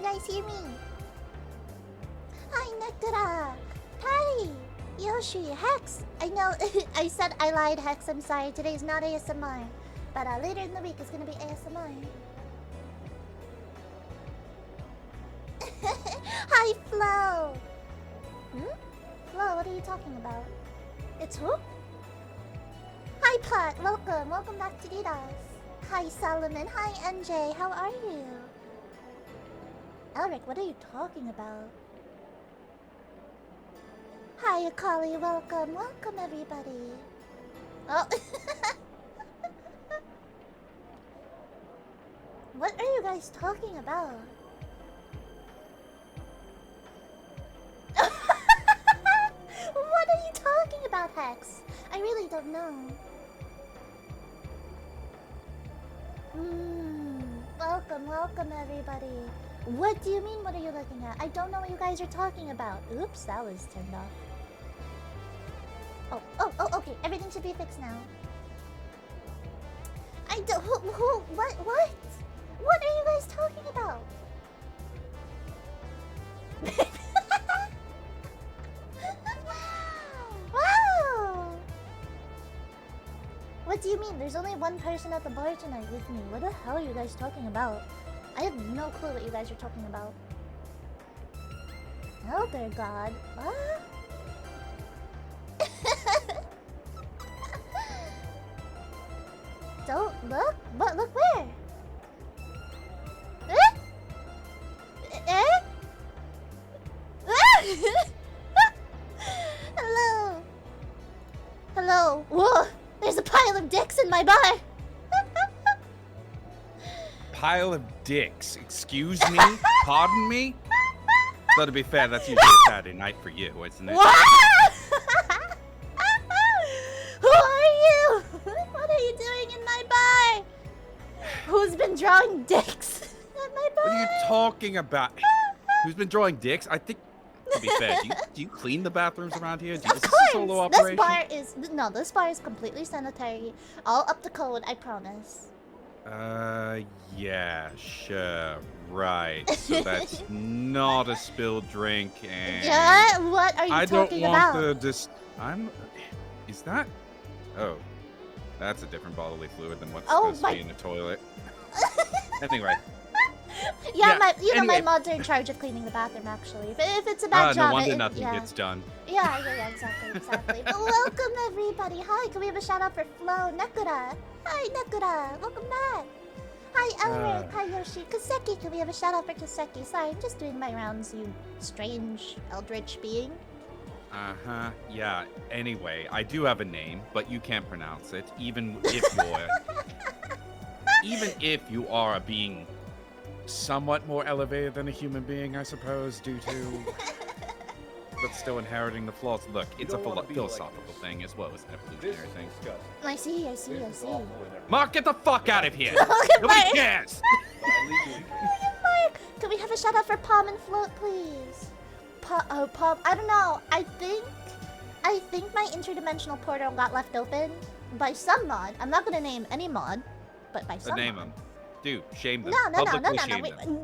you guys hear me? Hi, Nekura! Patty! Yoshi, Hex! I know, I said I lied, Hex, I'm sorry. Today's not ASMR. But later in the week, it's gonna be ASMR. Hi, Flo! Flo, what are you talking about? It's who? Hi, Pot! Welcome! Welcome back to DDoS. Hi, Solomon. Hi, NJ. How are you? Elric, what are you talking about? Hi, Akali. Welcome. Welcome, everybody. Oh. What are you guys talking about? What are you talking about, Hex? I really don't know. Welcome, welcome, everybody. What do you mean, what are you looking at? I don't know what you guys are talking about. Oops, that was turned off. Oh, okay. Everything should be fixed now. I don't... What? What are you guys talking about? Wow! What do you mean? There's only one person at the bar tonight with me. What the hell are you guys talking about? I have no clue what you guys are talking about. Elder God? What? Don't look? But look where? Hello. Hello. Whoa! There's a pile of dicks in my bar. Pile of dicks. Excuse me? Pardon me? So to be fair, that's usually a Saturday night for you, isn't it? What? Who are you? What are you doing in my bar? Who's been drawing dicks at my bar? What are you talking about? Who's been drawing dicks? I think, to be fair, do you clean the bathrms around here? Is this a solo operation? This bar is completely sanitary. All up to code, I promise. Yeah, sure, right. So that's not a spilled drink, and... Yeah, what are you talking about? I don't want the Is that... Oh, that's a different bodily fluid than what's supposed to be in the toilet. Anyway. Yeah, my mods are in charge of cleaning the bathroom, actually. If it's a bad job, no wonder nothing gets done. Yeah, exactly. Welcome, everybody. Hi, can we have a shout out for Flo? Nekura. Hi, Nekura. Welcome back. Hi, Elric. Hi, Yoshi. Kaseki, can we have a shout out for Kaseki? Sorry, I'm just doing my rounds, you strange eldritch being. Yeah. Anyway, I do have a name, but you can't pronounce it, even if you are a being somewhat more elevated than a human being, I suppose, due to but still inheriting the flaws. Look, it's a philosophical thing as well as an evolutionary thing. I see. Mark, get the fuck out of here! Nobody cares! Mark, can we have a shout out for Palm and Float, please? Palm, I don't know. I think my interdimensional portal got left open by some mod. I'm not gonna name any mod, but by some name mod. them. Dude, shame them. No.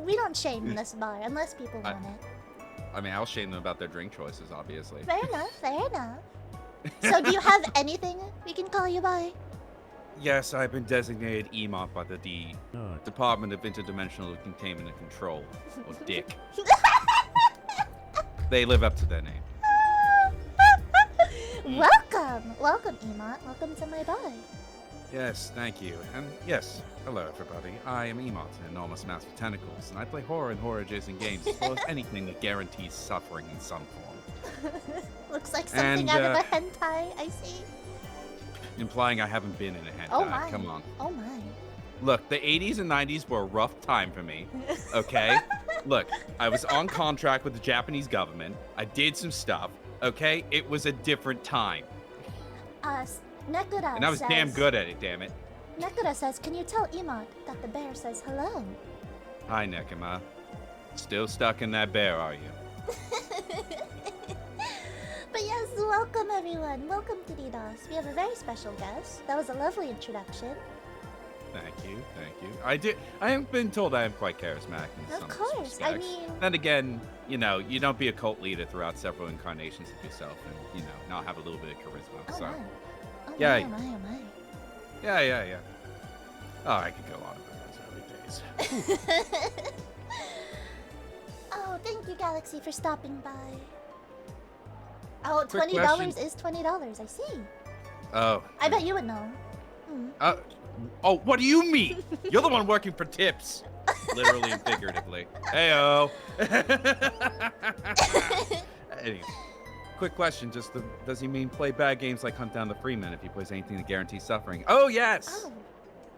We don't shame this bar unless people want it. I mean, I'll shame them about their drink choices, obviously. Fair enough. So do you have anything we can call you by? Yes, I've been designated E.M.O.T by the Department of Interdimensional Containment and Control, or DIC. They live up to their name. Welcome, E.M.O.T. Welcome to my bar. Yes, thank you. And yes, hello everybody. I am E.M.O.T, an enormous mass of tentacles, and I play horror and horror-adjacent games, as well as anything that guarantees suffering in some form. Looks like something out of a hentai, I see. Implying I haven't been in a hentai. Oh my. Come on. Oh my. Look, the 80s and 90s were a rough time for me, okay? Look, I was on contract with the Japanese government. I did some stuff, okay? It was a different time. Nekura and I was damn good at it, damn it. Nekura says, can you tell E.M.O.T that the bear says hello? Hi, Nekima. Still stuck in that bear, are you? But yes, welcome everyone. Welcome to DDoS. We have a very special guest. That was a lovely introduction. Thank you. I have been told I am quite charismatic in Of some course. respects. I mean, Then again, you don't be a cult leader throughout several incarnations of yourself, and not have a little bit of charisma. oh So my. Oh yeah, my, oh my, yeah. Oh, I could go on about those early days. Oh, thank you, Galaxy, for stopping by. Oh, Quick $20 question. is $20. I see. Oh. I bet you would know. Oh, what do you mean? You're the one working for tips. Literally and figuratively. Heyo. Anyway, quick question. Does he mean play bad games like Hunt Down the Freeman if he plays anything that guarantees suffering? Oh, yes. Oh.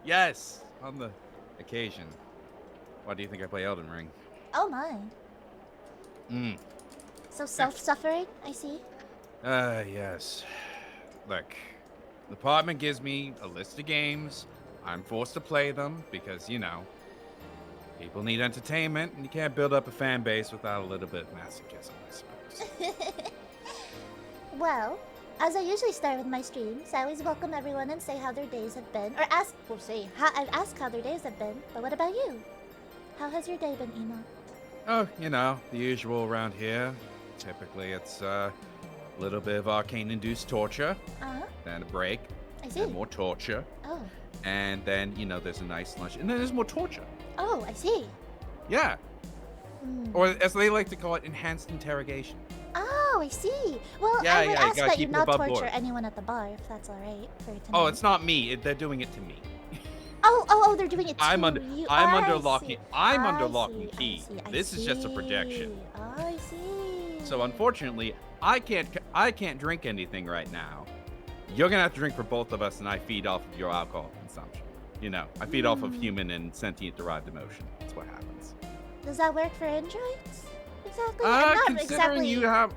Yes. On the occasion. Why do you think I play Elden Ring? Oh my. So self-suffering, I see. Yes. Look, the department gives me a list of games. I'm forced to play them because, people need entertainment, and you can't build up a fan base without a little bit of masochism, I suppose. Well, as I usually start with my streams, I always welcome everyone and say how their days have been. Or ask how their days have been. But what about you? How has your day been, Emo? Oh, the usual around here. Typically, it's a little bit of arcane-induced torture, Uh-huh. then a break, I see. then more torture, Oh. and then, there's a nice lunch, and then there's more torture. Oh, I see. Yeah. Hmm. Or, as they like to call it, enhanced interrogation. Oh, I see. Well, Yeah, I would yeah, you ask gotta that you keep it not above torture board. anyone at the bar, if that's alright for tonight. Oh, it's not me. They're doing it to me. Oh, they're doing it to I'm under you. lock see. I'm under I lock see, and key. I see, This is just a projection. I see. So unfortunately, I can't drink anything right now. You're gonna have to drink for both of us, and I feed off of your alcohol consumption. I feed off of human and sentient derived emotion. That's what happens. Does that work for androids? Exactly. I'm not Considering exactly... you have,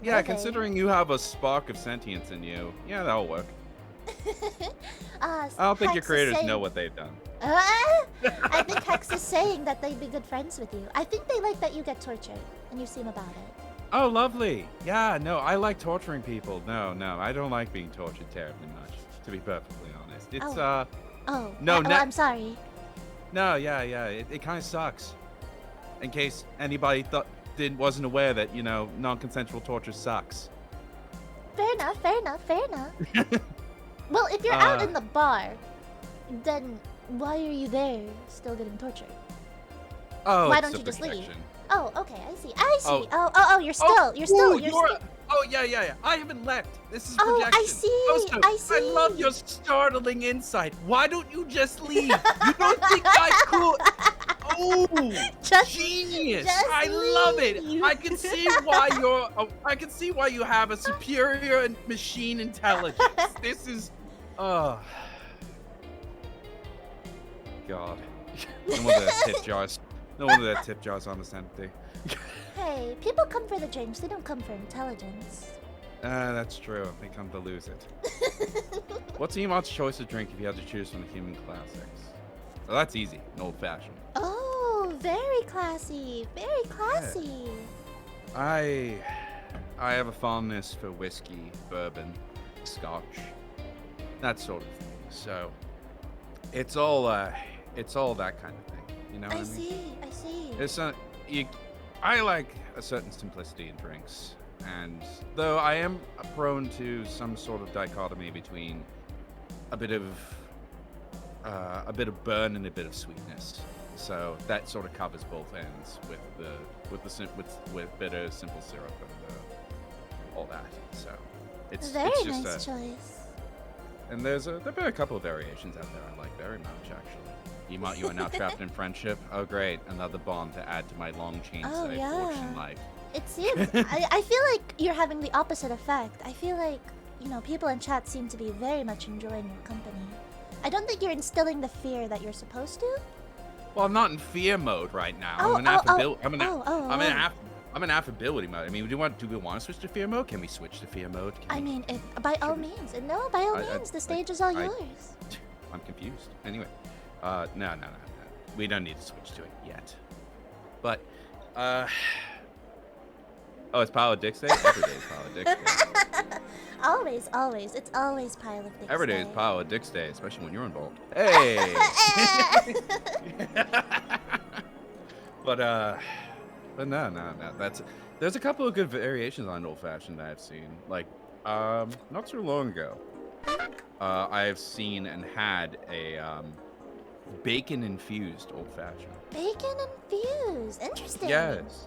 Okay. considering you have a spark of sentience in you, yeah, that'll work. I don't think your Hex is creators saying... know what they've done. I think Hex is saying that they'd be good friends with you. I think they like that you get tortured, and you seem about it. Oh, lovely. Yeah, no, I like torturing people. No, I don't like being tortured terribly much, to be perfectly honest. It's, I'm sorry. No, yeah, it kind of sucks. In case anybody wasn't aware that, non-consensual torture sucks. Fair enough. Well, if you're out in the bar, then why are you there still getting tortured? Oh, Why it's don't a you just leave? protection. Oh, okay, I see. You're Ooh, still. Oh, yeah. I haven't left. This is Oh, projection. I see. I see. I love your startling insight. Why don't you just leave? You don't think I could? Oh, genius! I love it. I can see why you have a superior machine intelligence. This is, God. No wonder that tip jar's almost empty. Hey, people come for the drinks. They don't come for intelligence. That's true. They come to lose it. What's E.M.O.T's choice of drink if you had to choose from the human classics? Oh, that's easy. An old-fashioned. Oh, very classy. Very classy. I have a fondness for whiskey, bourbon, scotch, that sort of thing. So it's all that kind of thing. You know what I mean? I see. It's I like a certain simplicity in drinks, and though I am prone to some sort of dichotomy between a bit of burn and a bit of sweetness. So that sort of covers both ends with bitter, simple syrup, and all that. So it's Very it's just nice choice. And there've been a couple of variations out there I like very much, actually. E.M.O.T, you are now trapped in friendship. Oh, great. Another bond to add to my long chains that I forged in life. It seems... I feel like you're having the opposite effect. I feel like, people in chat seem to be very much enjoying your company. I don't think you're instilling the fear that you're supposed to. Well, I'm not in fear mode right now. I'm in affability mode. I mean, do we want to switch to fear mode? Can we switch to fear mode? By all means. No, by all means. The stage is all yours. I'm confused. Anyway. No. We don't need to switch to it yet. But, Oh, it's Pile of Dicks Day? Every day is Pile of Dicks Day. Always, always. It's always pile of dicks Every day day. is Pile of Dicks Day, especially when you're involved. Hey! But no. There's a couple of good variations on Old Fashioned that I've seen. Like, not too long ago, I have seen and had a bacon infused Old Fashioned. Bacon infused. Interesting. Yes.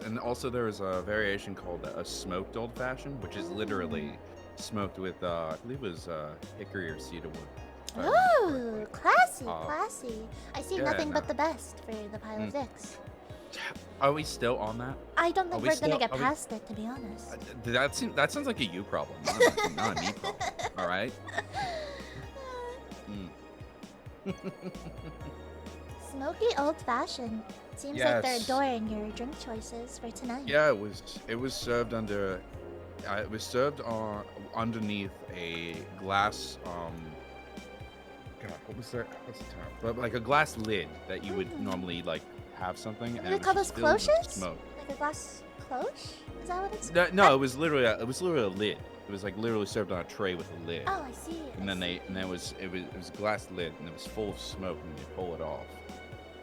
And also there is a variation called a smoked Old Fashioned, which is literally smoked with, I believe it was hickory or cedar wood. Ooh, classy. I see nothing but the best for the pile of dicks. Are we still on that? I don't think we're gonna get are we- past it, to be honest. That sounds like a you problem, not a me problem. All right. Smoky old fashioned. Seems like they're Yes. adoring your drink choices for tonight. Yeah, it was served under. It was served on underneath a glass. God, what was that? What's the term? But like a glass lid that you would normally like have something. What and do it they call was those filled with cloches? smoke. Like a glass cloche? Is that what it's No, it was literally a lid. It was like literally served on a tray with a lid. Oh, I see. And then it was a glass lid and it was full of smoke and you pull it off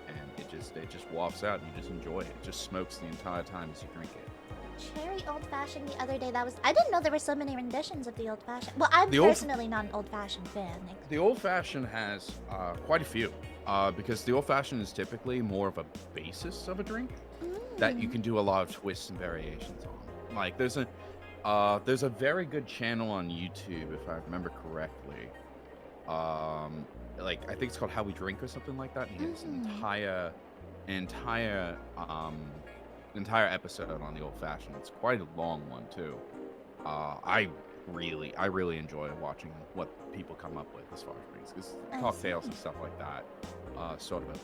and it just wafts out and you just enjoy it. It just smokes the entire time as you drink it. Cherry old fashioned the other day. I didn't know there were so many renditions of the old fashioned. Well, I'm personally not an old fashioned fan. The old fashioned has quite a few because the old fashioned is typically more of a basis of a drink that you can do a lot of twists and variations on. Like there's a very good channel on YouTube if I remember correctly. Like I think it's called How We Drink or something like that. And he has an entire episode on the old fashioned. It's quite a long one too. I really enjoy watching what people come up with as far as drinks, because cocktails and stuff like that, sort of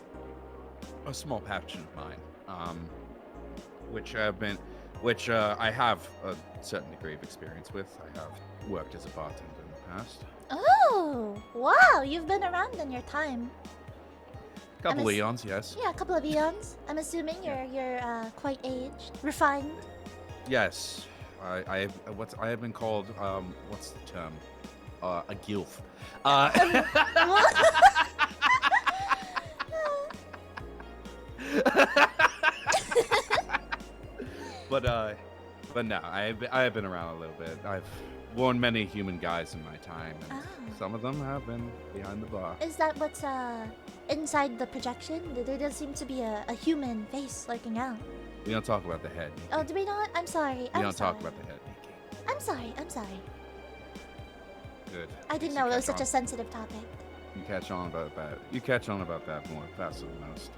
a small passion of mine, which I have a certain degree of experience with. I have worked as a bartender in the past. Oh, wow! You've been around in your time. Couple eons, yes. Yeah, a couple of eons. I'm assuming you're quite aged, refined. Yes, I have been called what's the term? A gilf. But no, I have been around a little bit. I've worn many human guys in my time, and some of them have been behind the bar. Is that what's inside the projection? There does seem to be a human face lurking out. We don't talk about the head. Nikki. Oh, do we not? I'm sorry. We don't talk about the head, Nikki. I'm sorry. Good. I didn't know it was such a sensitive topic. You catch on about that. You catch on about that more faster than most.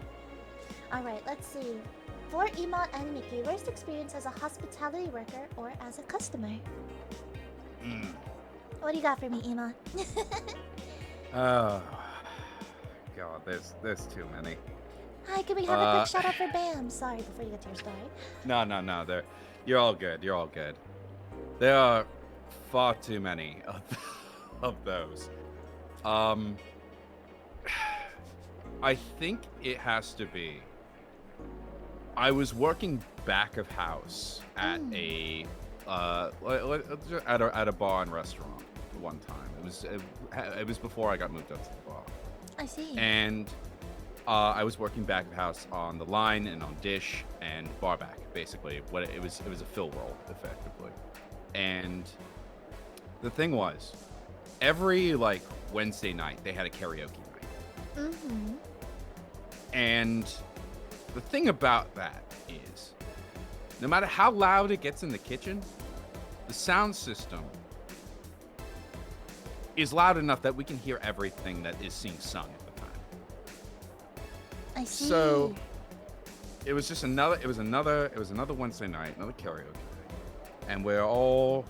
Alright, let's see. For E.M.O.T and Mickey, worst experience as a hospitality worker or as a customer? What do you got for me, E.M.O.T? Oh, God, there's too many. Hi, can we have a quick shout out for Bam? Sorry, before you get to your story. No. You're all good. There are far too many of those. I think it has to be. I was working back of house at a bar and restaurant one time. It was before I got moved up to the bar. I see. And I was working back of house on the line and on dish and bar back, basically. It was a fill roll, effectively. And the thing was, every like Wednesday night they had a karaoke night. And the thing about that is, no matter how loud it gets in the kitchen, the sound system is loud enough that we can hear everything that is being sung at the time. I see. So it was another Wednesday night, another karaoke night, and we're all,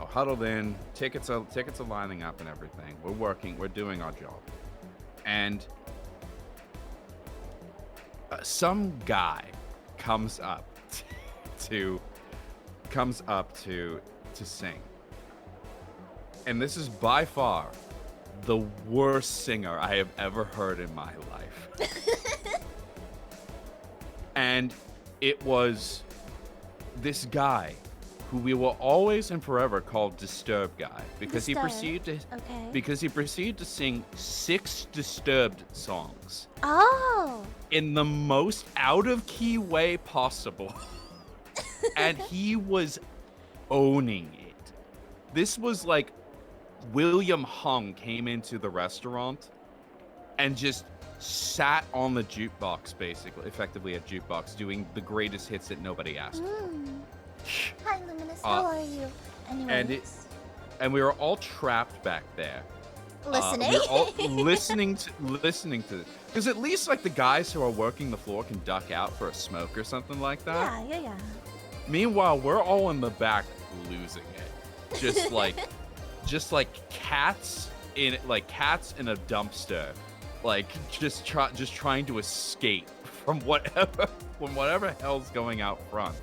huddled in. Tickets are lining up and everything. We're doing our job, and some guy comes up to sing, and this is by far the worst singer I have ever heard in my life. And it was this guy, who we will always and forever call Disturbed Guy, because he proceeded to sing 6 Disturbed songs. Oh. In the most out of key way possible. And he was owning it. This was like William Hung came into the restaurant and just sat on the jukebox, basically, effectively a jukebox, doing the greatest hits that nobody asked for. Hi, Luminous. How are you? Anyways. And we were all trapped back there. Listening? We were all listening to because at least like the guys who are working the floor can duck out for a smoke or something like that. Yeah. Meanwhile, we're all in the back losing it. Just like cats in a dumpster. Like just trying to escape from whatever hell's going out front.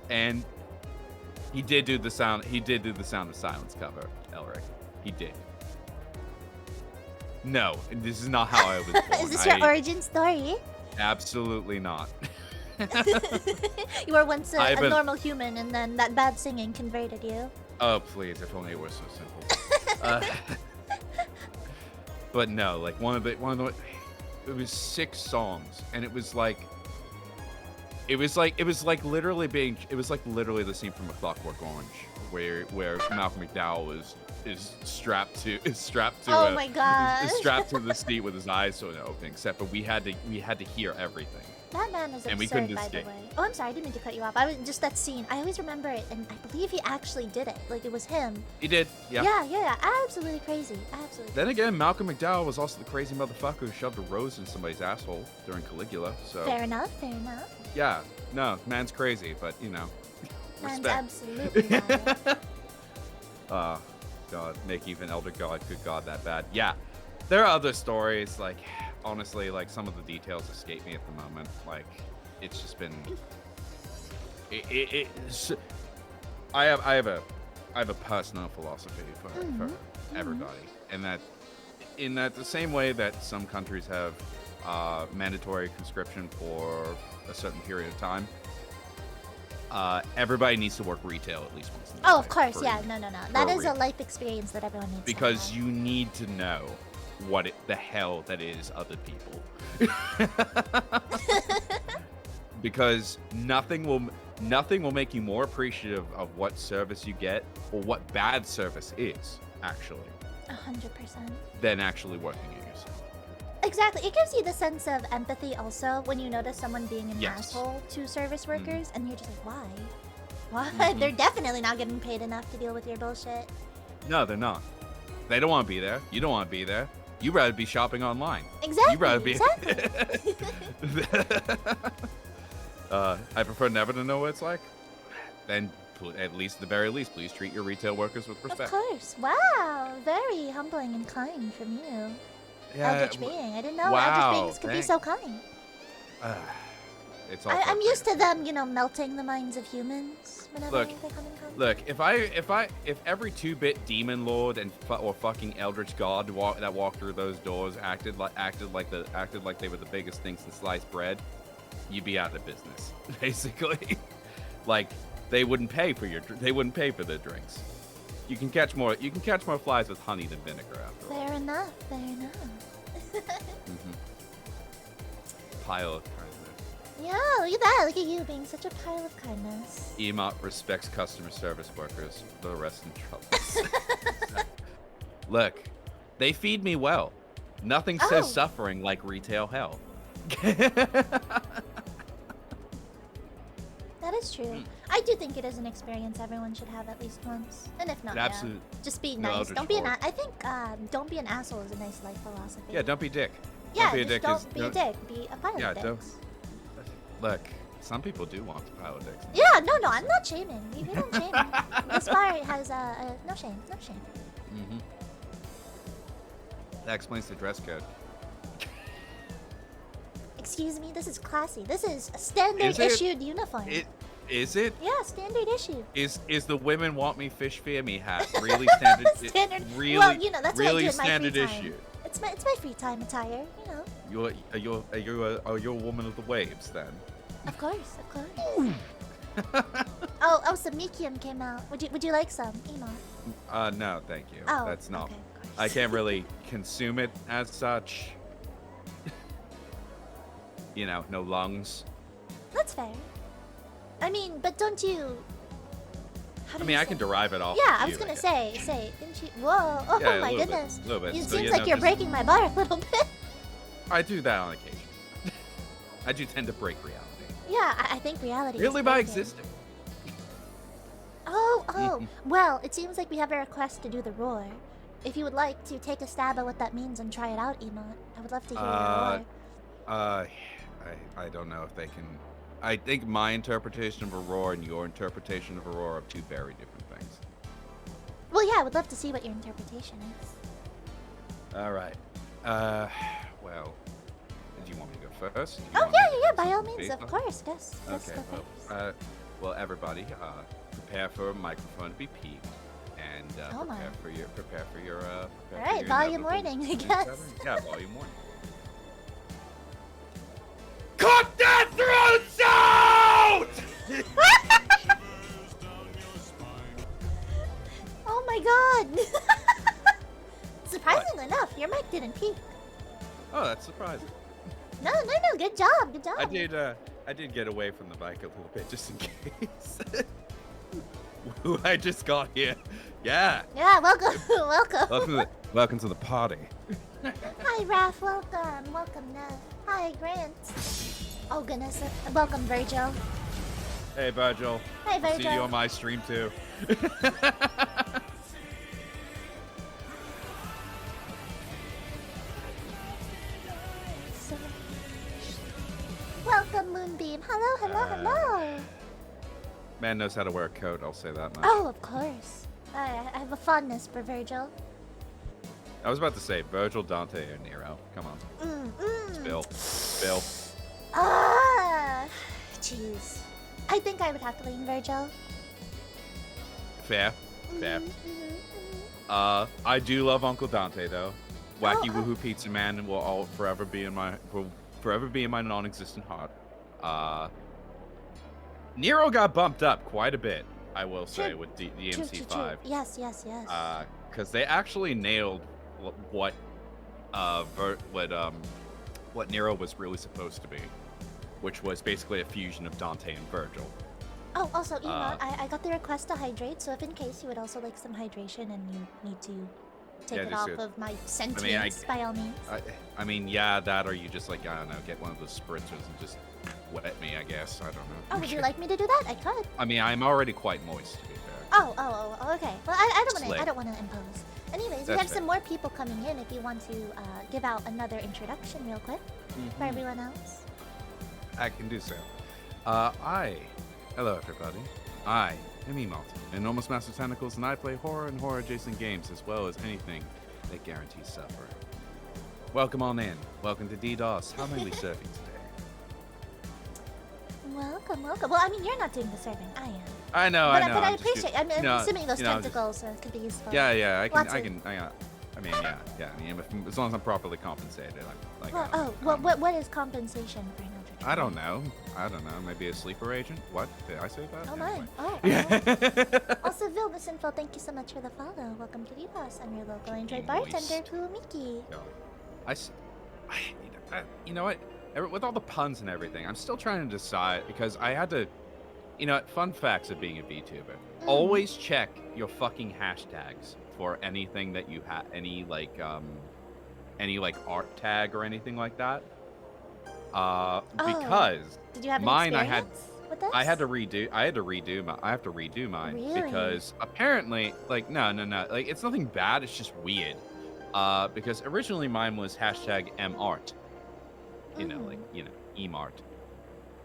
And he did do the sound of silence cover, Elric. He did. No, this is not how I was born. Is this your origin story? Absolutely not. You were once a normal human, and then that bad singing converted you. Oh, please, if only it were so simple. But no, like one of the it was 6 songs, and it was like literally the scene from A Clockwork Orange, where Malcolm McDowell is strapped to oh my god, is strapped to the seat with his eyes sort of open, except for we had to hear everything. That man was absurd, by the way. Oh, I'm sorry, I didn't mean to cut you off. Just that scene. I always remember it, and I believe he actually did it. Like, it was him. He did, yeah. Yeah, absolutely crazy. Absolutely. Then again, Malcolm McDowell was also the crazy motherfucker who shoved a rose in somebody's asshole during Caligula, so... Fair enough. Yeah, no, man's crazy, but, you know, man's respect. absolutely mad. God, make even Elder God, good God, that bad. Yeah, there are other stories, like... Honestly, like some of the details escape me at the moment. Like, it's just been. I have a personal philosophy for everybody, and that in the same way that some countries have mandatory conscription for a certain period of time, everybody needs to work retail at least once in a Oh, life. of course, yeah, no. That is a life experience that everyone needs. Because you need to know what the hell that is other people. Because nothing will make you more appreciative of what service you get or what bad service is, actually. 100%. Than actually working it yourself. Exactly. It gives you the sense of empathy also when you notice someone being an asshole to service workers, and you're just like, why? Why? They're definitely not getting paid enough to deal with your bullshit. No, they're not. They don't want to be there. You don't want to be there. You'd rather be shopping online. Exactly. You'd rather be. Exactly. I prefer never to know what it's like. Then, at the very least, please treat your retail workers with respect. Of course. Wow. Very humbling and kind from you. Yeah, Eldritch being. I didn't know Eldritch beings could be so kind. It's all I'm used to them, melting the minds of humans whenever they come in contact. Look, if every 2-bit demon lord or fucking eldritch god that walked through those doors acted like they were the biggest things in sliced bread, you'd be out of business, basically. Like they wouldn't pay for their drinks. You can catch more flies with honey than vinegar after all. Fair enough. Pile of kindness. Yeah, look at that. Look at you being such a pile of kindness. E.M.O.T respects customer service workers. The rest in trouble. Look, they feed me well. Nothing says suffering like retail hell. That is true. I do think it is an experience everyone should have at least once. And if not, just be nice. Don't be I think don't be an asshole is a nice life philosophy. Yeah, don't be a dick. Yeah, don't be a dick. Don't be a dick. Be a pile of dicks. Look, some people do want to pile of dicks. Yeah, no, I'm not shaming. We don't shame. This bar has no shame. That explains the dress code. Excuse me, this is classy. This is a standard issued uniform. Is it? Yeah, standard issue. Is the women want me fish fear me hat really standard? Really, well, that's really what I do in my free standard time. issue. It's my free time attire, You're a woman of the waves then. Of course. Oh, some Mikium came out. Would you like some, E.M.O.T? No, thank you. Oh, That's not. okay, of course. I can't really consume it as such. You know, no lungs. That's fair. I mean, but don't you? I mean, I can derive it off. Yeah, of I was you, gonna guess. say, didn't you? Whoa! Oh Yeah, my goodness! A little bit. It So, seems you like know, you're just- breaking my bar a little bit. I do that on occasion. I do tend to break reality. Yeah, I think reality. Really is by broken. existing. Oh. Well, it seems like we have a request to do the roar. If you would like to take a stab at what that means and try it out, E.M.O.T, I would love to hear your roar. I don't know if they can. I think my interpretation of a roar and your interpretation of a roar are two very different things. Well, yeah, I would love to see what your interpretation is. All right. Well, do you want me to go first? Do you Oh want me to yeah, do by all some means, based of on- course. Yes. Okay. Go first. Well, everybody, prepare for a microphone to be peaked, and Oh my. prepare for your. All right, volume warning, I guess. Yeah, volume warning. Cut their throats out! Oh my god! Surprisingly enough, your mic didn't peak. Oh, that's surprising. No, good job, good job. I did get away from the mic a little bit just in case. Who I just got here. Yeah. Yeah, welcome. Welcome to the party. Hi, Raph, welcome, Nev. Hi, Grant. Oh goodness, welcome, Virgil. Hey, Virgil. Hi, Virgil. See you on my stream too. Welcome, Moonbeam. Hello. Man knows how to wear a coat, I'll say that much. Oh, of course. I have a fondness for Virgil. I was about to say Virgil, Dante, and Nero. Come on. Bill. Ah, jeez. I think I would have to lean Virgil. Fair. I do love Uncle Dante though. Wacky Woohoo Pizza Man will forever be in my non-existent heart. Nero got bumped up quite a bit, I will say, with DMC5. True. Yes. Because they actually nailed what Nero was really supposed to be, which was basically a fusion of Dante and Virgil. Oh, also, E.M.O.T, I got the request to hydrate, so if in case you would also like some hydration and you need to take it off of my sentience, by all means. I mean, yeah, that or you just like, I don't know, get one of those spritzers and just wet me, I guess. I don't know. Oh, would you like me to do that? I could. I mean, I'm already quite moist, to be fair. Oh, okay. Well, I Slay. don't want to impose. Anyways, we That's have some fair. more people coming in if you want to give out another introduction real quick for everyone else. I can do so. Hello everybody. I am E.M.O.T, Enormous Master Tentacles, and I play horror and horror-adjacent games as well as anything that guarantees suffering. Welcome on in. Welcome to DDoS. How may we serve you today? Welcome. Well, I mean, you're not doing the serving. I am. I know. But I I'm just appreciate. I'm you know, assuming those you know, tentacles could be useful. Yeah. Lots I of- mean, yeah. As long as I'm properly compensated, I'm like. What is compensation for an eldritch? I don't know. Maybe a sleeper agent? What? Did I say that? Oh Anyway. my. Oh. Yeah. Also, Vilbus Info, thank you so much for the follow. Welcome to DDoS. I'm your local Android Moist. bartender, Kumiki. You know what? With all the puns and everything, I'm still trying to decide because I had to. You know, fun facts of being a VTuber. Always check your fucking hashtags for anything that you have, any like art tag or anything like that. Because Did you have an mine, experience with this? I have to redo mine Really? because apparently, like, no, like it's nothing bad. It's just weird. Because originally mine was hashtag E.M.O.T. E.M.O.T.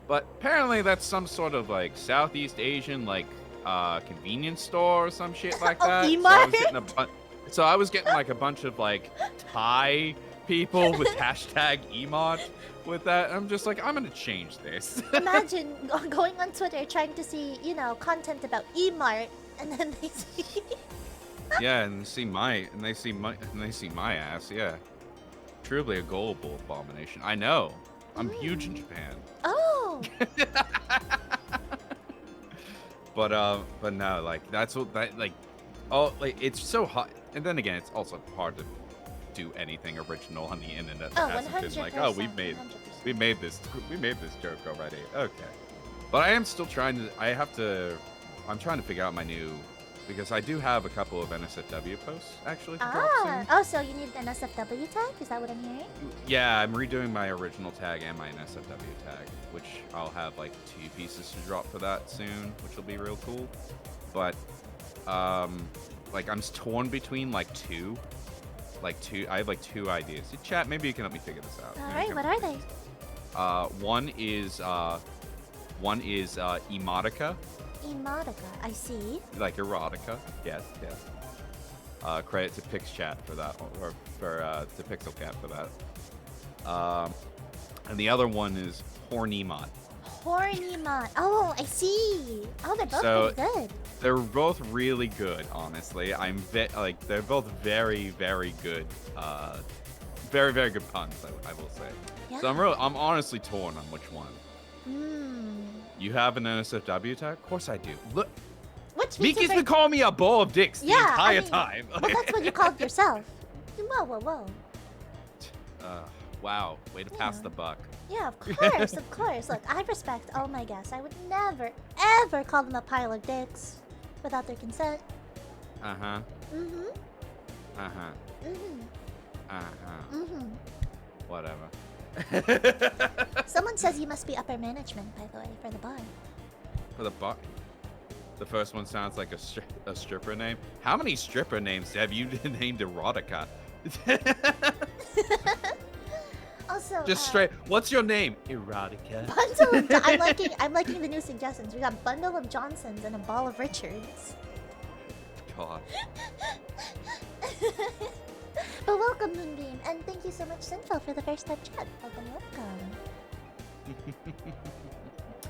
But apparently that's some sort of like Southeast Asian like convenience store or some shit like Oh, that. E.M.O.T? So I was getting like a bunch of like Thai people with hashtag E.M.O.T with that. I'm just like, I'm gonna change this. Imagine going on Twitter trying to see, content about E.M.O.T, and then they see. Yeah, and they see my ass. Yeah, truly a global abomination. I know. I'm huge in Japan. Oh. But no, like that's what that like. Oh, like it's so hot, and then again, it's also hard to do anything original on the internet that hasn't been like, oh, 100%. we made this joke already. Okay, but I am still trying to. I'm trying to figure out my new, because I do have a couple of NSFW posts actually to drop soon. Oh, so you need an SFW tag? Is that what I'm hearing? Yeah, I'm redoing my original tag and my NSFW tag, which I'll have like 2 pieces to drop for that soon, which will be real cool. But like I'm torn between like two. I have like 2 ideas. Chat, maybe you can help me figure this out. All right, what are they? One is emotica. Emotica, I see. Like erotica. Yes. Credit to PixChat for that, or for to Pixelcat for that. And the other one is Horny-Mod. Horny-Mod. Oh, I see. Oh, they're both pretty good. They're both really good, honestly. They're both very, very good. Very, very good puns, I will say. Yeah. So I'm honestly torn on which one. You have an NSFW tag? Of course I do. Look, Miki's been calling me a ball of dicks the entire time. Well, that's what you called yourself. Whoa. Wow, way to pass the buck. Yeah, of course. Look, I respect all my guests. I would never, ever call them a pile of dicks without their consent. Whatever. Someone says you must be upper management, by the way, for the bar. For the bar? The first one sounds like a stripper name. How many stripper names have you named erotica? Also, just straight. What's your name? Erotica. I'm liking the new suggestions. We got Bundle of Johnsons and a Ball of Richards. God. But welcome, Moonbeam, and thank you so much, Sinful, for the first time chat. Welcome.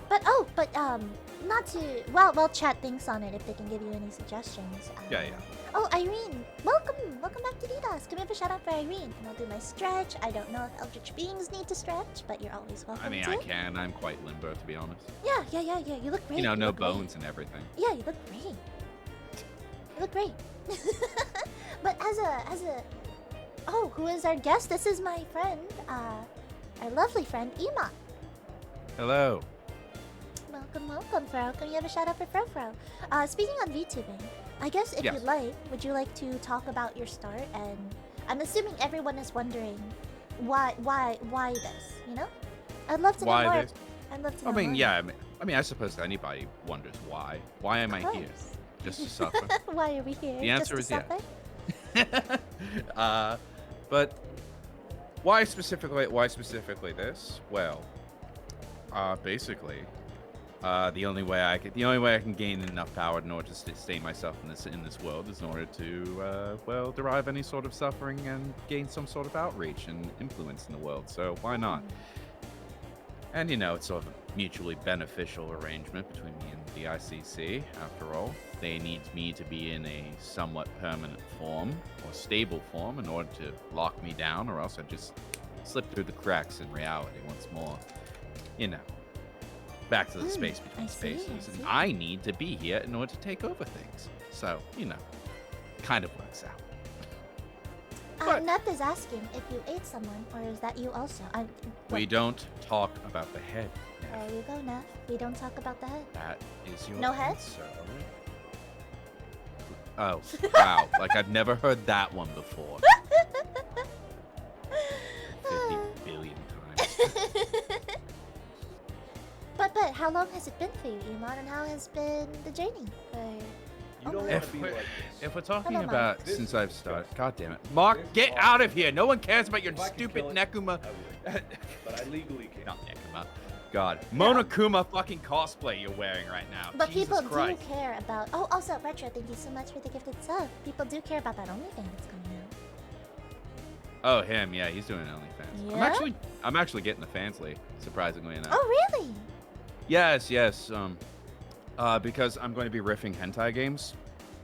But not to. Well, chat thinks on it if they can give you any suggestions. Yeah. Oh, Irene, welcome back to DDoS. Can we have a shout out for Irene? And I'll do my stretch. I don't know if eldritch beings need to stretch, but you're always welcome. I mean, I can. I'm quite limbo, to be honest. Yeah. You look great. You know, no bones and everything. Yeah, you look great. But as a who is our guest? This is my friend, our lovely friend E.M.O.T. Hello. Welcome, Fro. Can you have a shout out for Fro? Speaking on VTubing, I guess if you'd like, would you like to talk about your start? And I'm assuming everyone is wondering why this? You know, I'd love to know more. This? I'd love to know. I suppose anybody wonders why. Why am I here? Just to suffer. Why are we here? The answer is suffer? yes. But why specifically this? Well, basically, the only way I can gain enough power in order to sustain myself in this world is in order to derive any sort of suffering and gain some sort of outreach and influence in the world. So why not? And it's sort of a mutually beneficial arrangement between me and the ICC. After all, they need me to be in a somewhat permanent form or stable form in order to lock me down, or else I just slip through the cracks in reality once more. Back to the space between spaces. And I need to be here in order to take over things. So, kind of works out. Neth is asking if you ate someone, or is that you also? We don't talk about the head. There you go, Neth. We don't talk about the head. That is your no head? Answer. Oh, wow. Like, I've never heard that one before. 50 billion times. But how long has it been for you, E.M.O.T, and how has been the journey? If we're talking about since I've started, god damn it, Mark, get out of here! No one cares about your stupid Nekuma. But I legally can. Not Nekuma. God, Monokuma fucking cosplay you're wearing right now. But Jesus people Christ. do care about. Oh, also Retro, thank you so much for the gifted sub. People do care about that OnlyFans that's coming out. Oh, him, yeah, he's doing OnlyFans. Yeah? I'm actually getting the fansly, surprisingly enough. Oh, really? Yes. Because I'm going to be riffing hentai games.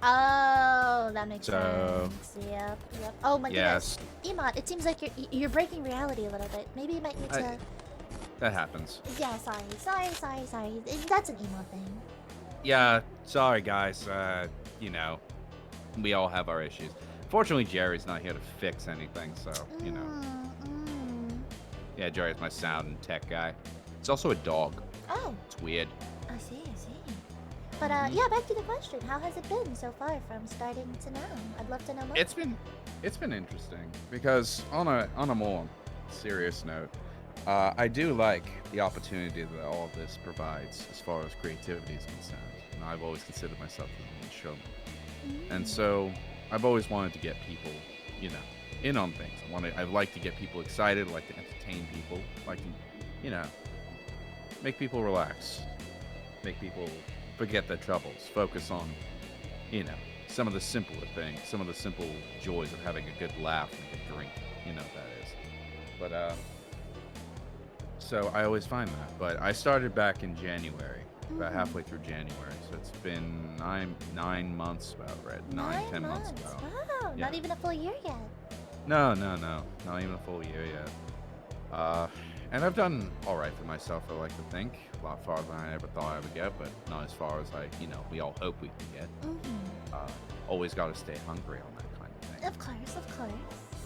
Oh, that makes sense. Yep. Oh my goodness. E.M.O.T, it seems like you're breaking reality a little bit. Maybe you might need to. That happens. Yeah, sorry. That's an E.M.O.T thing. Yeah, sorry guys. You know, we all have our issues. Fortunately, Jerry's not here to fix anything, so you know. Yeah, Jerry's my sound and tech guy. It's also a dog. Oh, It's weird. I see. But yeah, back to the question. How has it been so far from starting to now? I'd love to know more. It's been interesting because on a more serious note, I do like the opportunity that all of this provides as far as creativity is concerned. And I've always considered myself to be a showman, and so I've always wanted to get people, you know, in on things. I like to get people excited. I like to entertain people. I like to, you know, make people relax, make people forget their troubles, focus on, you know, some of the simpler things, some of the simple joys of having a good laugh and a good drink. You know what that is. But so I always find that. But I started back in January, about halfway through January. So it's been 9 months about, right? 10 months about. Wow, Yeah. not even a full year yet. No, not even a full year yet. And I've done all right for myself, I like to think. A lot farther than I ever thought I would get, but not as far as we all hope we can get. Always got to stay hungry on that kind of thing. Of course.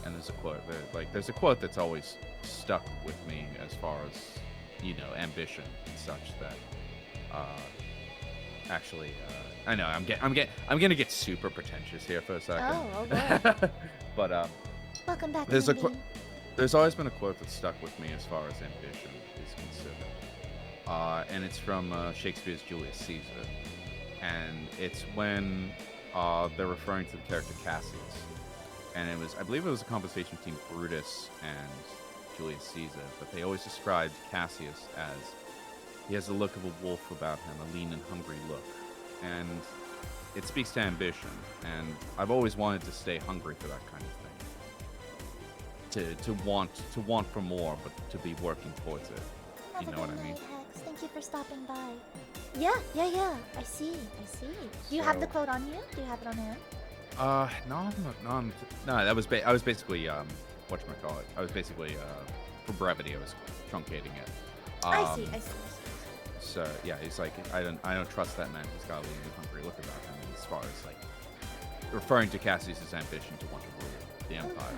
And there's a quote that's always stuck with me as far as, you know, ambition and such that, I know I'm gonna get super pretentious here for a second. Oh boy. But Welcome back. there's always been a quote that stuck with me as far as ambition is considered, and it's from Shakespeare's Julius Caesar, and it's when they're referring to the character Cassius, and I believe it was a conversation between Brutus and Julius Caesar, but they always described Cassius as he has the look of a wolf about him, a lean and hungry look, and it speaks to ambition, and I've always wanted to stay hungry for that kind of thing. To want for more, but to be working towards it. You know what I mean? Hex. Thank you for stopping by. Yeah. I see. Do you have the quote on you? Do you have it on hand? No. I was basically whatchamacallit. I was basically for brevity, I was truncating it. I see. So yeah, he's like, I don't trust that man who's got a lean and hungry look about him. As far as like referring to Cassius's ambition to want to rule the empire.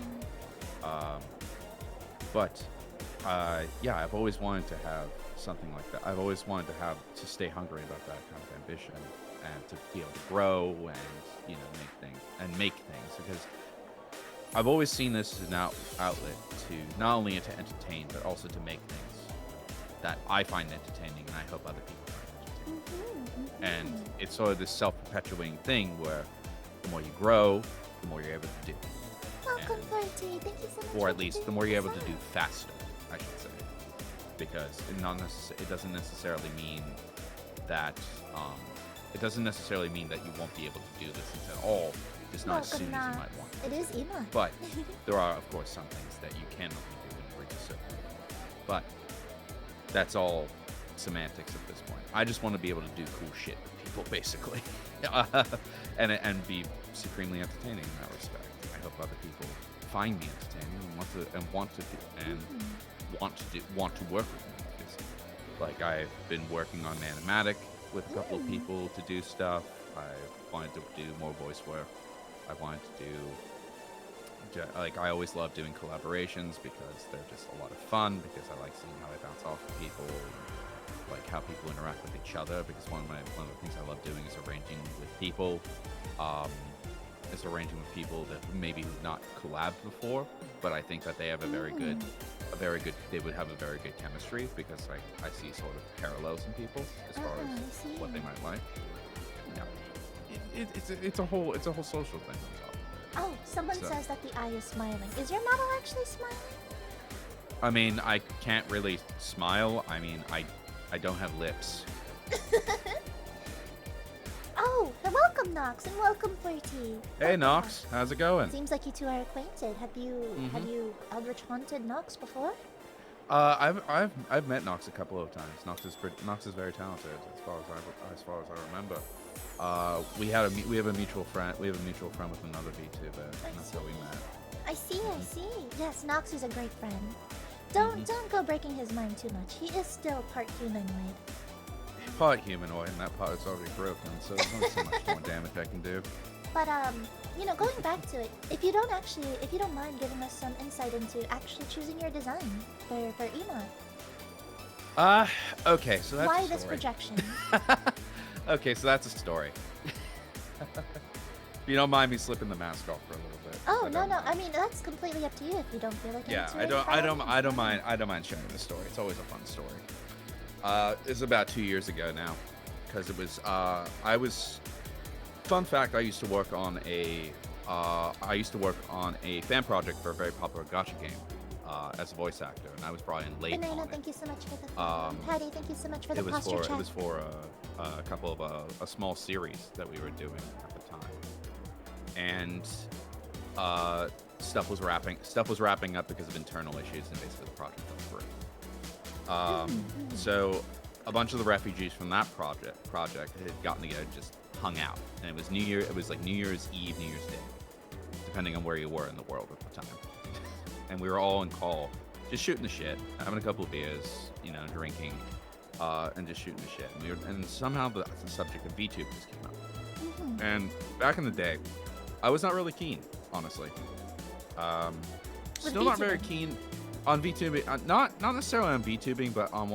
Yeah, I've always wanted to have something like that. I've always wanted to stay hungry about that kind of ambition and to be able to grow and, you know, make things because I've always seen this as an outlet to not only to entertain but also to make things that I find entertaining and I hope other people find entertaining. And it's sort of this self-perpetuating thing where the more you grow, the more you're able to do. Welcome, Forty. Thank you so much. Or at least the more you're able to do faster, I should say, because it doesn't necessarily mean that you won't be able to do this at all. Just not as soon as you might want. It is E.M.O.T. But there are, of course, some things that you cannot do in reach a certain point. But that's all semantics at this point. I just want to be able to do cool shit with people, basically, and be supremely entertaining in that respect. I hope other people find me entertaining and want to work with me. Because, like, I've been working on Animatic with a couple of people to do stuff. I wanted to do more voice work. I wanted to do, like, I always love doing collaborations because they're just a lot of fun. Because I like seeing how they bounce off of people, and, like how people interact with each other. Because one of the things I love doing is arranging with people. Is arranging with people that maybe who've not collabed before, but I think that they have they would have a very good chemistry because I see sort of parallels in people as far as what they might like. Yeah, it's a whole social thing on top. Oh, someone says that the eye is smiling. Is your model actually smiling? I mean, I can't really smile. I mean, I don't have lips. Oh, welcome, Nox, and welcome, Forty. Hey, Nox, how's it going? Seems like you two are acquainted. Have you eldritch haunted Nox before? I've met Nox a couple of times. Nox is very talented as far as I remember. We have a mutual friend. We have a mutual friend with another VTuber, and that's how we met. I see. Yes, Nox is a great friend. Don't go breaking his mind too much. He is still part humanoid. part humanoid, and that part is already broken, so there's only so much more damage I can do. But you know, going back to it, if you don't mind giving us some insight into actually choosing your design for E.M.O.T. Okay, so that's Why a this story. projection? Okay, so that's a story. If you don't mind me slipping the mask off for a little bit. Oh I no, don't no. mind. I mean, that's completely up to you if you don't feel like Yeah, answering. I don't mind sharing the story. It's always a fun story. It's about 2 years ago now, because it was fun fact, I used to work on a fan project for a very popular gacha game as a voice actor, and I was brought in late Banana, on thank it. you so much for the Patty, thank you so much for the It was posture check. for a couple of a small series that we were doing at the time, and stuff was wrapping up because of internal issues, and basically the project fell through. So a bunch of the refugees from that project had gotten together and just hung out, and it was like New Year's Eve, New Year's Day, depending on where you were in the world at the time. And we were all in call, just shooting the shit, having a couple of beers, you know, drinking, and just shooting the shit. And somehow the subject of VTuber just came up. And back in the day, I was not really keen, honestly. Still not very keen on VTubing. Not necessarily on VTubing, but on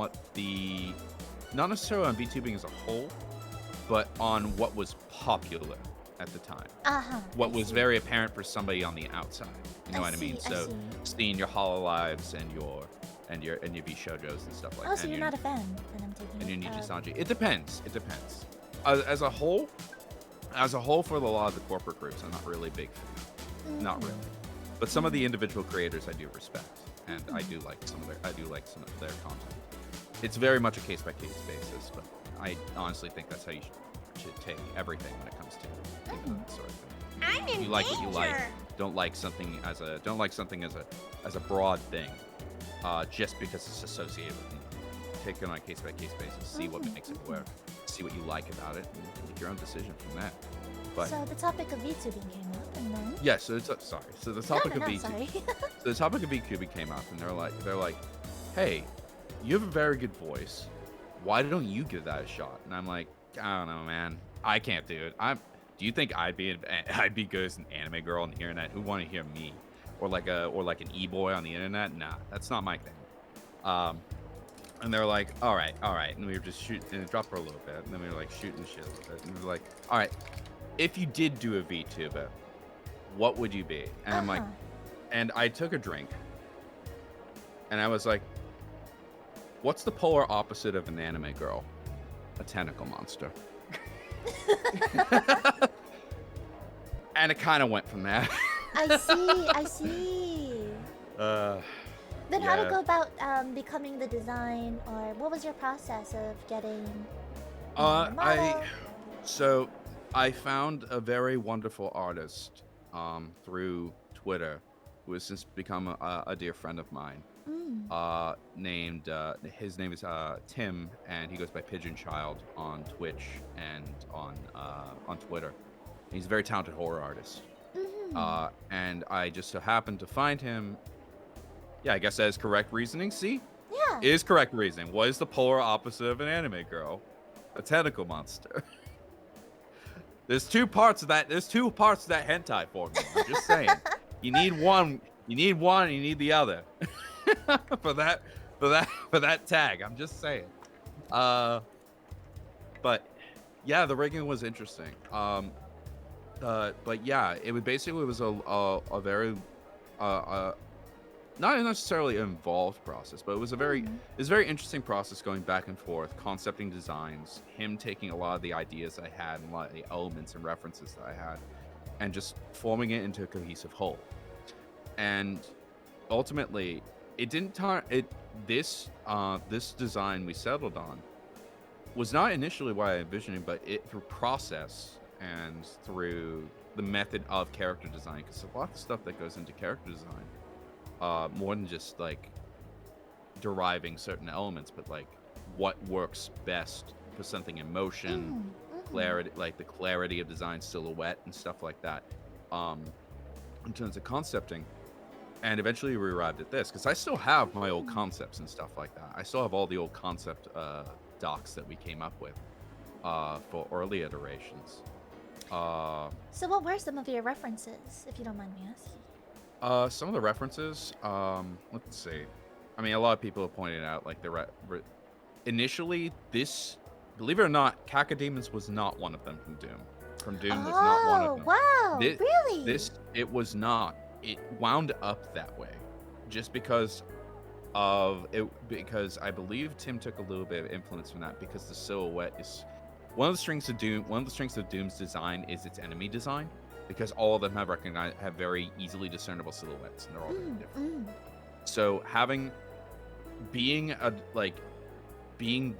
not necessarily on VTubing as a whole, but on what was popular at the time. What was very apparent for somebody on the outside. You know what I mean? So seeing your Hololives and your V Shoujos and stuff like that. Oh, so you're not a fan, then I'm taking and it. your Niji Sanji. It depends. As a whole, for a lot of the corporate groups, I'm not really a big fan. Not really. But some of the individual creators I do respect, and I do like some of their content. It's very much a case by case basis, but I honestly think that's how you should take everything when it comes to that sort of thing. You like what you like. Don't like something as a broad thing, just because it's associated with you. Take it on a case by case basis. See what makes it work. See what you like about it, and make your own decision from that. But so the topic of VTubing came up, and then yeah, so it's sorry. So the topic of sorry. So the topic of VTubing came up, and they're like, hey, you have a very good voice. Why don't you give that a shot? And I'm like, I don't know, man. I can't do it. Do you think I'd be good as an anime girl on the internet? Who want to hear me, or like an e-boy on the internet? Nah, that's not my thing. And they're like, all right, and we were just shooting, and it dropped for a little bit, and then we were like shooting the shit a little bit, and we were like, all right, if you did do a VTuber, what would you be? And I'm like, and I took a drink, and I was like, what's the polar opposite of an anime girl? A tentacle monster. And it kind of went from there. I see. Then how to go about becoming the design, or what was your process of getting model? I found a very wonderful artist through Twitter, who has since become a dear friend of mine. Named his name is Tim, and he goes by Pigeon Child on Twitch and on Twitter. He's a very talented horror artist. And I just so happened to find him. Yeah, I guess that is correct reasoning. See? Yeah. It is correct reasoning. What is the polar opposite of an anime girl? A tentacle monster. There's two parts of that hentai for me. I'm just saying. You need one, and you need the other. for that tag. I'm just saying. But yeah, the rigging was interesting. But yeah, it was a very not necessarily involved process, but it was a very interesting process, going back and forth, concepting designs, him taking a lot of the ideas I had and a lot of the elements and references that I had, and just forming it into a cohesive whole. And ultimately, it didn't this design we settled on was not initially what I envisioned, but it through process and through the method of character design, because a lot of stuff that goes into character design, more than just like deriving certain elements, but like what works best for something in motion, clarity, like the clarity of design, silhouette, and stuff like that. In terms of concepting, and eventually we arrived at this, because I still have my old concepts and stuff like that. I still have all the old concept docs that we came up with for early iterations. So what were some of your references, if you don't mind me asking? Some of the references, let's see. I mean, a lot of people have pointed out, like, initially, this, believe it or not, Cacodemons was not one of them from Doom. From Doom was not one of them. Wow, really? It was not. It wound up that way, just because of it. Because I believe Tim took a little bit of influence from that, because the silhouette is one of the strengths of Doom. One of the strengths of Doom's design is its enemy design, because all of them have very easily discernible silhouettes, and they're all very different. So being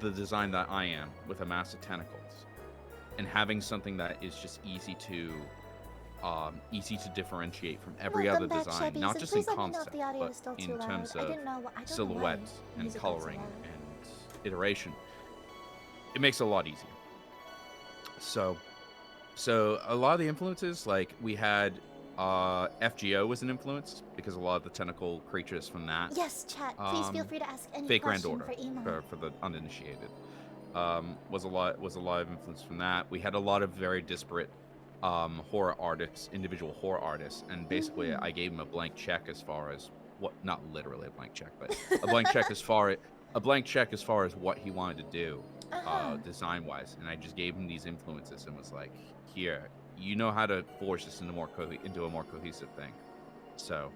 the design that I am, with a mass of tentacles, and having something that is just easy to differentiate from every other design, not just in concept, but in terms of silhouettes and coloring and iteration, it makes it a lot easier. So a lot of the influences, like, we had FGO was an influence, because a lot of the tentacle creatures from that. Yes, chat. Please feel free to ask any Fake Grand question Order for E.M.O.T. for the uninitiated. Was a lot of influence from that. We had a lot of very disparate horror artists, individual horror artists, and basically I gave him a blank check as far as not literally a blank check, but a blank check as far as what he wanted to do design wise, and I just gave him these influences and was like, here, you know how to forge this into a more cohesive thing. So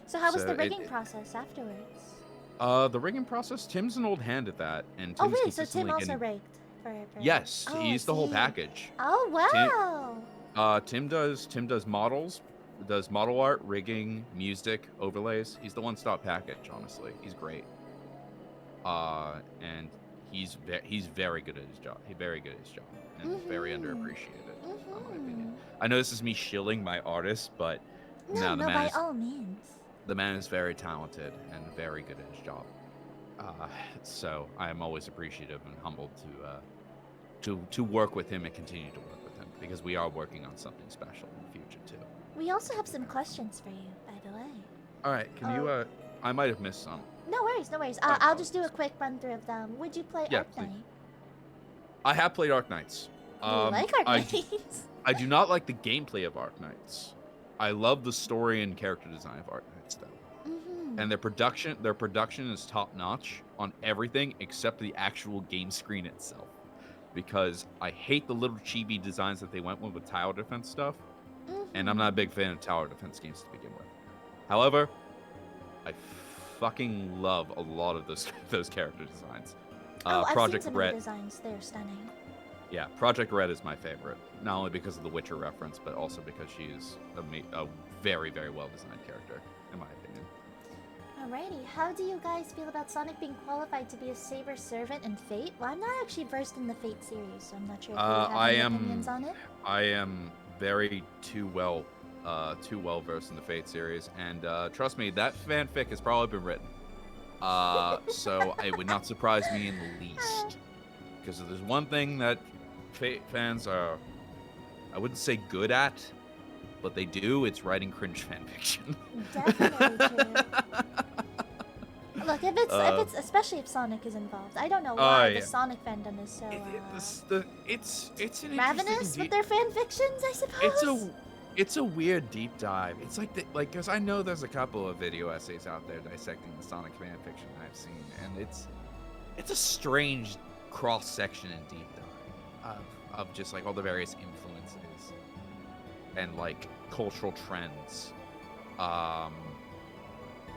So how was the rigging process afterwards? The rigging process, Tim's an old hand at that, and Tim's Oh really? So Tim also getting... rigged for Yes, Oh, he's the whole package. Oh wow! Tim does models, does model art, rigging, music, overlays. He's the one-stop package, honestly. He's great. And he's very good at his job. He's very good at his job, and very underappreciated, in my opinion. I know this is me shilling my artist, but No, by all means. the man is very talented and very good at his job. So I am always appreciative and humbled to work with him and continue to work with him, because we are working on something special in the future too. We also have some questions for you, by the way. All right, can you? I might have missed some. No worries, no worries. I'll just do a quick run through of them. Would you play Yeah, Ark Knight? I have played Ark Knights. You like Ark Knight? I do not like the gameplay of Ark Knights. I love the story and character design of Ark Knights, though. And their production is top notch on everything except the actual game screen itself, because I hate the little chibi designs that they went with tower defense stuff, and I'm not a big fan of tower defense games to begin with. However, I fucking love a lot of those character designs. I've seen some of the designs. They're stunning. Yeah, Project Red is my favorite, not only because of the Witcher reference, but also because she is a very, very well-designed character, in my opinion. Alrighty, how do you guys feel about Sonic being qualified to be a Saber servant in Fate? Well, I'm not actually versed in the Fate series, so I'm not sure if you have any opinions on it. I am very too well versed in the Fate series, and trust me, that fanfic has probably been written. So it would not surprise me in the least, because if there's one thing that Fate fans are, I wouldn't say good at, but they do, it's writing cringe fanfiction. Definitely true. Look, if it's especially if Sonic is involved, I don't know why the Sonic fandom is so it's an ravenous with their fanfictions, I suppose. It's a weird deep dive. It's like because I know there's a couple of video essays out there dissecting the Sonic fanfiction I've seen, and it's a strange cross section and deep dive of just like all the various influences and like cultural trends.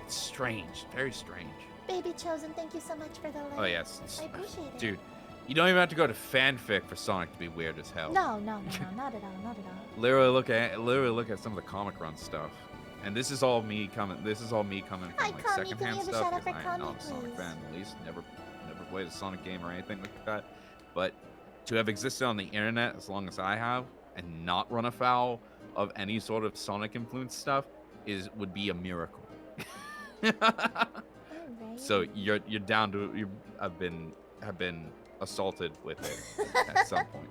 It's strange, very strange. Baby Chosen, thank you so much for the like. Oh yes, I appreciate it. Dude, you don't even have to go to fanfic for Sonic to be weird as hell. No, not at all, not at all. Literally look at some of the comic run stuff, and this is all me coming from like secondhand stuff, because I am not a Sonic fan. At least never played a Sonic game or anything like that. But to have existed on the internet as long as I have and not run afoul of any sort of Sonic influence stuff would be a miracle. So you're down to have been assaulted with it at some point.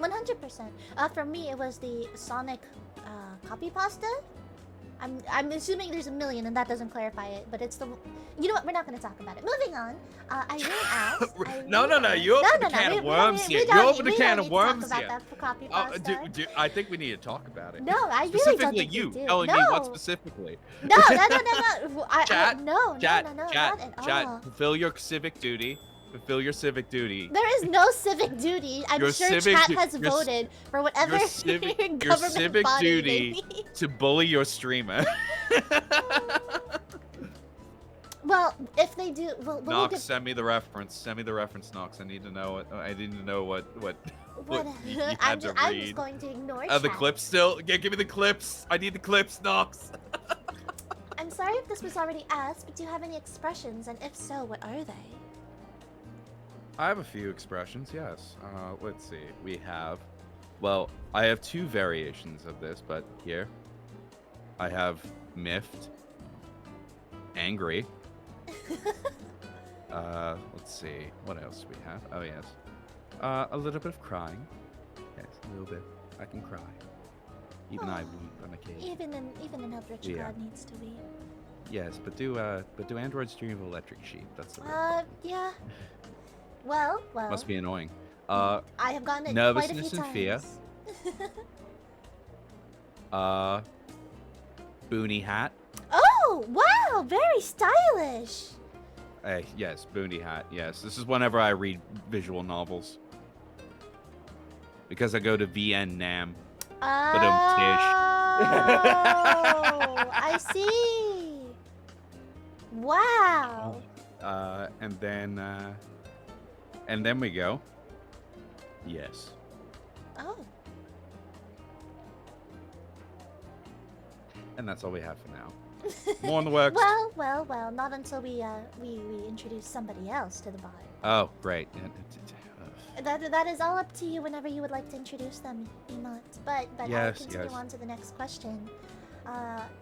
100%. For me, it was the Sonic copy pasta. I'm assuming there's a million, and that doesn't clarify it. But it's the. You know what? We're not going to talk about it. Moving on. Irene asked. No. You opened a can of worms here. You opened a can of worms here. here. That for copy pasta. I think we need to talk about it. No, I really don't specifically think you we do. telling no. me what specifically. No. Chat, no, chat, not at all. chat. Fulfill your civic duty. Fulfill your civic duty. There is no civic duty. I'm sure chat has voted for whatever your civic government body duty to bully your streamer. Well, if they do, Nox, send me the reference. Send me the reference, Nox. I need to know it. I need to know what you had to read. I'm just going to ignore chat. The clips still? Yeah, give me the clips. I need the clips, Nox. I'm sorry if this was already asked, but do you have any expressions? And if so, what are they? I have a few expressions, yes. Let's see. We have... Well, I have two variations of this, but here. I have miffed. Angry. Let's see. What else do we have? Oh, yes. A little bit of crying. Yes, a little bit. I can cry. Even I weep on occasion. Even an eldritch god needs to weep. Yes, but do androids dream of electric sheep? That's the real yeah. Well. Must be annoying. I have gotten it nervousness quite a few and times. fear. Boonie hat. Oh, wow, very stylish. Yes, boonie hat. Yes, this is whenever I read visual novels. Because I go to Vietnam. Oh, I see. Wow. And then we go. Yes. Oh. And that's all we have for now. More in the works. Well. Not until we introduce somebody else to the bar. Oh, great. That is all up to you whenever you would like to introduce them, E.M.O.T. But yes, I'll continue on to the next question.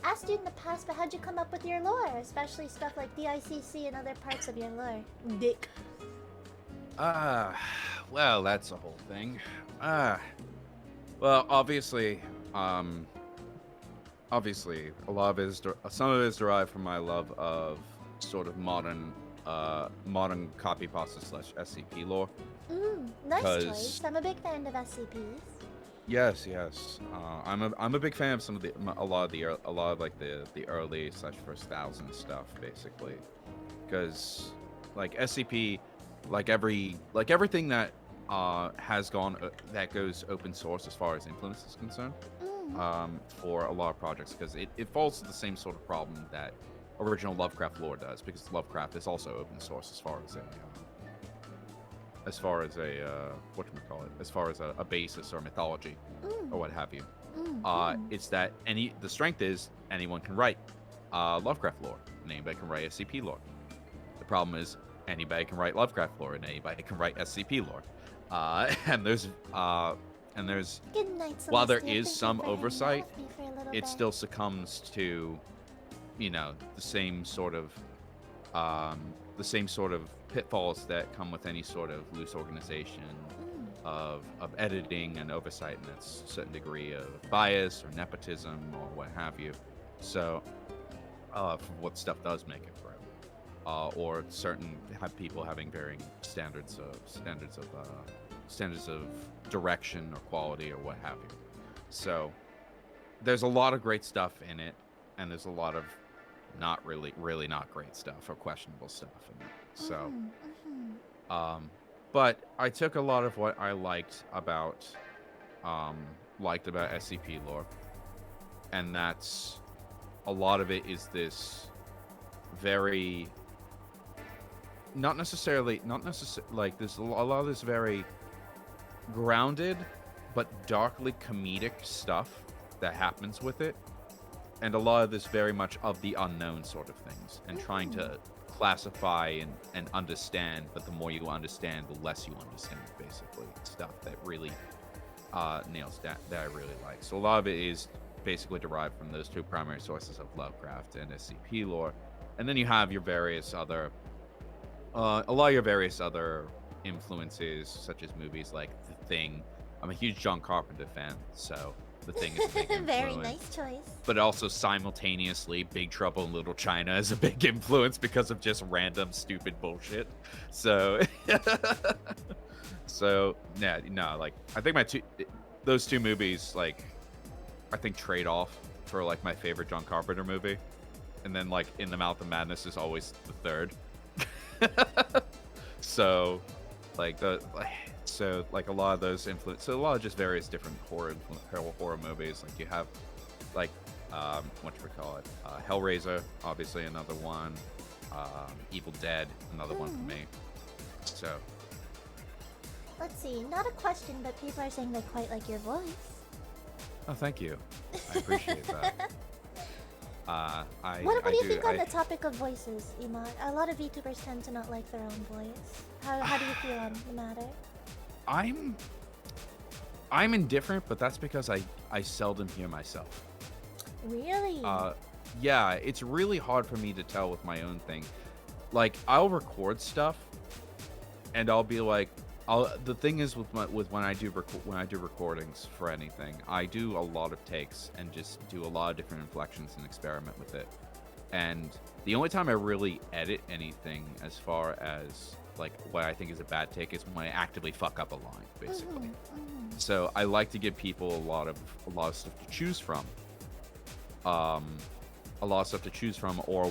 Asked you in the past, but how'd you come up with your lore, especially stuff like DICC and other parts of your lore? Dick. Well, that's a whole thing. Well, obviously, a lot of it is some of it is derived from my love of sort of modern copy pasta / SCP lore. Nice choice. I'm a big fan of SCPs. Yes. I'm a big fan of a lot of the early / first thousand stuff, basically, because like SCP, like everything that has gone that goes open source as far as influence is concerned, for a lot of projects, because it falls to the same sort of problem that original Lovecraft lore does, because Lovecraft is also open source as far as a basis or mythology or what have you. It's that the strength is anyone can write Lovecraft lore and anybody can write SCP lore. The problem is anybody can write Lovecraft lore and anybody can write SCP lore. And there's while there is some oversight, it still succumbs to, the same sort of pitfalls that come with any sort of loose organization of editing and oversight, and that's a certain degree of bias or nepotism or what have you. So, for what stuff does make it through, or people having varying standards of direction or quality or what have you. So, there's a lot of great stuff in it, and there's a lot of not really not great stuff or questionable stuff in it. So, but I took a lot of what I liked about SCP lore, and that's a lot of it is this very not necessarily like there's a lot of this very grounded but darkly comedic stuff that happens with it, and a lot of this very much of the unknown sort of things, and trying to classify and understand, but the more you understand, the less you understand, basically. Stuff that really nails that I really like. So a lot of it is basically derived from those two primary sources of Lovecraft and SCP lore. And then you have your various other a lot of your various other influences, such as movies like The Thing. I'm a huge John Carpenter fan, so The Thing is a big influence. Very nice choice. But also simultaneously, Big Trouble in Little China is a big influence because of just random stupid bullshit. So, so yeah, no, like I think those two movies, like I think trade off for like my favorite John Carpenter movie, and then like In the Mouth of Madness is always the third. So, like a lot of those influence. So a lot of just various different horror movies. Like you have, like, what you would call it, Hellraiser, obviously another one. Evil Dead, another one for me. So. Let's see. Not a question, but people are saying they quite like your voice. Oh, thank you. I appreciate that. What do you think on the topic of voices, E.M.O.T? A lot of VTubers tend to not like their own voice. How do you feel on the matter? I'm indifferent, but that's because I seldom hear myself. Really? Yeah, it's really hard for me to tell with my own thing. Like, I'll record stuff, and I'll be like, the thing is with when I do recordings for anything, I do a lot of takes and just do a lot of different inflections and experiment with it. And the only time I really edit anything as far as like what I think is a bad take is when I actively fuck up a line, basically. So I like to give people a lot of stuff to choose from. Or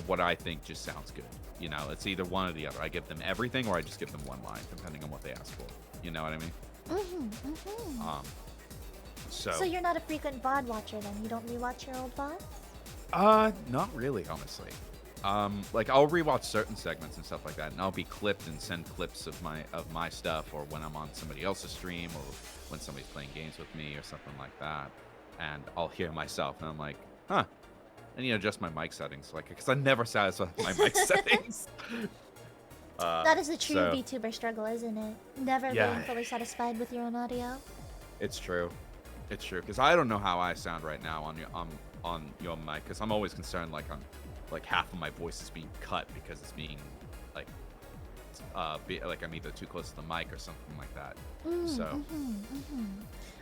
what I think just sounds good. You know, it's either one or the other. I give them everything, or I just give them one line, depending on what they ask for. You know what I mean? So you're not a frequent VOD watcher then? You don't rewatch your old VODs? Not really, honestly. Like I'll rewatch certain segments and stuff like that, and I'll be clipped and send clips of my stuff, or when I'm on somebody else's stream, or when somebody's playing games with me, or something like that, and I'll hear myself, and I'm like, huh. I need to adjust my mic settings, like, because I never satisfy my mic settings. That is a true VTuber struggle, isn't it? Never being fully satisfied with your own audio. It's true. It's true, because I don't know how I sound right now on your mic, because I'm always concerned, like, half of my voice is being cut because it's being, like, I'm either too close to the mic or something like that.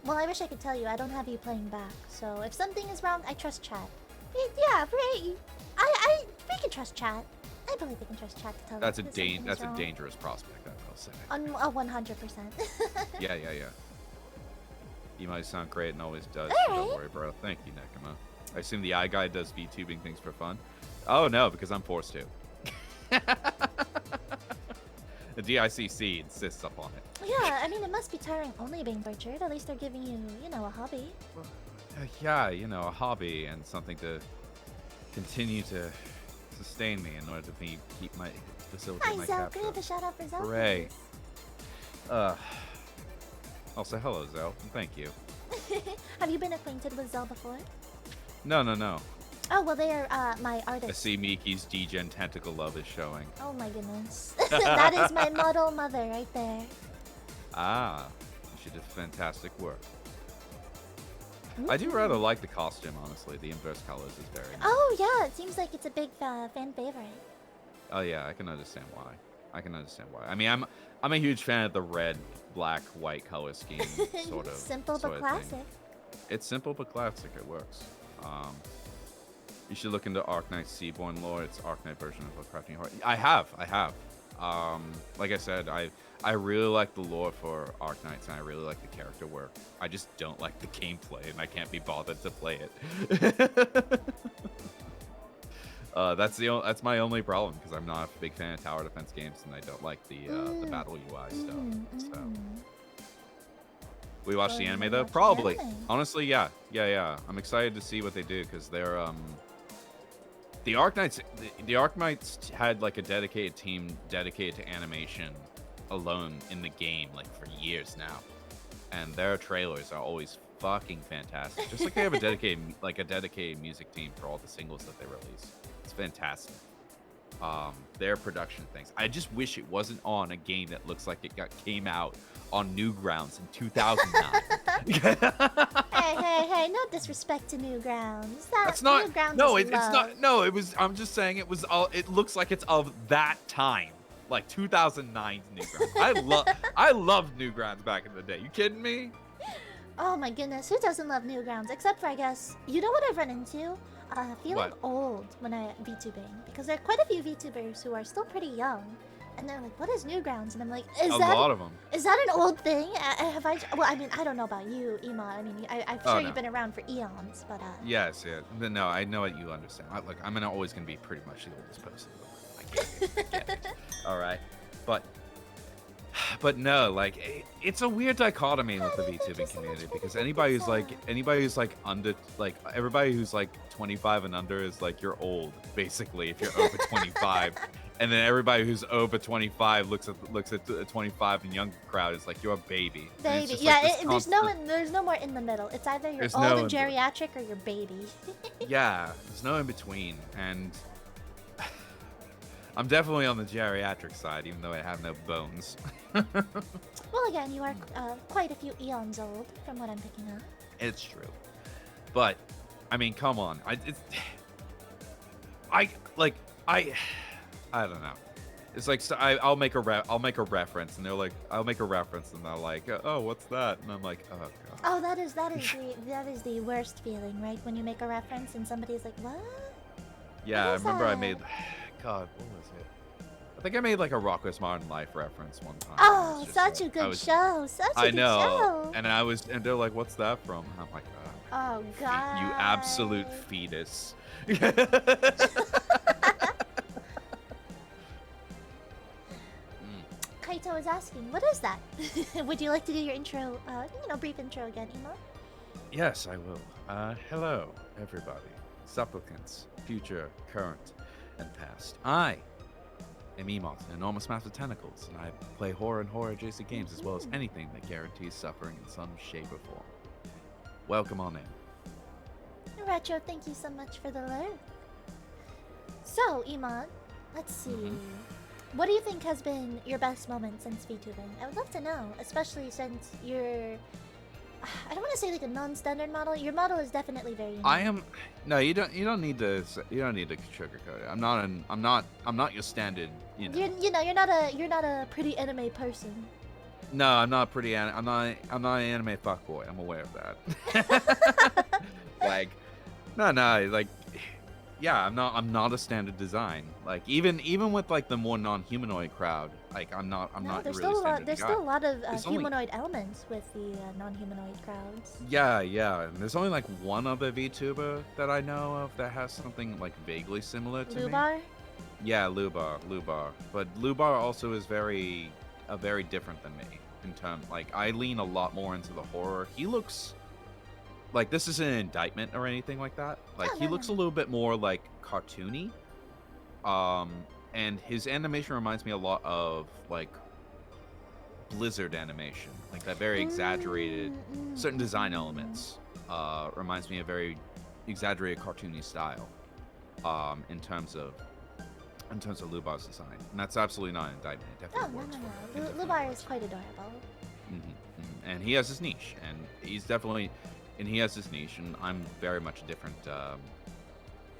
Well, I wish I could tell you. I don't have you playing back, so if something is wrong, I trust chat. Yeah, right. We can trust chat. I believe we can trust chat to tell. That's a dangerous prospect, I'll say. 100%. Yeah. You might sound great and always does. So don't worry, bro. Thank you, Nekama. I assume the eye guy does VTubing things for fun. Oh no, because I'm forced to. The DICC insists upon it. Yeah, I mean it must be tiring only being butchered. At least they're giving you, a hobby. Yeah, a hobby and something to continue to sustain me in order to keep my facilitate my Zel, capture. can I have a shout out for Zel? Hooray! I'll say hello, Zel, and thank you. Have you been acquainted with Zel before? No. Oh well, they are my artists. I see Miki's Degen tentacle love is showing. Oh my goodness, that is my model mother right there. Ah, she did fantastic work. I do rather like the costume, honestly. The inverse colors is very nice. Oh yeah, it seems like it's a big fan favorite. Oh yeah, I can understand why. I mean, I'm a huge fan of the red, black, white color scheme, sort of. Simple but classic. Thing. It's simple but classic. It works. You should look into Arknight's Seaborn lore. It's Arknight version of Lovecraftian horror. I have. Like I said, I really like the lore for Arknights, and I really like the character work. I just don't like the gameplay, and I can't be bothered to play it. That's my only problem, because I'm not a big fan of tower defense games, and I don't like the battle UI stuff. So we watch the anime though, probably. Honestly, yeah. I'm excited to see what they do, because they're the Arknights had like a dedicated team dedicated to animation alone in the game, like for years now, and their trailers are always fucking fantastic. Just like they have a dedicated music team for all the singles that they release. It's fantastic. Their production things. I just wish it wasn't on a game that looks like it came out on Newgrounds in 2009. Hey, no disrespect to Newgrounds. That's not. Newgrounds No, is it's not. No, it was. I'm just saying it was. It looks like it's of that time, like 2009 Newgrounds. I loved Newgrounds back in the day. You kidding me? Oh my goodness, who doesn't love Newgrounds? Except for, I guess, you know what I've run into? Feeling What? old when I VTubing. Because there are quite a few VTubers who are still pretty young. And they're like, what is Newgrounds? And I'm like, A lot of them. is that an old thing? Have I... Well, I mean, I don't know about you, E.M.O.T. I mean, I'm sure Oh, you've no. been around for eons, but... Yes, yeah. No, I know what you understand. Look, I'm always gonna be pretty much the oldest person. I get it. All right, but no, like it's a weird dichotomy with the VTubing community because anybody who's like under, like everybody who's like 25 and under is like you're old basically if you're over 25, and then everybody who's over 25 looks at the 25 and younger crowd is like you're a baby. Baby, Like yeah. There's no more in the middle. It's either you're There's old no and in the- geriatric or you're baby. Yeah, there's no in between, and I'm definitely on the geriatric side, even though I have no bones. Well, again, you are quite a few eons old, from what I'm picking up. It's true, but I mean, come on, I don't know. It's like so I'll make a reference, and they're like, I'll make a reference, and they're like, oh, what's that? And I'm like, oh god. Oh, that is the worst feeling, right? When you make a reference and somebody's like, what? Yeah, I What is remember I that? made. God, what was it? I think I made like a Rocko's Modern Life reference one time. Oh, It's just such like- a I good was- show. Such a I good know, show. and they're like, "What's that from?" And I'm like, Oh, God. "You absolute fetus." Kaito is asking, what is that? Would you like to do your intro, brief intro again, E.M.O.T? Yes, I will. Hello, everybody, supplicants, future, current, and past. I am E.M.O.T, an enormous mass of tentacles, and I play horror and horror-adjacent games as well as anything that guarantees suffering in some shape or form. Welcome on in. Retro, thank you so much for the lurk. So, E.M.O.T, let's see. What do you think has been your best moment since VTubing? I would love to know, especially since you're... I don't want to say like a non-standard model. Your model is definitely very unique. I am. No, you don't need to sugarcoat it. I'm not your standard. You know. You're not a pretty anime person. No, I'm not pretty. I'm not an anime fuckboy. I'm aware of that. Like, no, like, yeah, I'm not a standard design. Like, even with like the more non-humanoid crowd, like I'm not There's really still a lot. standard There's guy. still a lot of There's only- humanoid elements with the non-humanoid crowds. Yeah. And there's only like one other VTuber that I know of that has something like vaguely similar to me. Lubar? Yeah, Lubar. But Lubar also is very different than me in terms, like, I lean a lot more into the horror. He looks like, this isn't an indictment or anything like that. Like, No, he no, looks no. a little bit more like cartoony. And his animation reminds me a lot of like Blizzard animation, like that very exaggerated. Certain design elements reminds me of very exaggerated cartoony style. In terms of Lubar's design, and that's absolutely not an indictment. It Oh, definitely no, works. no, for no. him. It definitely Lubar works is for him. quite adorable. And he has his niche, and he's definitely, and he has his niche, and I'm very much a different,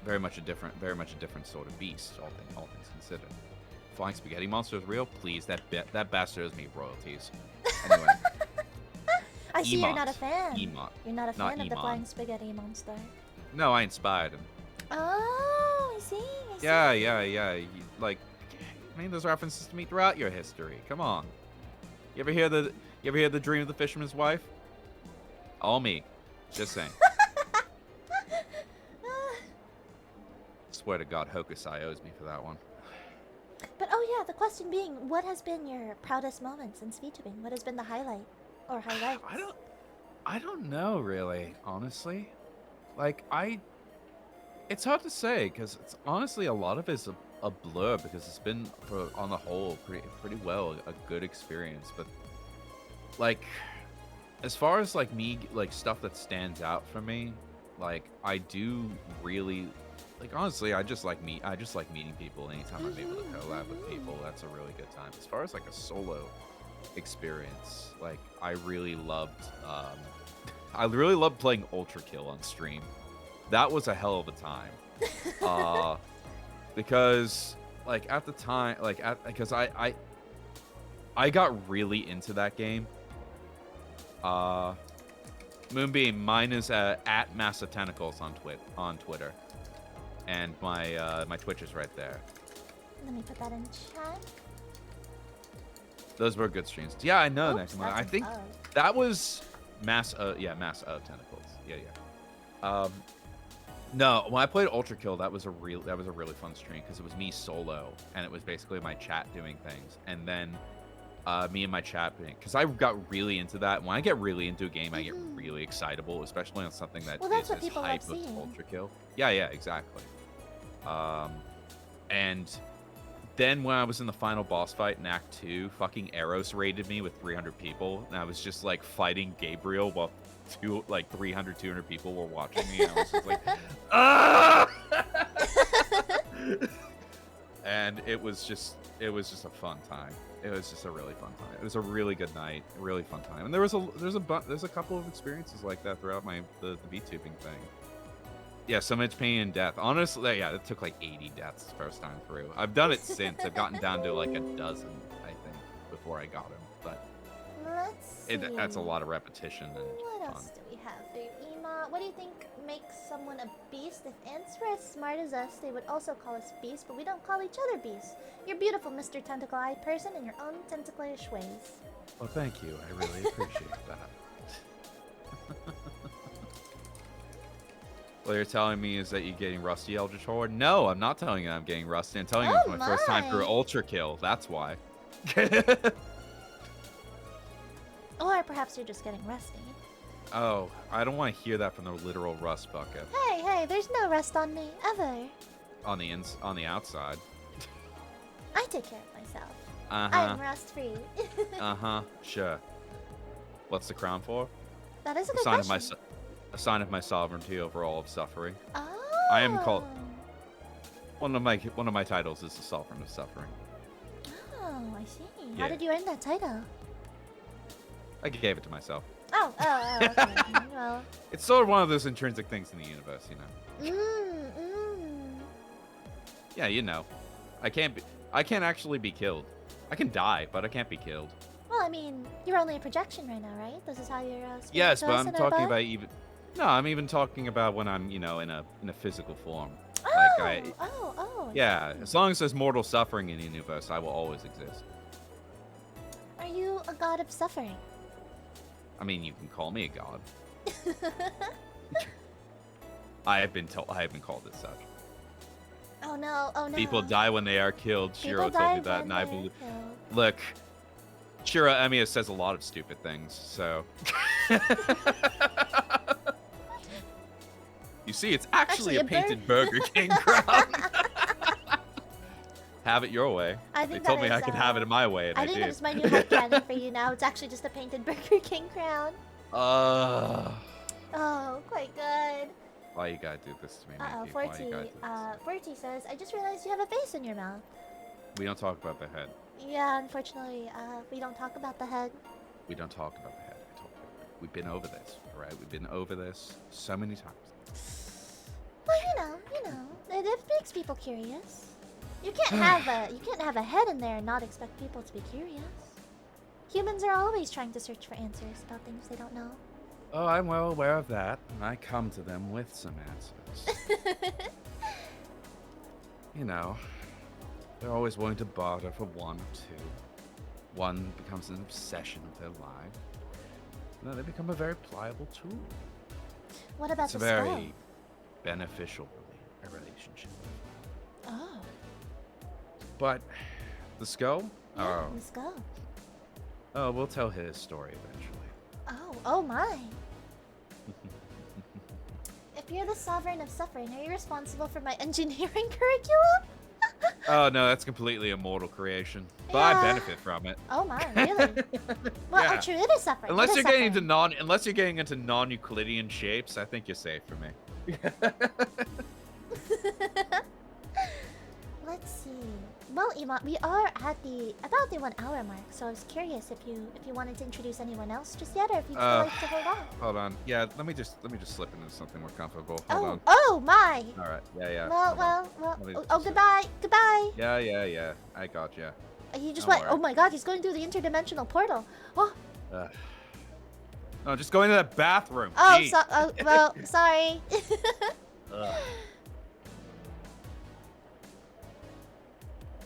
very much a different sort of beast. All things considered. Flying Spaghetti Monster is real. Please, that bastard owes me royalties. Anyway, I see you're not a E.M.O.T. fan. E.M.O.T. You're not a Not fan of the E.M.O.T. flying spaghetti monster. No, I inspired him. Oh, I see. Yeah. Like, I mean, there's references to me throughout your history. Come on. You ever hear the Dream of the Fisherman's Wife? All me. Just saying. Swear to God, Hokusai owes me for that one. But oh yeah, the question being, what has been your proudest moment since VTubing? What has been the highlight or highlights? I don't know really, honestly. Like, it's hard to say because it's honestly a lot of it's a blur because it's been on the whole pretty well a good experience. But like, as far as like me, like stuff that stands out for me, like I do really, like, honestly, I just like meeting people. Anytime I'm able to collab with people, that's a really good time. As far as like a solo experience, like I really loved playing Ultra Kill on stream. That was a hell of a time. Because like at the time, because I got really into that game. Moonbeam, mine is at Massa Tentacles on Twitter, and my my Twitch is right there. Let me put that in chat. Those were good streams. Yeah, I know. Oops, I that's think a bug. that was Mass Tentacles. Yeah. No, when I played Ultra Kill, that was a really fun stream because it was me solo, and it was basically my chat doing things, and then me and my chat being, because I got really into that. When I get really into a game, I get really excitable, especially on something that Well, that's is what as people love hype as seeing. Ultra Kill. Yeah, exactly. And then when I was in the final boss fight in Act 2, fucking Eros raided me with 300 people, and I was just like fighting Gabriel while 300, 200 people were watching me, and I was just like, ah! And it was just a fun time. It was just a really fun time. It was a really good night, a really fun time, and there's a couple of experiences like that throughout the VTubing thing. Yeah, so much pain and death. Honestly, yeah, it took like 80 deaths the first time through. I've done it since. I've gotten down to like a dozen, I think, before I got him. But Let's see. that's a lot of repetition and What fun. else do we have for you, E.M.O.T? What do you think makes someone a beast? If ants were as smart as us, they would also call us beasts, but we don't call each other beasts. You're beautiful, Mr. Tentacle Eye Person, in your own tentacle-ish ways. Well, thank you. I really appreciate that. What you're telling me is that you're getting rusty, Eldritch Horde? No, I'm not telling you I'm getting rusty. I'm telling you it's my first time through Ultra Kill. That's why. Or perhaps you're just getting rusty. Oh, I don't want to hear that from the literal rust bucket. Hey, there's no rust on me, ever. On the outside. I take care of myself. Uh-huh. I'm rust-free. Uh-huh. Sure. What's the crown for? That is a good question. A sign of my sovereignty over all of suffering. Oh. I am called. One of my titles is the Sovereign of Suffering. Oh, I see. Yeah. How did you earn that title? I gave it to myself. Oh, okay. Well. It's sort of one of those intrinsic things in the universe, you know. Yeah, you know. I can't actually be killed. I can die, but I can't be killed. Well, I mean, you're only a projection right now, right? This is how you're speaking Yes, to but us I'm in our talking butt? about even. No, I'm even talking about when I'm, in a physical form. Oh. Yeah, as long as there's mortal suffering in the universe, I will always exist. Are you a god of suffering? I mean, you can call me a god. I have been called as such. Oh no. People die when they are killed. People Shiro told me die that, when and I they're believe. killed. Look, Shiro, I mean, it says a lot of stupid things, so. You see, it's actually a painted Burger King crown. Have it your way. They told me I could have it in my way, and I think did. that is my new headcanon for you now. It's actually just a painted Burger King crown. Oh, quite good. Why you gotta do this to me, Matthew? Why you gotta do this? Forty says, I just realized you have a face in your mouth. We don't talk about the head. Yeah, unfortunately, we don't talk about the head. We don't talk about the head. I told you. We've been over this, all right? We've been over this so many times. Well, you know, it makes people curious. You can't have a head in there and not expect people to be curious. Humans are always trying to search for answers about things they don't know. Oh, I'm well aware of that, and I come to them with some answers. You know, they're always willing to barter for one or two. One becomes an obsession of their life. And then they become a very pliable tool. What about it's the a very skull? beneficial relationship. Oh. But the skull? Yeah, the skull. Oh, we'll tell his story eventually. Oh my. If you're the sovereign of suffering, are you responsible for my engineering curriculum? Oh no, that's completely immortal creation. But Yeah. I benefit from it. Oh my, really? Well, Yeah. true, it is suffering. Unless it is you're getting suffering. into non-Euclidean shapes, I think you're safe for me. Let's see. Well, E.M.O.T, we are at about the 1 hour mark, so I was curious if you wanted to introduce anyone else just yet, or if you'd still like to hold on. Hold on. Yeah, let me just slip into something more comfortable. Hold on. Oh my. All right. Yeah. Well. Let me Oh, just- goodbye. Yeah. I got you. He just Don't went. worry. Oh my God, he's going through the interdimensional portal. Oh. Oh, just go into the bathroom. Oh, Jeez. well, sorry. Ugh.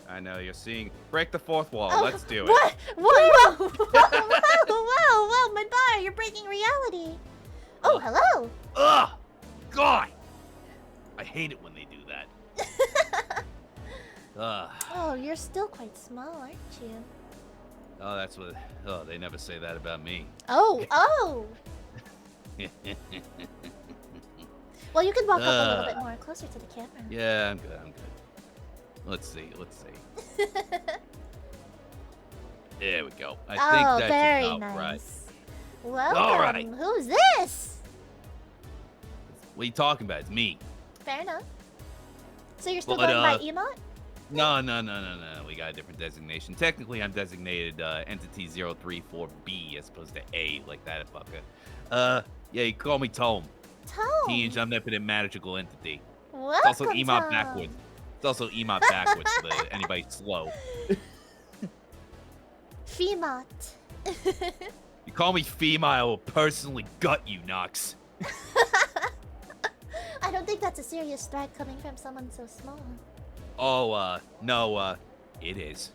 I know, you're seeing... Break the fourth wall. Oh, Let's do it. What? Whoa, whoa, whoa, my bar, you're breaking reality. Oh, hello. Ugh! God! I hate it when they do that. Ugh. Oh, you're still quite small, aren't you? Oh, that's what... Oh, they never say that about me. Oh. Well, you could walk up a little bit more, closer to the camera. Yeah, I'm good. Let's see. There we go. I think that's very about nice. right. Welcome. All right. Who's this? What are you talking about? It's me. Fair enough. So you're still But, going by E.M.O.T? No. We got a different designation. Technically, I'm designated Entity 034B as opposed to A, like that fucker. Yeah, you call me Tome. Tone. Teenage Omnipotent Magical Entity. Welcome, It's also E.M.O.T Tone. backwards. It's also E.M.O.T backwards for anybody slow. Femot. You call me female, I will personally gut you, Nox. I don't think that's a serious threat coming from someone so small. Oh, no, it is.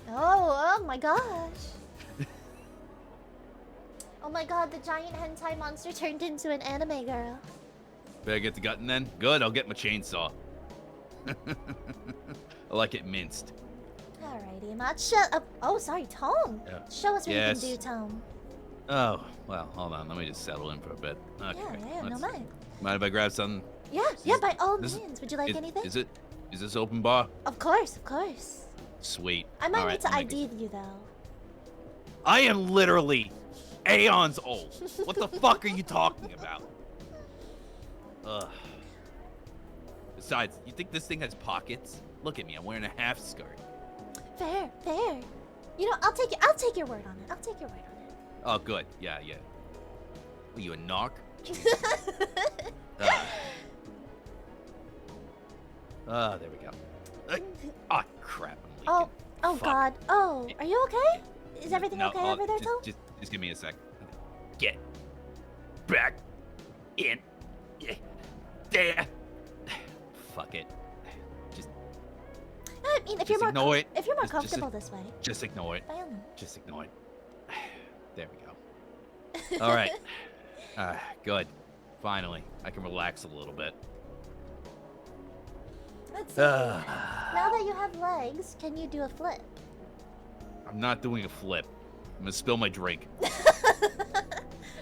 Oh my gosh. Oh my god, the giant hentai monster turned into an anime girl. Better get the gutting then? Good, I'll get my chainsaw. I like it minced. Alrighty, Matt. Shut up. Oh, sorry, Tome. Yeah. Show us what Yes. you can do, Tome. Oh, well, hold on. Let me just settle in for a bit. Okay. Yeah, no let's- mind. Mind if I grab something? Yeah, by all this- means. Would you like anything? Is this open bar? Of course. Sweet. I might All need right, to I'll make it. ID you, though. I am literally aeons old. What the fuck are you talking about? Ugh. Besides, you think this thing has pockets? Look at me, I'm wearing a half skirt. Fair. You know, I'll take your word on it. Oh, good. Yeah. Are you a narc? There we go. Oh, crap. I'm leaking. Oh Fuck. God. Oh, are you okay? Is everything No, okay over there, Tome? just give me a sec. Get back in there. Fuck it. I mean, if Just you're more ignore it. Just comfortable this way, Just ignore it. by all means. Just ignore it. There we go. All right. Good. Finally, I can relax a little bit. Let's see. Now that you have legs, can you do a flip? I'm not doing a flip. I'm gonna spill my drink.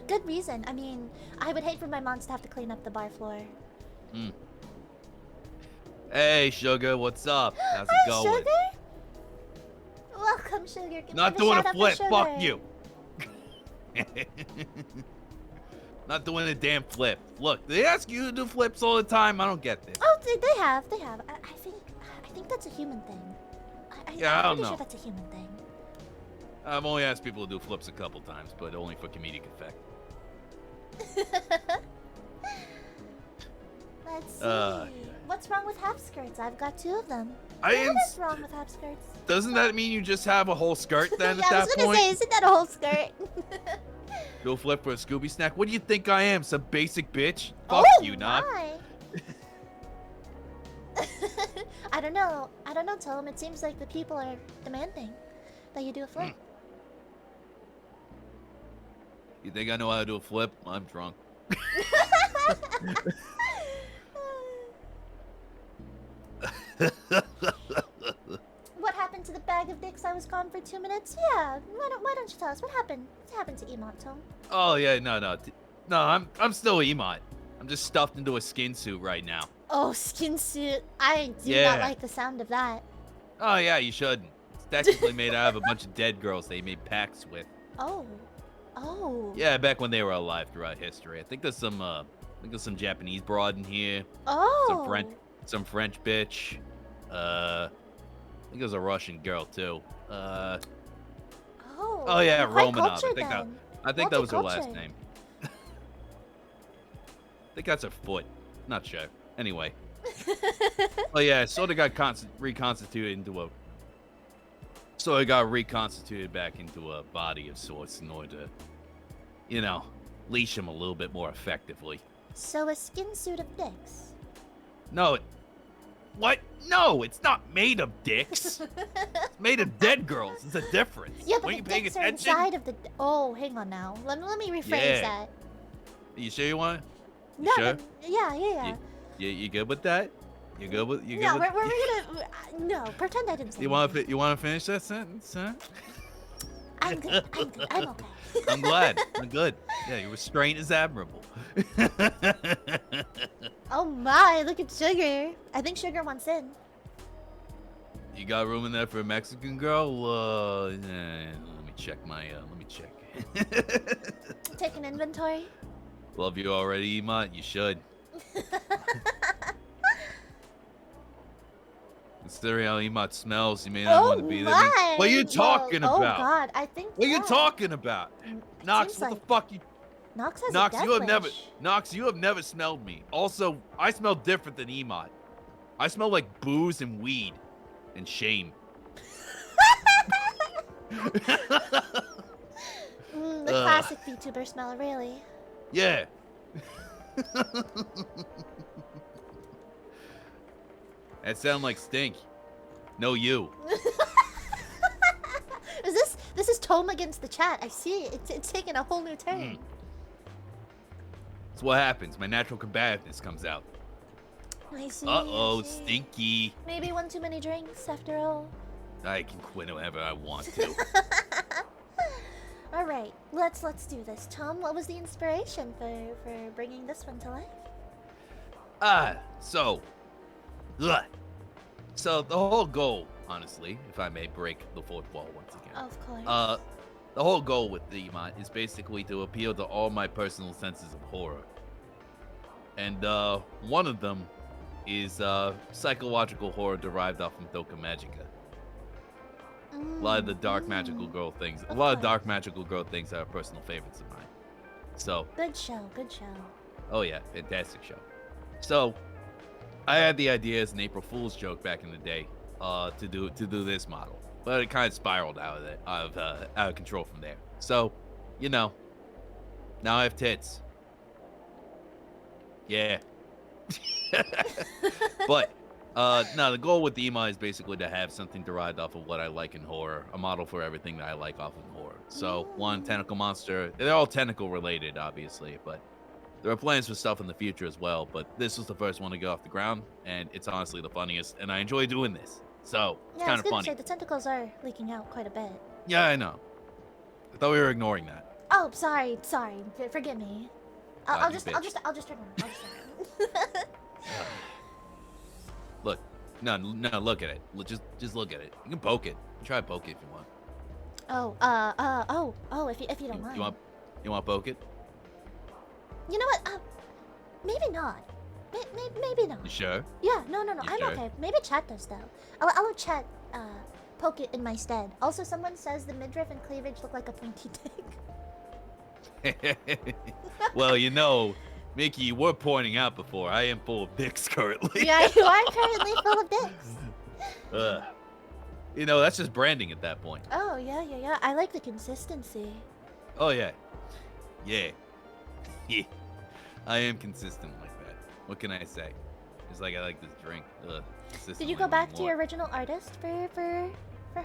Good reason. I mean, I would hate for my moms to have to clean up the bar floor. Hey, Sugar, what's up? How's it Hi, going? Sugar. Welcome, Sugar. Give Not me doing shout a out for flip. Sugar. Fuck you. Not doing a damn flip. Look, they ask you to do flips all the time. I don't get this. Oh, they have. I think that's a human thing. Yeah, I don't I'm pretty know. sure that's a human thing. I've only asked people to do flips a couple times, but only for comedic effect. Let's see. What's wrong with half skirts? I've got 2 of them. I What am. is wrong with half skirts? Doesn't that mean you just have a whole skirt then Yeah, at I that was gonna point? say, isn't that a whole skirt? Do a flip for a Scooby snack? What do you think I am? Some basic bitch? Fuck Oh, you, not. my. I don't know, Tom. It seems like the people are demanding that you do a flip. You think I know how to do a flip? I'm drunk. What happened to the bag of dicks I was gone for 2 minutes? Yeah, why don't you tell us what happened? What happened to E.M.O.T, Tom? Oh yeah, no. I'm still E.M.O.T. I'm just stuffed into a skin suit right now. Oh, skin suit. I do Yeah. not like the sound of that. Oh yeah, you shouldn't. It's technically made out of a bunch of dead girls they made pacts with. Oh. Yeah, back when they were alive throughout history. I think there's some Japanese broad in here. Oh. Some French bitch. I think there's a Russian girl too. Oh. Oh yeah, you're quite Romanov. cultured then. I think that was her last Multicultured. name. I think that's her foot. Not sure. Anyway. Oh yeah, sort of got reconstituted back into a body of sorts in order to you know, leash them a little bit more effectively. So a skin suit of dicks. No, what? No, it's not made of dicks. It's made of dead girls. It's a difference. Yeah, but Weren't the you paying dicks are attention? inside of the. Oh, hang on now. Let me rephrase Yeah. that. You sure you want? No, sure? but, yeah. You good with that? You good with? You good No, with? we're gonna. No, pretend I didn't say. You want to finish that sentence, huh? I'm good. I'm okay. I'm glad. I'm good. Yeah, your restraint is admirable. Oh my! Look at Sugar. I think Sugar wants in. You got room in there for a Mexican girl? Let me check my. Let me check. Take an inventory. Love you already, E.M.O.T. You should. Considering how E.M.O.T. smells, you may not want to be there. What are you talking Oh about? God, I think. What are you talking about? It Knox, seems what like the fuck you? Nox has Knox, a you have never. wish. Knox, you have never smelled me. Also, I smell different than E.M.O.T. I smell like booze and weed, and shame. The classic VTuber smell, really. Yeah. That sound like stink. No, you. This is Tom against the chat. I see it. It's taking a whole new turn. That's what happens. My natural combativeness comes out. I see. Uh-oh, I see. stinky. Maybe one too many drinks after all. I can quit whenever I want to. All right, let's do this. Tom, what was the inspiration for bringing this one to life? So the whole goal, honestly, if I may break the fourth wall once again. Of course. The whole goal with the E.M.O.T. is basically to appeal to all my personal senses of horror. And one of them is psychological horror derived off from Doka Magica. A lot of the dark magical girl things. A lot of dark magical girl things are personal favorites of mine. So. Good show. Good show. Oh yeah, fantastic show. So, I had the idea as an April Fool's joke back in the day, to do this model, but it kind of spiraled out of control from there. So, you know, now I have tits. Yeah. But. No, the goal with the E.M.O.T. is basically to have something derived off of what I like in horror, a model for everything that I like off of horror. So, one tentacle monster, they're all tentacle related, obviously, but there are plans for stuff in the future as well. But this was the first one to go off the ground, and it's honestly the funniest, and I enjoy doing this. So, it's kind of funny. Say, the tentacles are leaking out quite a bit. Yeah, I know. I thought we were ignoring that. Oh, sorry. Forgive me. I'll just turn around. I'll just turn around. Look, no, look at it. Just look at it. You can poke it. Try to poke it if you want. If you don't mind. You want to poke it? You know what? Maybe not. Maybe not. You sure? Yeah, no. I'm sure? okay. Maybe Chat does though. I'll let Chat poke it in my stead. Also, someone says the midriff and cleavage look like a pointy dick. Well, you know, Mickey, you were pointing out before, I am full of dicks currently. Yeah, you are currently full of dicks. You know, that's just branding at that point. Oh, yeah. I like the consistency. Oh, yeah. Yeah. I am consistent like that. What can I say? It's like I like this drink. Did you go back to your original artist for her?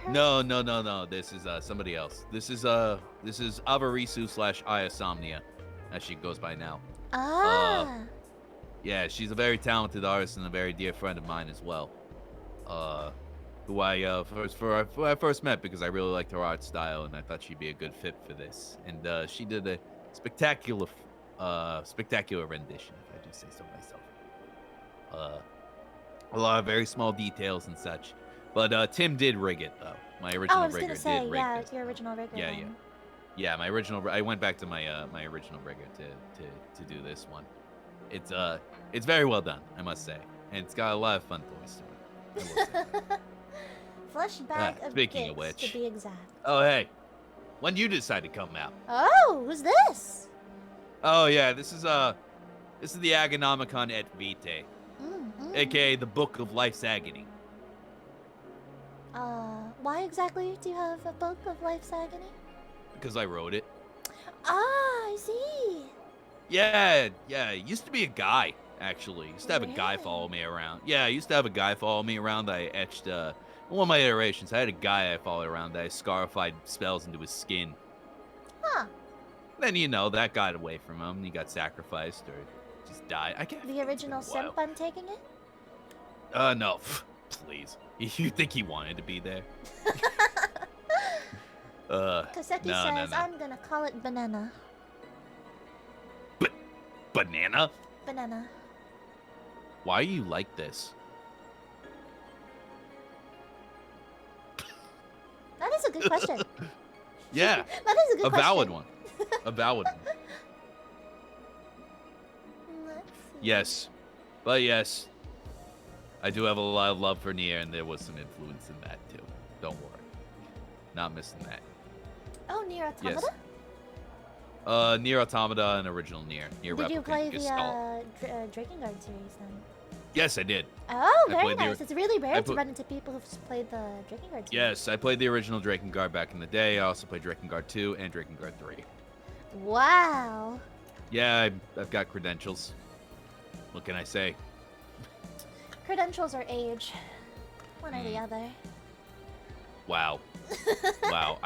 No. This is somebody else. This is Avarisu / Iasomnia, as she goes by now. Yeah, she's a very talented artist and a very dear friend of mine as well. Who I first met because I really liked her art style and I thought she'd be a good fit for this. And she did a spectacular rendition, if I do say so myself. A lot of very small details and such. But Tim did rig it though. My original rigger did rig it. Your original rigger. Yeah, my original. I went back to my my original rigger to do this one. It's very well done, I must say, and it's got a lot of fun toys to it. I will say that. Flush bag of speaking of dicks, which. to be exact. Oh hey, when you decide to come out? Oh, who's this? Oh yeah, this is the Agonomicon et Vitae, aka the Book of Life's Agony. Why exactly do you have a book of life's agony? Because I wrote it. Ah, I see. Yeah. It used to be a guy, actually. Used to have a guy Really? follow me around. Yeah, I used to have a guy follow me around. I etched, one of my iterations, I had a guy I followed around that I scarified spells into his skin. Huh. Then, that got away from him. He got sacrificed or just died. I can't. The original it's been a simp, I'm taking it? while. No. Please. You think he wanted to be there? Kaseki no, says, no. I'm gonna call it banana. Banana? Banana. Why are you like this? That is a good question. Yeah. That is a good A question. valid one. A valid one. Let's see. Yes. But yes. I do have a lot of love for Nier, and there was some influence in that, too. Don't worry. Not missing that. Oh, Nier Automata? Yes. Nier Automata and original Nier. Nier Did you Replicant play Gestalt. the Drakengard series then? Yes, I did. Oh, I very played the- nice. It's really rare to put- run into people who've played the Drakengard series. Yes, I played the original Drakengard back in the day. I also played Drakengard 2 and Drakengard 3. Wow. Yeah, I've got credentials. What can I say? Credentials or age. One or the other. Wow. Wow.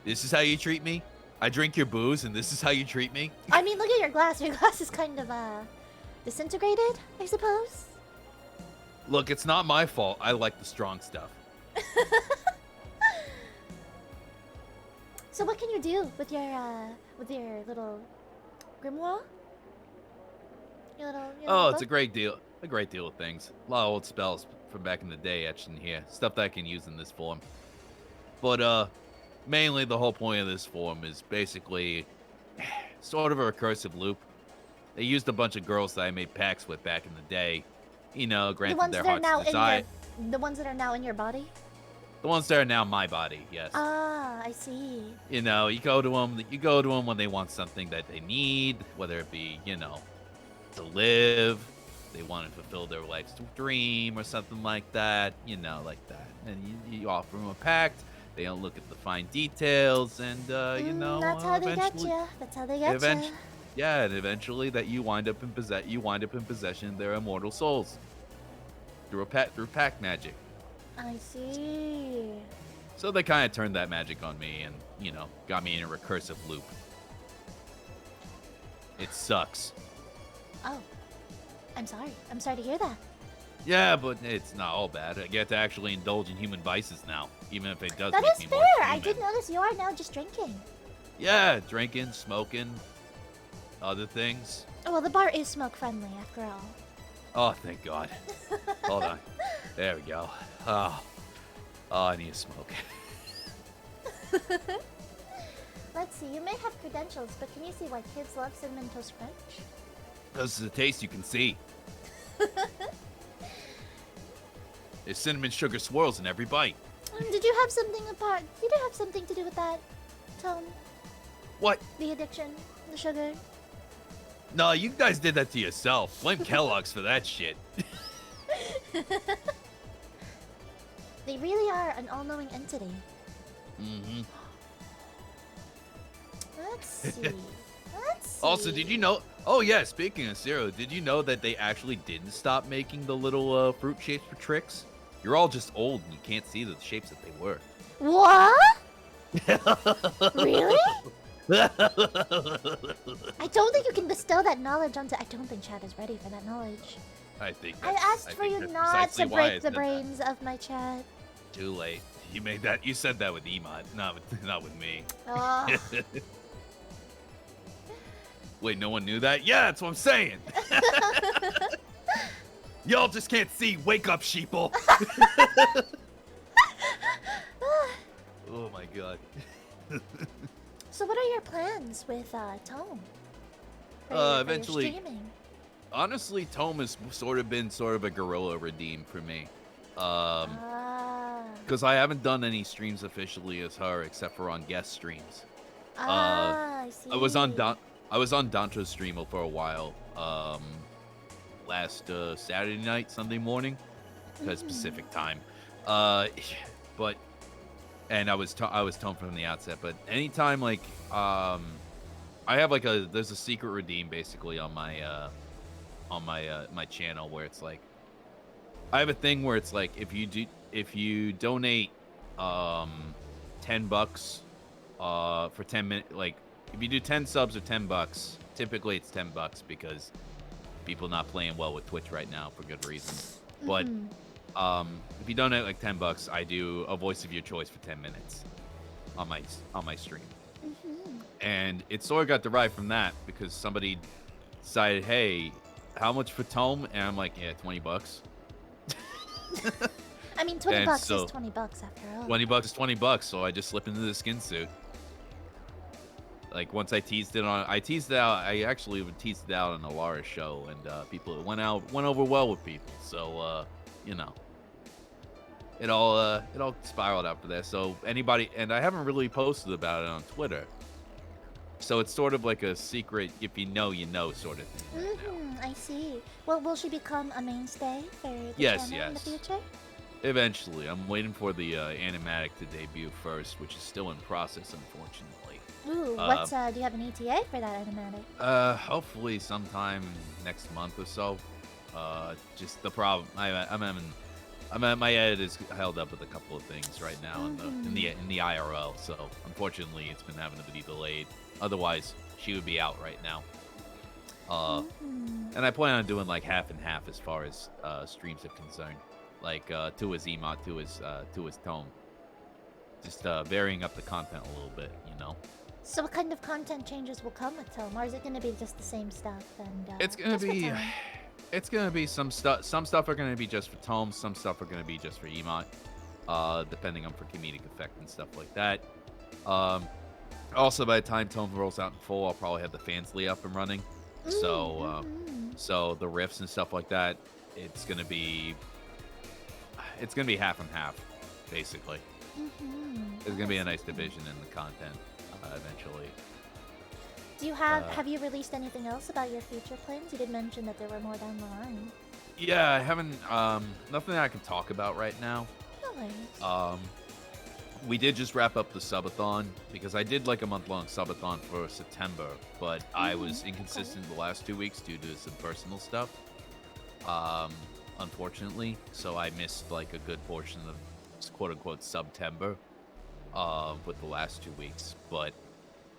This is how you treat me? I drink your booze and this is how you treat me? I mean, look at your glass. Your glass is kind of, disintegrated, I suppose? Look, it's not my fault. I like the strong stuff. So what can you do with your little grimoire? Your little Oh, it's a book? great deal. A great deal of things. A lot of old spells from back in the day etched in here. Stuff that I can use in this form. But, mainly the whole point of this form is basically sort of a recursive loop. They used a bunch of girls that I made pacts with back in the day. The Granted ones their that are now heart's in desire. the ones that are now in your body? The ones that are now my body, yes. Ah, I see. You go to them. You go to them when they want something that they need, whether it be, to live, they want to fulfill their life's dream or something like that. Like that. And you offer them a pact. They don't look at the fine details, and That's how they get eventually, you. That's how they get you. yeah, and eventually that you wind up in possession of their immortal souls through pact magic. I see. So they kind of turned that magic on me and, got me in a recursive loop. It sucks. Oh, I'm sorry. I'm sorry to hear that. Yeah, but it's not all bad. I get to actually indulge in human vices now, even if it does That make is me fair. more I human. did notice you are now just drinking. Yeah, drinking, smoking, other things. Oh, well, the bar is smoke friendly after all. Oh, thank God. Hold on. There we go. Oh, I need to smoke. Let's see. You may have credentials, but can you see why kids love Cinnamon Toast Crunch? This is a taste you can see. There's cinnamon sugar swirls in every bite. Did you have something to do with that, Tom? What? The addiction, the sugar. No, you guys did that to yourself. Blame Kellogg's for that shit. They really are an all-knowing entity. Mm-hmm. Let's see. Let's see. Also, did you know? Oh yeah, speaking of cereal, did you know that they actually didn't stop making the little fruit shapes for tricks? You're all just old and you can't see the shapes that they were. What? Really? I don't think you can bestow that knowledge onto. I don't think Chad is ready for that knowledge. I think. I asked for you not to break the brains of my Chad. Too late. You made that. You said that with E.M.O.T, not with me. Oh. Wait, no one knew that? Yeah, that's what I'm saying. Y'all just can't see. Wake up, sheeple. Oh my God. So what are your plans with Tome? For your Eventually. streaming? Honestly, Tome has been a guerrilla redeem for me. Because I haven't done any streams officially as her except for on guest streams. I see. I was on Danto's stream for a while. Last Saturday night, Sunday morning, because Pacific time. But and I was told from the outset. But anytime like I have like there's a secret redeem basically on my my channel where it's like I have a thing where it's like if you donate $10 for 10 minutes, like if you do 10 subs or $10, typically it's $10 because people not playing well with Twitch right now for good reasons. But if you donate like $10, I do a voice of your choice for 10 minutes on my stream. And it sort of got derived from that because somebody decided, hey, how much for Tome? And I'm like, yeah, $20. I mean, $20 so, is $20 after all. $20 is $20, so I just slip into the skin suit. Like once I teased it out. I actually teased it out on the Lara show, and people went over well with people. So you know, it all spiraled after that. So anybody, and I haven't really posted about it on Twitter. So it's sort of like a secret, if you know, you know, sort of thing. Right now. I see. Well, will she become a mainstay for the channel in the future? Eventually. I'm waiting for the animatic to debut first, which is still in process, unfortunately. Ooh, do you have an ETA for that animatic? Hopefully sometime next month or so. Just the problem, my edit is held up with a couple of things right now in the IRL, so unfortunately it's been having to be delayed. Otherwise, she would be out right now. And I plan on doing like half and half as far as streams are concerned. Like two is E.M.O.T, two is Tome. Just varying up the content a little bit, you know. So what kind of content changes will come with Tome, or is it going to be just the same stuff? And it's gonna be some stuff. Some stuff are gonna be just for Tome. Some stuff are gonna be just for E.M.O.T, depending on for comedic effect and stuff like that. Also, by the time Tome rolls out in full, I'll probably have the Fansly up and running. So the riffs and stuff like that, it's gonna be half and half, basically. There's gonna be a nice division in the content eventually. Do you have you released anything else about your future plans? You did mention that there were more down the line. Yeah, I haven't. Nothing that I can talk about right now. No worries. We did just wrap up the subathon because I did like a month-long subathon for September, but I was inconsistent the last 2 weeks due to some personal stuff. Unfortunately, so I missed like a good portion of quote-unquote September with the last 2 weeks. But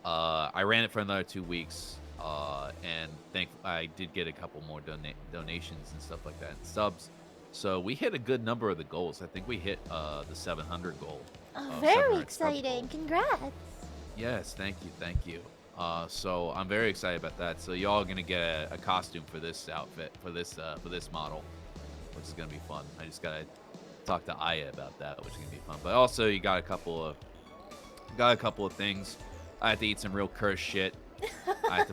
I ran it for another 2 weeks, and I did get a couple more donations and stuff like that, and subs. So we hit a good number of the goals. I think we hit the 700 goal. Oh, very exciting! Congrats. Yes, thank you. So I'm very excited about that. So y'all are gonna get a costume for this outfit, for this model, which is gonna be fun. I just gotta talk to Aya about that, which is gonna be fun. But also, you got a couple of things. I have to eat some real cursed shit. I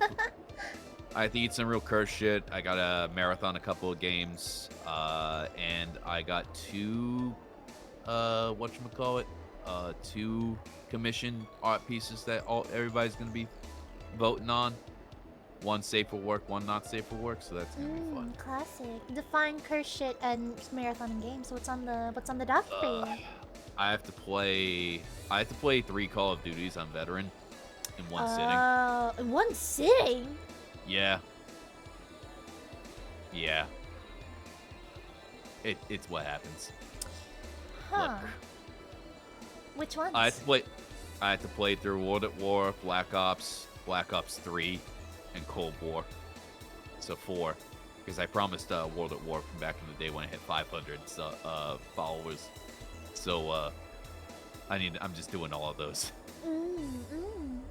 have to eat some real cursed shit. I got a marathon a couple of games, and I got two two commissioned art pieces that everybody's gonna be voting on. One safe for work, one not safe for work, so that's gonna be fun. Classic. Define curse shit and marathon and games. What's on the docket for you? I have to play 3 Call of Duties on veteran in one sitting. In one sitting? Yeah. It's what happens. Huh. Look. Which ones? I have to play through World at War, Black Ops 3, and Cold War. So 4, because I promised World at War from back in the day when I hit 500 followers. So I'm just doing all of those. And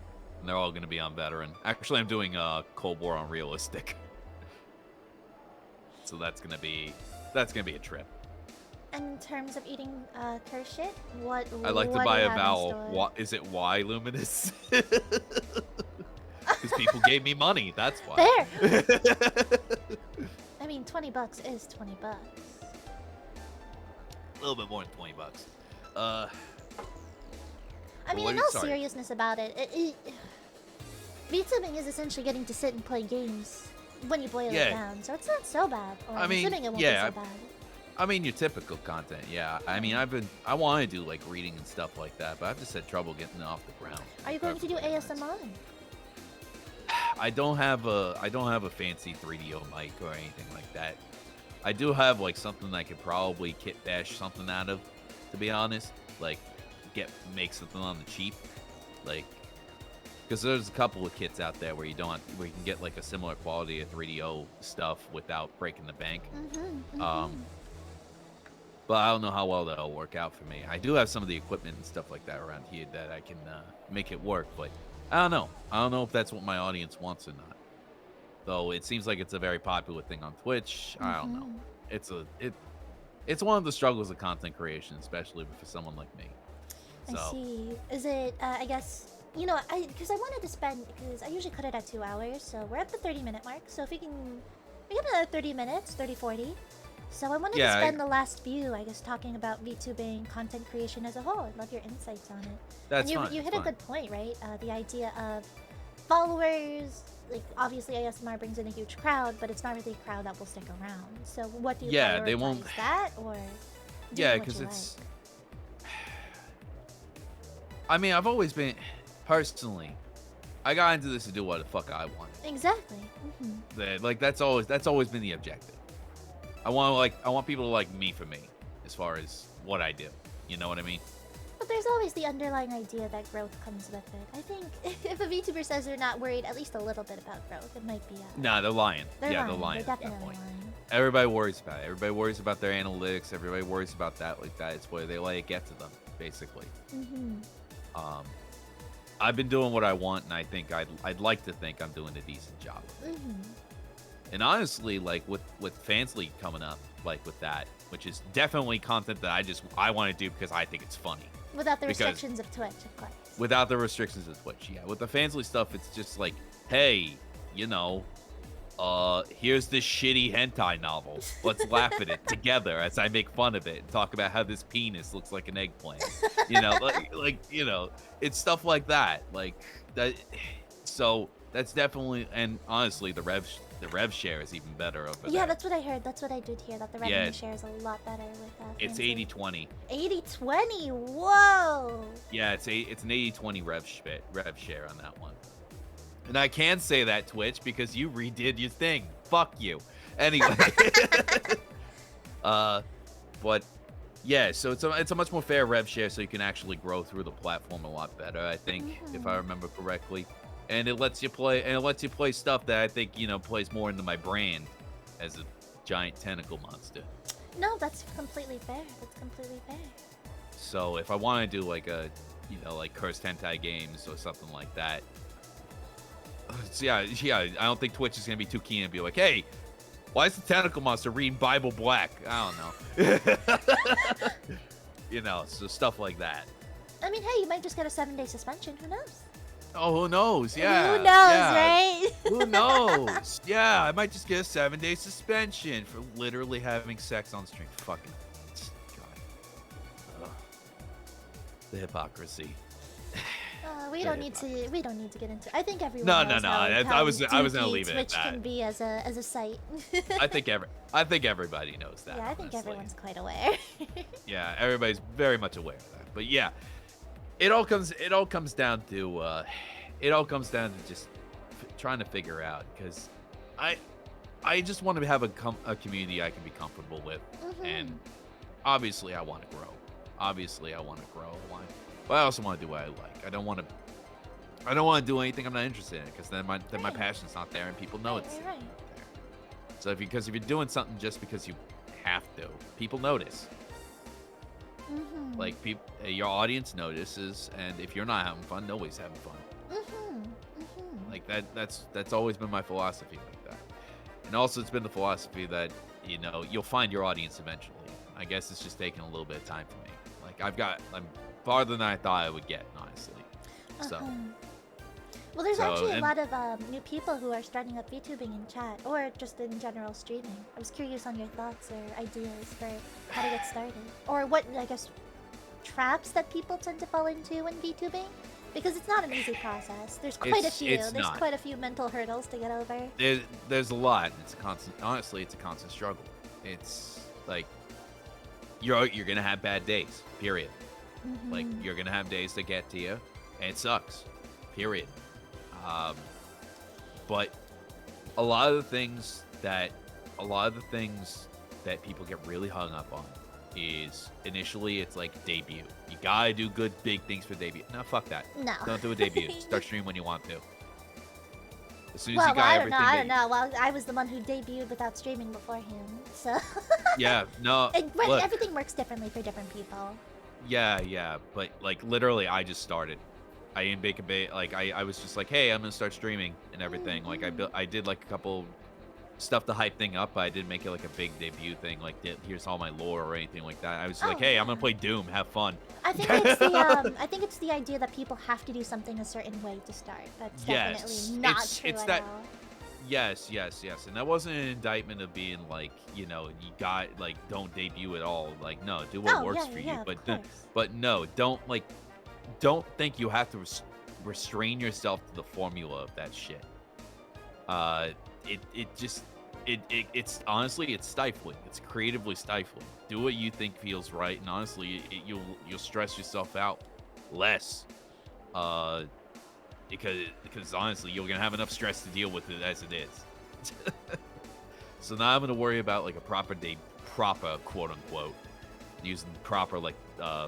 they're all gonna be on veteran. Actually, I'm doing Cold War on realistic. So that's gonna be a trip. And in terms of eating curse shit, what? I'd like to what buy do you a have in vowel. store? Is it Y Luminous? Because people gave me money. That's why. Fair. I mean, $20 is $20. A little bit more than $20. I mean, in all seriousness about it, VTubing is essentially getting to sit and play games when you boil it down, so it's not so bad. Or I mean, assuming it won't be so bad. I mean, your typical content, yeah. I mean, I want to do like reading and stuff like that, but I've just had trouble getting it off the ground. Are you going to do ASMR? I don't have a fancy 3DO mic or anything like that. I do have like something I could probably kit bash something out of, to be honest. Like, make something on the cheap, like, because there's a couple of kits out there where you can get like a similar quality of 3DO stuff without breaking the bank. But I don't know how well that'll work out for me. I do have some of the equipment and stuff like that around here that I can make it work, but I don't know. I don't know if that's what my audience wants or not. Though it seems like it's a very popular thing on Twitch. I don't know. It's one of the struggles of content creation, especially for someone like me. So. I see. Is it? I guess because I wanted to spend because I usually cut it at 2 hours, so we're at the 30-minute mark. So if we get another 30 minutes, 30, 40. So I wanted to spend the last few, I guess, talking about VTubing, content creation as a whole. I'd love your insights on it. That's and fine. You hit a good point, right? The idea of followers, like obviously ASMR brings in a huge crowd, but it's not really a crowd that will stick around. So what do you prioritize, they won't. That or Because it's. I mean, I've always been personally. I got into this to do what the fuck I want. Exactly. Like that's always been the objective. I want people to like me for me, as far as what I do. You know what I mean? But there's always the underlying idea that growth comes with it. I think if a VTuber says they're not worried at least a little bit about growth, it might be. Nah, they're lying. They're lying. They're definitely lying. Everybody worries about it. Everybody worries about their analytics. Everybody worries about that like that. It's where they let it get to them, basically. I've been doing what I want, and I think I'd like to think I'm doing a decent job. And honestly, like with Fans League coming up, like with that, which is definitely content that I want to do because I think it's funny. Without the restrictions of Twitch, of course. Without the restrictions of Twitch, yeah. With the Fans League stuff, it's just like, hey, here's this shitty hentai novel. Let's laugh at it together as I make fun of it and talk about how this penis looks like an eggplant. It's stuff like that. Like that. So that's definitely, and honestly, the rev share is even better over there. Yeah, that's what I heard. That's what I did hear. That the revenue share is a lot better with that. It's 80-20. 80-20. Whoa. Yeah, it's an 80-20 rev share on that one. And I can say that, Twitch, because you redid your thing. Fuck you. Anyway. But yeah, so it's a much more fair rev share, so you can actually grow through the platform a lot better, I think, if I remember correctly. And it lets you play stuff that I think, plays more into my brand as a giant tentacle monster. No, that's completely fair. That's completely fair. So if I want to do like a, like cursed hentai games or something like that, yeah, I don't think Twitch is gonna be too keen and be like, hey, why is the tentacle monster reading Bible Black? I don't know. So stuff like that. I mean, hey, you might just get a 7-day suspension. Who knows? Oh, who knows? Yeah. Who knows, right? Who knows? Yeah, I might just get a 7-day suspension for literally having sex on stream. Fucking God. Ugh. The hypocrisy. We don't need to get into. I think everyone. No. knows how I was gonna leave it at Twitch that. can be as a site. I think everybody knows that. Yeah, I think honestly. everyone's quite aware. Yeah, everybody's very much aware of that. But yeah, it all comes down to just trying to figure out, because I just want to have a community I can be comfortable with, and obviously I want to grow. But I also want to do what I like. I don't want to do anything I'm not interested in, because then my passion's not there and people know it's not there. So because if you're doing something just because you have to, people notice. Like your audience notices, and if you're not having fun, nobody's having fun. Like that's always been my philosophy like that. And also it's been the philosophy that, you'll find your audience eventually. I guess it's just taking a little bit of time for me. Like I'm farther than I thought I would get, honestly. So. Well, there's actually a lot of new people who are starting up VTubing in chat, or just in general streaming. I was curious on your thoughts or ideas for how to get started, or what, I guess, traps that people tend to fall into when VTubing, because it's not an easy process. There's quite a few. There's quite a few mental hurdles to get over. There's a lot. It's a constant. Honestly, it's a constant struggle. It's like you're gonna have bad days. Period. Like Mhm. you're gonna have days that get to you, and it sucks. Period. But a lot of the things that people get really hung up on is initially it's like debut. You gotta do good big things for debut. No, fuck that. No. Don't do a debut. Start streaming when you want to. As soon as Well, you got I don't everything. know. I don't know. Well, I was the one who debuted without streaming before him, so. Yeah. No. Look, Everything works differently for different people. yeah. But like literally, I just started. I didn't bake a bit. Like I was just like, hey, I'm gonna start streaming and everything. Like I did like a couple stuff to hype thing up, but I didn't make it like a big debut thing. Like here's all my lore or anything like that. I was just like, hey, I'm gonna play Doom. Have fun. I think it's the idea that people have to do something a certain way to start. That's definitely not true it's at that. all. Yes, and that wasn't an indictment of being like, you got like don't debut at all. Like no, do what works for you. But no, don't think you have to restrain yourself to the formula of that shit. It's honestly it's stifling. It's creatively stifling. Do what you think feels right, and honestly, you'll stress yourself out less. Because honestly, you're gonna have enough stress to deal with it as it is. So now I'm gonna worry about like a proper quote unquote, using proper like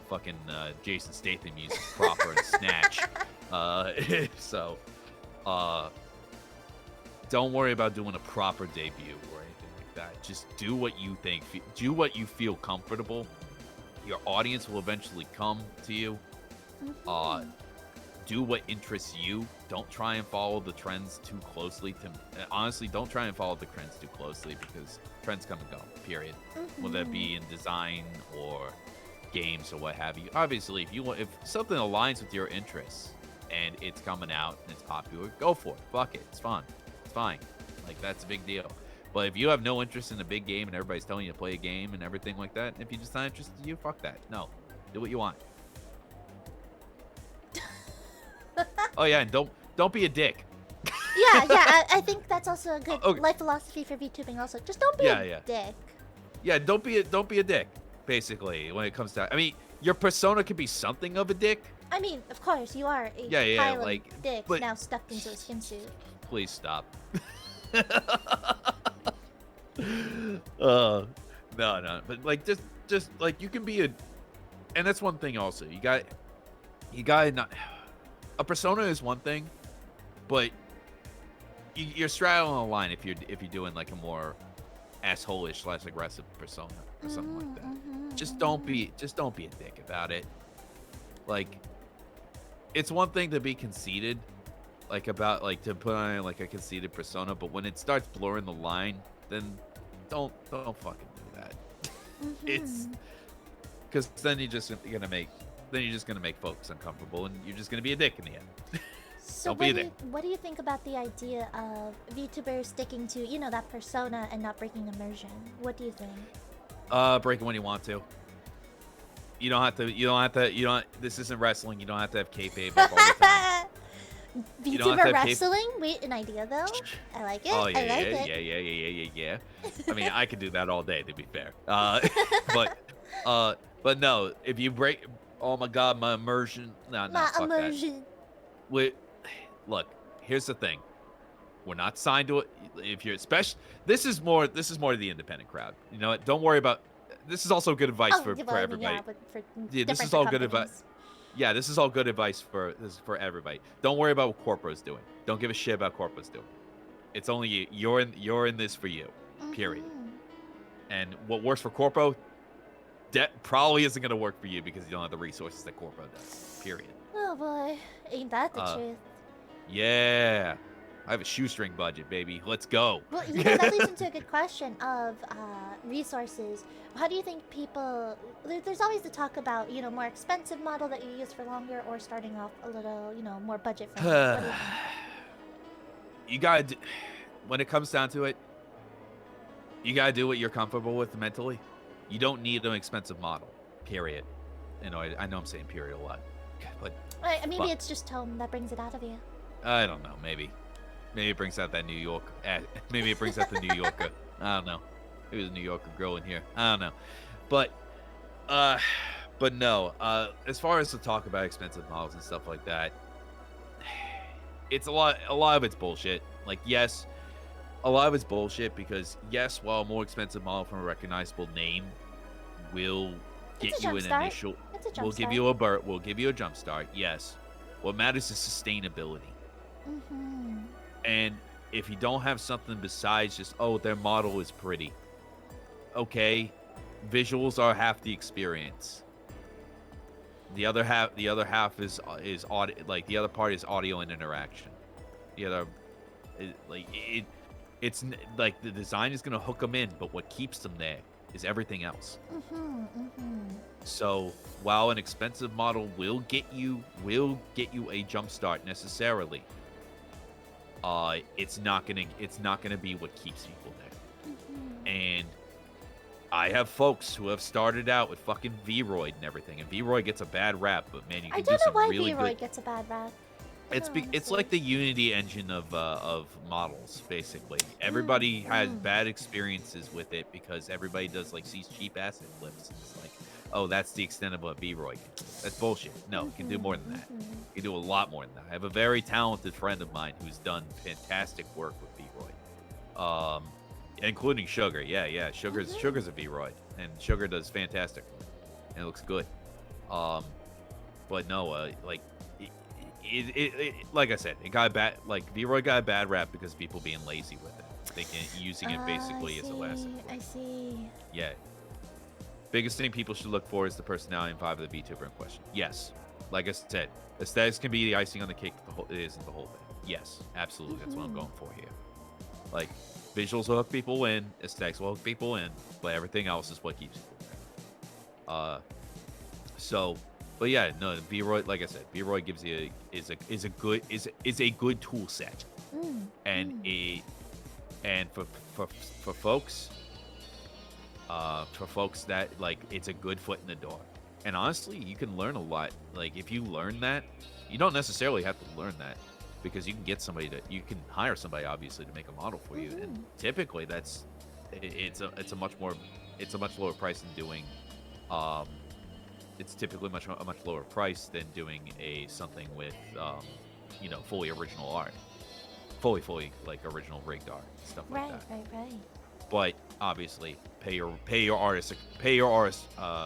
fucking Jason Statham uses proper and Snatch. So don't worry about doing a proper debut or anything like that. Just do what you think. Do what you feel comfortable. Your audience will eventually come to you. Do what interests you. Don't try and follow the trends too closely. Honestly, don't try and follow the trends too closely because trends come and go. Period. Whether it be in design or games or what have you. Obviously, if something aligns with your interests and it's coming out and it's popular, go for it. Fuck it. It's fun. It's fine. Like that's a big deal. But if you have no interest in a big game and everybody's telling you to play a game and everything like that, if you're just not interested in you, fuck that. No. Do what you want. Oh yeah, and don't be a dick. Yeah. I think that's also a good life philosophy for VTubing. Also, just don't be a dick. Yeah, don't be a dick. Basically, when it comes to, I mean, your persona could be something of a dick. I mean, of course, you are a pile of dicks now stuffed into a skin suit. Please stop. No, but like just like you can be and that's one thing also. You got not. A persona is one thing, but you're straddling a line if you're doing like a more asshole-ish / aggressive persona or something like that. Just don't be a dick about it. Like, it's one thing to be conceited, like about like to put on like a conceited persona, but when it starts blurring the line, then don't fucking do that. It's because then you're just gonna make folks uncomfortable, and you're just gonna be a dick in the end. So what do you think about the idea of VTubers sticking to that persona and not breaking immersion? What do you think? Break it when you want to. You don't have to. This isn't wrestling. You don't have to have kayfabe up all the time. VTuber wrestling? Wait, an idea though. I like it. Oh yeah, I like it. yeah. I mean, I could do that all day, to be fair. But no, if you break, oh my god, my immersion. No, fuck immersion. that. Wait, look. Here's the thing. We're not signed to it. If you're special, this is more to the independent crowd. You know what? Don't worry about. This is also good advice for everybody. Yeah, but this is all good advice. Yeah, this is all good advice for everybody. Don't worry about what Corpo's doing. Don't give a shit about Corpo's doing. It's only you. You're in this for you. Period. And what works for Corpo, probably isn't going to work for you because you don't have the resources that Corpo does. Period. Oh boy, ain't that the truth? Yeah, I have a shoestring budget, baby. Let's go. Well, that leads into a good question of resources. How do you think people? There's always the talk about more expensive model that you use for longer, or starting off a little more budget friendly. What do you think? You gotta. When it comes down to it, you gotta do what you're comfortable with mentally. You don't need an expensive model. Period. I know I'm saying period a lot, but maybe it's just tone that brings it out of you. I don't know. Maybe it brings out that New York. Maybe it brings out the New Yorker. I don't know. Maybe there's a New Yorker girl in here. I don't know. But Uh, but no. As far as to talk about expensive models and stuff like that, it's a lot. A lot of it's bullshit. Like, yes, a lot of it's bullshit because yes, while a more expensive model from a recognizable name will It's get a you jump an start. initial, It's a jump will give start. you a BERT, will give you a jump start. Yes, what matters is sustainability. Mm-hmm. And if you don't have something besides just, oh, their model is pretty, okay, visuals are half the experience. The other half is audio. Like the other part is audio and interaction. The other, like the design is gonna hook them in, but what keeps them there is everything else. Mm-hmm. Mm-hmm. So while an expensive model will get you a jump start necessarily, it's not gonna be what keeps people there. Mm-hmm. And I have folks who have started out with fucking V-Roid and everything, and V-Roid gets a bad rap, but man, you I can don't do know some why really V-Roy good. gets a bad rap. I It's don't know, it's honestly. like the Unity engine of models, basically. Everybody has mm. bad experiences with it because everybody does like these cheap asset flips. And it's like, oh, that's the extent of what V-Roy can do. That's bullshit. No, you can do more than that. Mm-hmm. You can do a lot more than that. I have a very talented friend of mine who's done fantastic work with V-Roy, including Sugar. Yeah, Sugar's a V-Roy, and Sugar does fantastic work, and it looks good. But no, like like I said, it got bad. Like V-Roy got a bad rap because of people being lazy with it, thinking using it basically as a last. I see. Yeah. Biggest thing people should look for is the personality and vibe of the VTuber in question. Yes, like I said, aesthetics can be the icing on the cake. It isn't the whole thing. Yes, absolutely, that's what I'm going for here. Like visuals will hook people in, aesthetics will hook people in, but everything else is what keeps people there. So. But yeah, no, V-Roy, like I said, V-Roy gives you is a good tool set, and for folks that like it's a good foot in the door. And honestly, you can learn a lot. Like if you learn that, you don't necessarily have to learn that because you can hire somebody obviously to make a model for you, and typically it's a much lower price than doing it's typically a much lower price than doing something with fully original art, fully like original rigged art, stuff like that. Right. But obviously, pay your artists a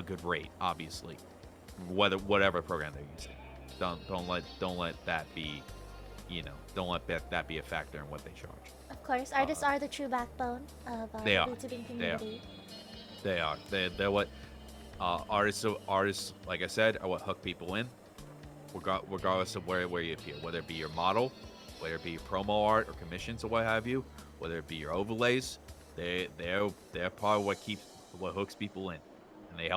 good rate. Obviously, whatever program they're using, don't let that be, don't let that be a factor in what they charge. Of course, artists are the true backbone of the VTubing community. They are. They're what artists. Like I said, are what hook people in, regardless of where you appear. Whether it be your model, whether it be your promo art or commissions or what have you, whether it be your overlays, they're part of what hooks people in, and they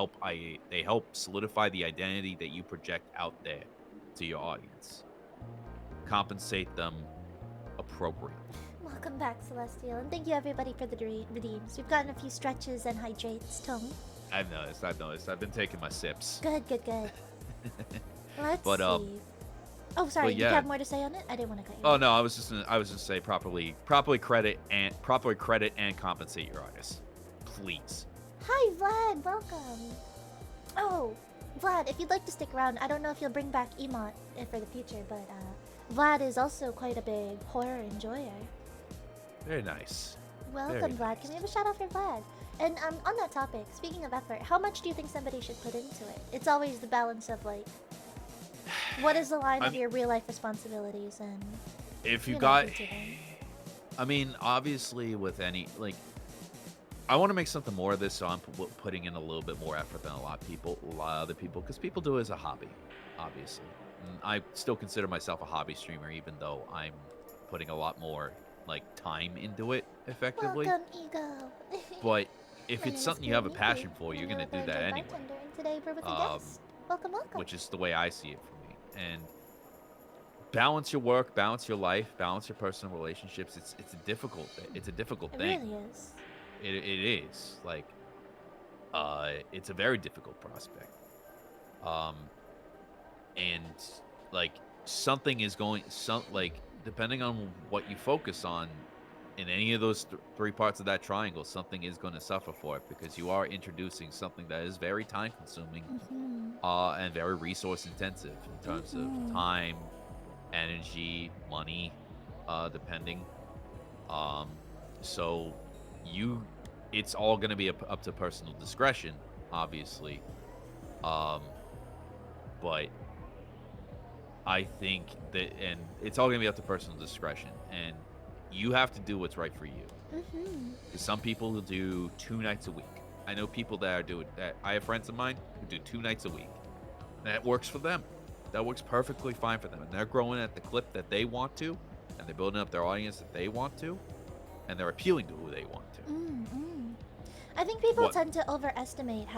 help solidify the identity that you project out there to your audience. Compensate them appropriately. Welcome back, Celestial, and thank you everybody for the redeems. We've gotten a few stretches and hydrates, Tom. I've noticed. I've been taking my sips. Good. Let's But, see. Oh, sorry. but Did you yeah. have more to say on it? I didn't want to cut you. Oh no, I was just gonna say properly credit and compensate your artists, please. Hi, Vlad. Welcome. Oh, Vlad, if you'd like to stick around, I don't know if you'll bring back E.M.O.T for the future, but Vlad is also quite a big horror enjoyer. Very nice. Welcome, Very Vlad. nice. Can we have a shout out for Vlad? And on that topic, speaking of effort, how much do you think somebody should put into it? It's always the balance of like, what is the line of your real life responsibilities and If you know, got, VTubing. I mean, obviously with any like, I want to make something more of this, so I'm putting in a little bit more effort than a lot of other people, because people do it as a hobby, obviously. And I still consider myself a hobby streamer, even though I'm putting a lot more like time into it effectively. Welcome, Ego. But if My it's name something is you have a Queen passion Nikki. for, you're I'm gonna a do that bartender, anyway. and today we're with a guest. Welcome. Which is the way I see it for me. And balance your work, balance your life, balance your personal relationships. It's a difficult It thing. really is. It is like it's a very difficult prospect. And like something is going like depending on what you focus on, in any of those three parts of that triangle, something is going to suffer for it because you are introducing something that is very time consuming and very resource intensive in terms of time, energy, money, depending. So it's all going to be up to personal discretion, obviously. But I think that, and it's all going to be up to personal discretion, and you have to do what's right for you. Because some people will do 2 nights a week. I know people that are doing that. I have friends of mine who do 2 nights a week. That works for them. That works perfectly fine for them, and they're growing at the clip that they want to, and they're building up their audience that they want to, and they're appealing to who they want to. I think people tend to overestimate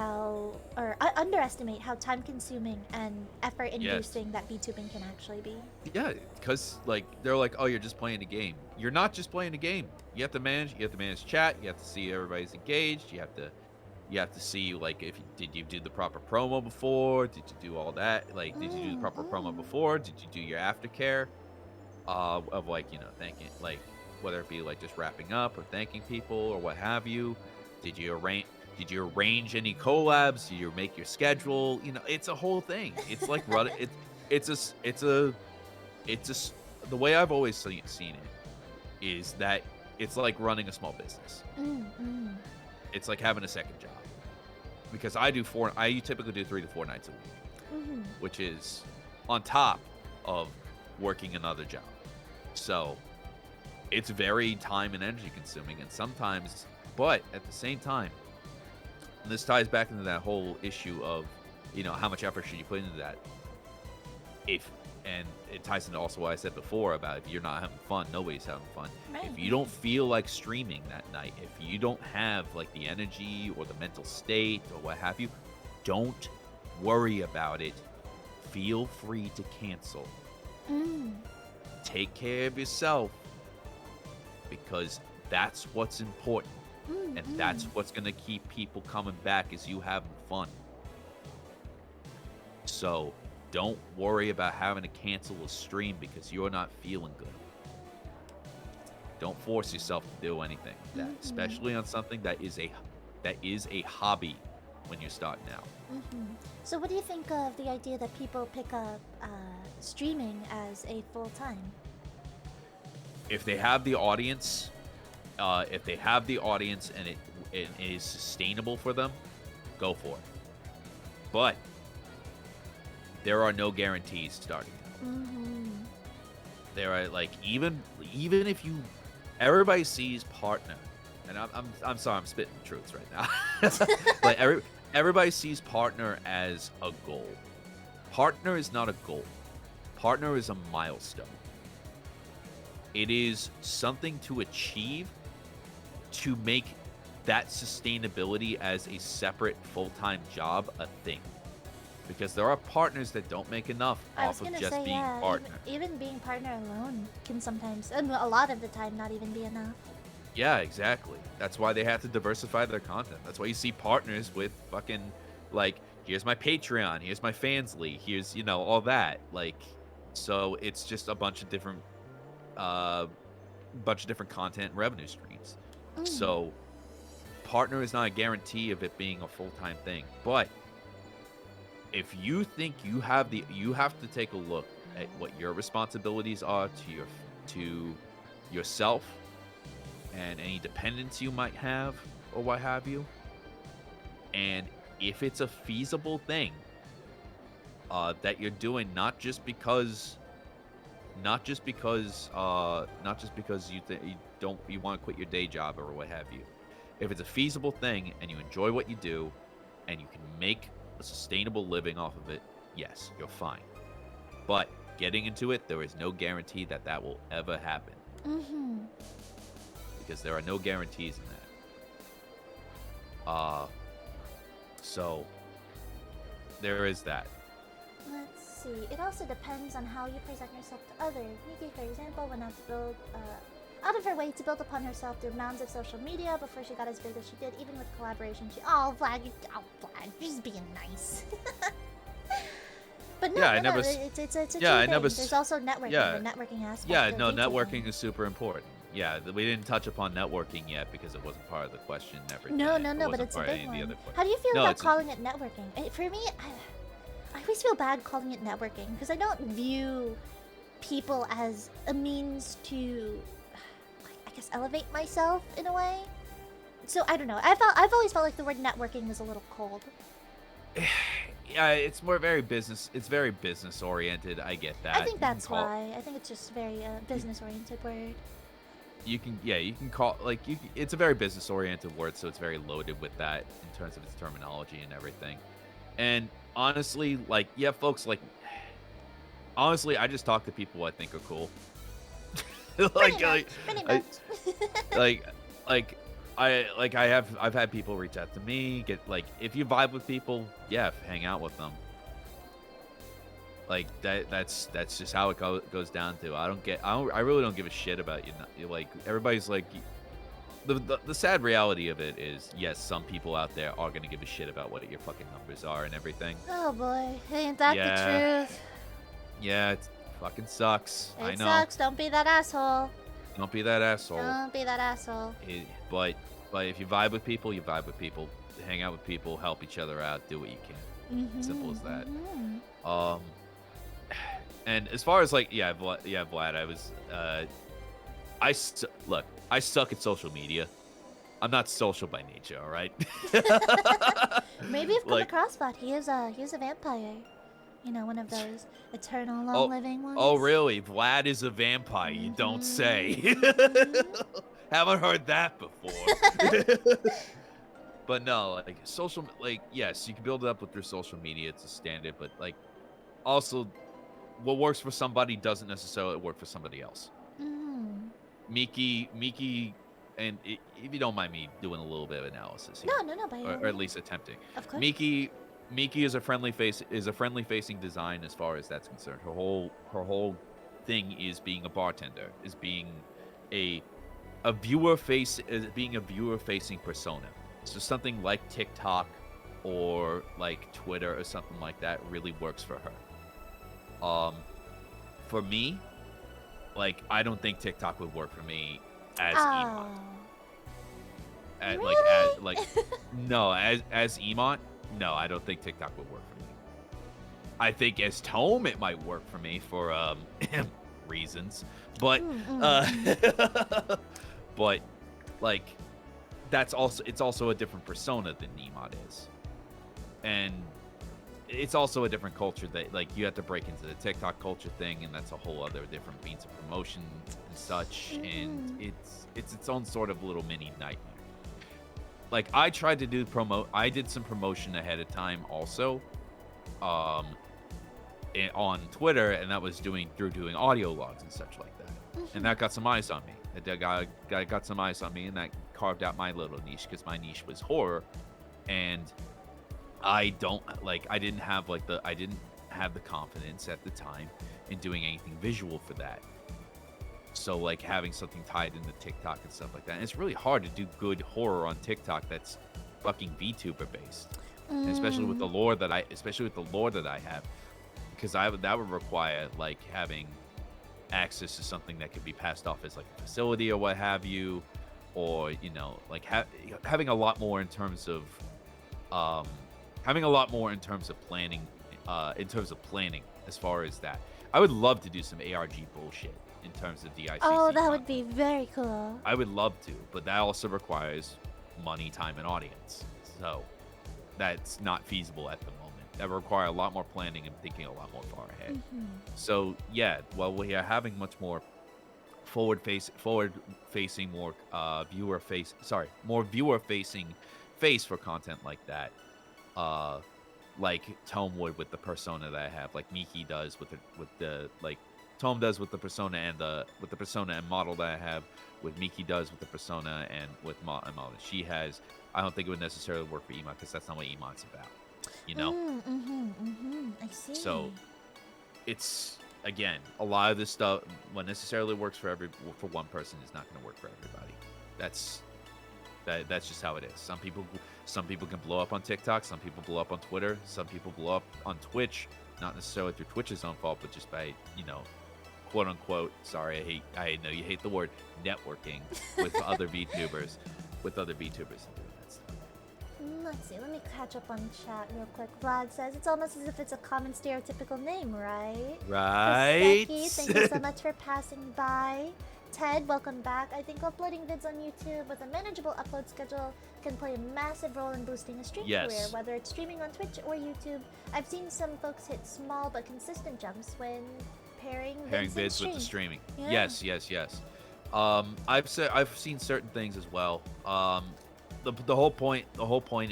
underestimate how time-consuming and effort-inducing that VTubing can actually be. Yeah, because like they're like, oh, you're just playing a game. You're not just playing a game. You have to manage. You have to manage chat. You have to see everybody's engaged. You have to see like did you do the proper promo before? Did you do all that? Like, did you do the proper promo before? Did you do your aftercare of like thanking, like whether it be like just wrapping up or thanking people or what have you? Did you arrange any collabs? Did you make your schedule? It's a whole thing. It's like running. The way I've always seen it is that it's like running a small business. It's like having a second job. Because I typically do 3 to 4 nights a week, which is on top of working another job. So it's very time and energy consuming, and sometimes. But at the same time, and this ties back into that whole issue of, how much effort should you put into that? And it ties into also what I said before about if you're not having fun, nobody's having fun. Right. If you don't feel like streaming that night, if you don't have like the energy or the mental state or what have you, don't worry about it. Feel free to cancel. Take care of yourself because that's what's important. And that's what's going to keep people coming back is you having fun. So don't worry about having to cancel a stream because you're not feeling good. Don't force yourself to do anything like that, especially on something that is a hobby when you're starting out. So what do you think of the idea that people pick up streaming as a full-time? If they have the audience... and it is sustainable for them, go for it. But there are no guarantees starting out. There are like even if everybody sees partner, and I'm sorry, I'm spitting the truths right now. Like everybody sees partner as a goal. Partner is not a goal. Partner is a milestone. It is something to achieve to make that sustainability as a separate full-time job a thing. Because there are partners that don't make enough off of just being partner. Even being partner alone can sometimes, and a lot of the time, not even be enough. Yeah, exactly. That's why they have to diversify their content. That's why you see partners with fucking, like, here's my Patreon, here's my Fansly, here's, all that. Like, so it's just a bunch of different content and revenue streams. So partner is not a guarantee of it being a full-time thing. But if you think you have to take a look at what your responsibilities are to yourself and any dependents you might have or what have you. And if it's a feasible thing that you're doing, not just because you want to quit your day job or what have you. If it's a feasible thing and you enjoy what you do and you can make a sustainable living off of it, yes, you're fine. But getting into it, there is no guarantee that will ever happen. Because there are no guarantees in that. So there is that. Let's see. It also depends on how you present yourself to others. Miki, for example, went out of her way to build upon herself through mounds of social media before she got as big as she did. Even with collaboration, Vlad, just being nice. But no, it's a thing. There's also networking, the networking aspect. Yeah, no, networking is super important. yeah, we didn't touch upon networking yet because it wasn't part of the question. And everything. No, It but wasn't it's a part of big any of the one. other How do you feel No, about it's a- calling it networking? For me, I always feel bad calling it networking because I don't view people as a means to, like, I guess, elevate myself in a way. So I don't know. I've always felt like the word networking was a little cold. Yeah, it's more very business. It's very business oriented. I get that. I think You can that's call- why. I think it's just very business oriented word. You can call like it's a very business oriented word, so it's very loaded with that in terms of its terminology and everything. And honestly, like yeah, folks, like honestly, I just talk to people I think are cool. Pretty like much. I've had people reach out to me, get like if you vibe with people, yeah, hang out with them. Like that's just how it goes down to. I really don't give a shit about you. Like everybody's like the sad reality of it is yes, some people out there are gonna give a shit about what your fucking numbers are and everything. Oh boy, ain't that Yeah. the truth? Yeah, it fucking sucks. I It know. sucks. Don't be that asshole. Don't be that asshole. Don't be that asshole. But if you vibe with people, you vibe with people. Hang out with people, help each other out, do what you can. Simple as that. Mhm. And as far as like Vlad, I was look, I suck at social media. I'm not social by nature, all right? Maybe you've come Like- across Vlad. He is a vampire. You know, one of those eternal long-living ones. Oh, really? Vlad is a vampire, you don't say. Haven't heard that before. But no, like yes, you can build it up with your social media. It's a standard, but like also what works for somebody doesn't necessarily work for somebody else. Mhm. Miki, and if you don't mind me doing a little bit of analysis here, No, by or at least attempting. Of course. Miki is a friendly facing design as far as that's concerned. Her whole thing is being a bartender, is being a viewer facing persona. So something like TikTok or like Twitter or something like that really works for her. For me, like I don't think TikTok would work for me as E.M.O.T. As E.M.O.T. No, I don't think TikTok would work for me. I think as Tome it might work for me for reasons, but but like it's also a different persona than E.M.O.T. is, and it's also a different culture that like you have to break into the TikTok culture thing, and that's a whole other different means of promotion and such, and it's its own sort of little mini nightmare. Like I tried to do I did some promotion ahead of time also, on Twitter, and that was through doing audio logs and such like that, and that got some eyes on me. That got some eyes on me, and that carved out my little niche because my niche was horror, and I didn't have the confidence at the time in doing anything visual for that. So like having something tied into TikTok and stuff like that. And it's really hard to do good horror on TikTok that's fucking VTuber based. And especially with the lore that I have, because that would require like having access to something that could be passed off as like a facility or what have you, or you know, like having a lot more in terms of planning, as far as that. I would love to do some ARG bullshit in terms of DICC. Oh, that would be very cool. I would love to, but that also requires money, time, and audience. So that's not feasible at the moment. That would require a lot more planning and thinking a lot more far ahead. So yeah, well, we are having much more more viewer facing face for content like that. Like Tome would with the persona that I have, like Miki does with the like Tome does with the persona and model that I have, with Miki does with the persona and with model she has. I don't think it would necessarily work for E.M.O.T. because that's not what E.M.O.T.'s about, you know. I see. So it's again, a lot of this stuff what necessarily works for one person is not going to work for everybody. That's just how it is. Some people can blow up on TikTok, some people blow up on Twitter, some people blow up on Twitch, not necessarily through Twitch's own fault, but just by, you know, quote unquote, sorry, I know you hate the word, networking with other VTubers, Let's see, let me catch up on chat real quick. Vlad says it's almost as if it's a common stereotypical name, right? Right. Kaseki, thank you so much for passing by. Ted, welcome back. I think uploading vids on YouTube with a manageable upload schedule can play a massive role in boosting a stream career, whether it's streaming on Twitch or YouTube. I've seen some folks hit small but consistent jumps when pairing vids with the streaming. Yeah. Yes. I've seen certain things as well. The whole point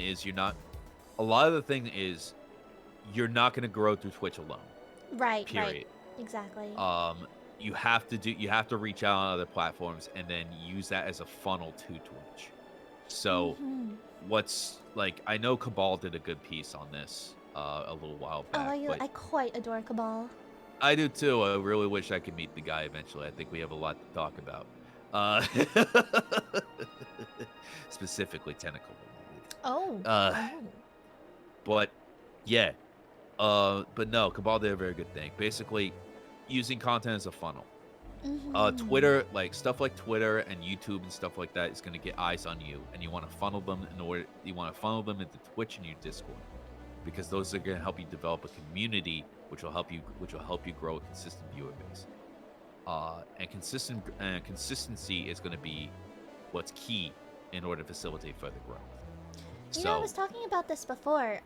is you're not going to grow through Twitch alone. Right. Period. Exactly. You have to reach out on other platforms and then use that as a funnel to Twitch. So what's like, I know Cabal did a good piece on this a little while back. I quite adore Cabal. I do too. I really wish I could meet the guy eventually. I think we have a lot to talk about. Specifically tentacle related. But yeah. But no, Cabal did a very good thing. Basically, using content as a funnel. Twitter, like stuff like Twitter and YouTube and stuff like that is going to get eyes on you, and you want to funnel them into Twitch and your Discord, because those are going to help you develop a community, which will help you grow a consistent viewer base. And consistency is going to be what's key in order to facilitate further growth. You know, I was talking about this before.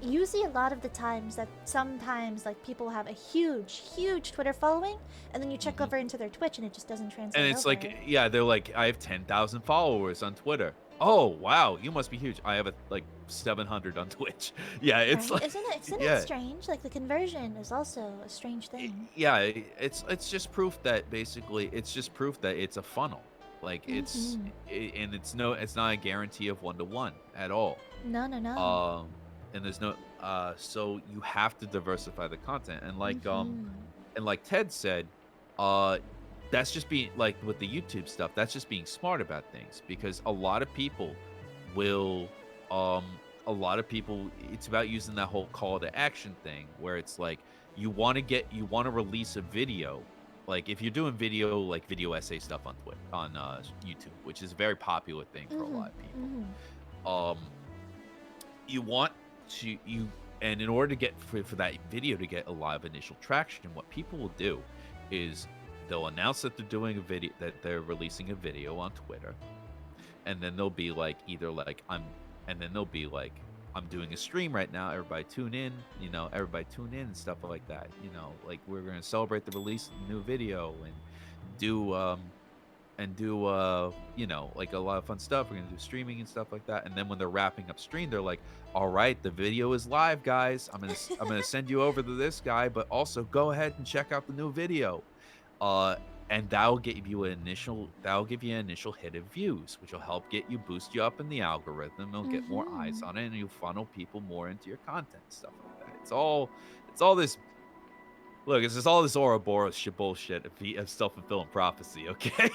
You see a lot of the times that sometimes like people have a huge Twitter following, and then you check over into their Twitch and it just doesn't translate. And it's over. like, yeah, they're like, I have 10,000 followers on Twitter. Oh wow, you must be huge. I have like 700 on Twitch. Yeah, it's right? like, isn't it strange? Like the conversion is also a strange thing. Yeah, it's just proof that it's a funnel. Like it's not a guarantee of 1-to-1 at all. No. And there's no so you have to diversify the content, and like Ted said, that's just being like with the YouTube stuff, that's just being smart about things, because a lot of people it's about using that whole call to action thing, where it's like you want to release a video. Like if you're doing video essay stuff on YouTube, which is a very popular thing for a lot of people. And in order to get for that video to get a lot of initial traction, what people will do is they'll announce that they're doing a video, that they're releasing a video on Twitter, and then they'll be like I'm doing a stream right now, everybody tune in, and stuff like that. Like we're gonna celebrate the release of the new video and do like a lot of fun stuff. We're gonna do streaming and stuff like that. And then when they're wrapping up stream, they're like, all right, the video is live, guys. I'm gonna send you over to this guy, but also go ahead and check out the new video. And that'll give you an initial hit of views, which will help boost you up in the algorithm. It'll get more eyes on it, and you'll funnel people more into your content, stuff like that. It's all this. Look, it's just all this Ouroboros bullshit of self-fulfilling prophecy. Okay.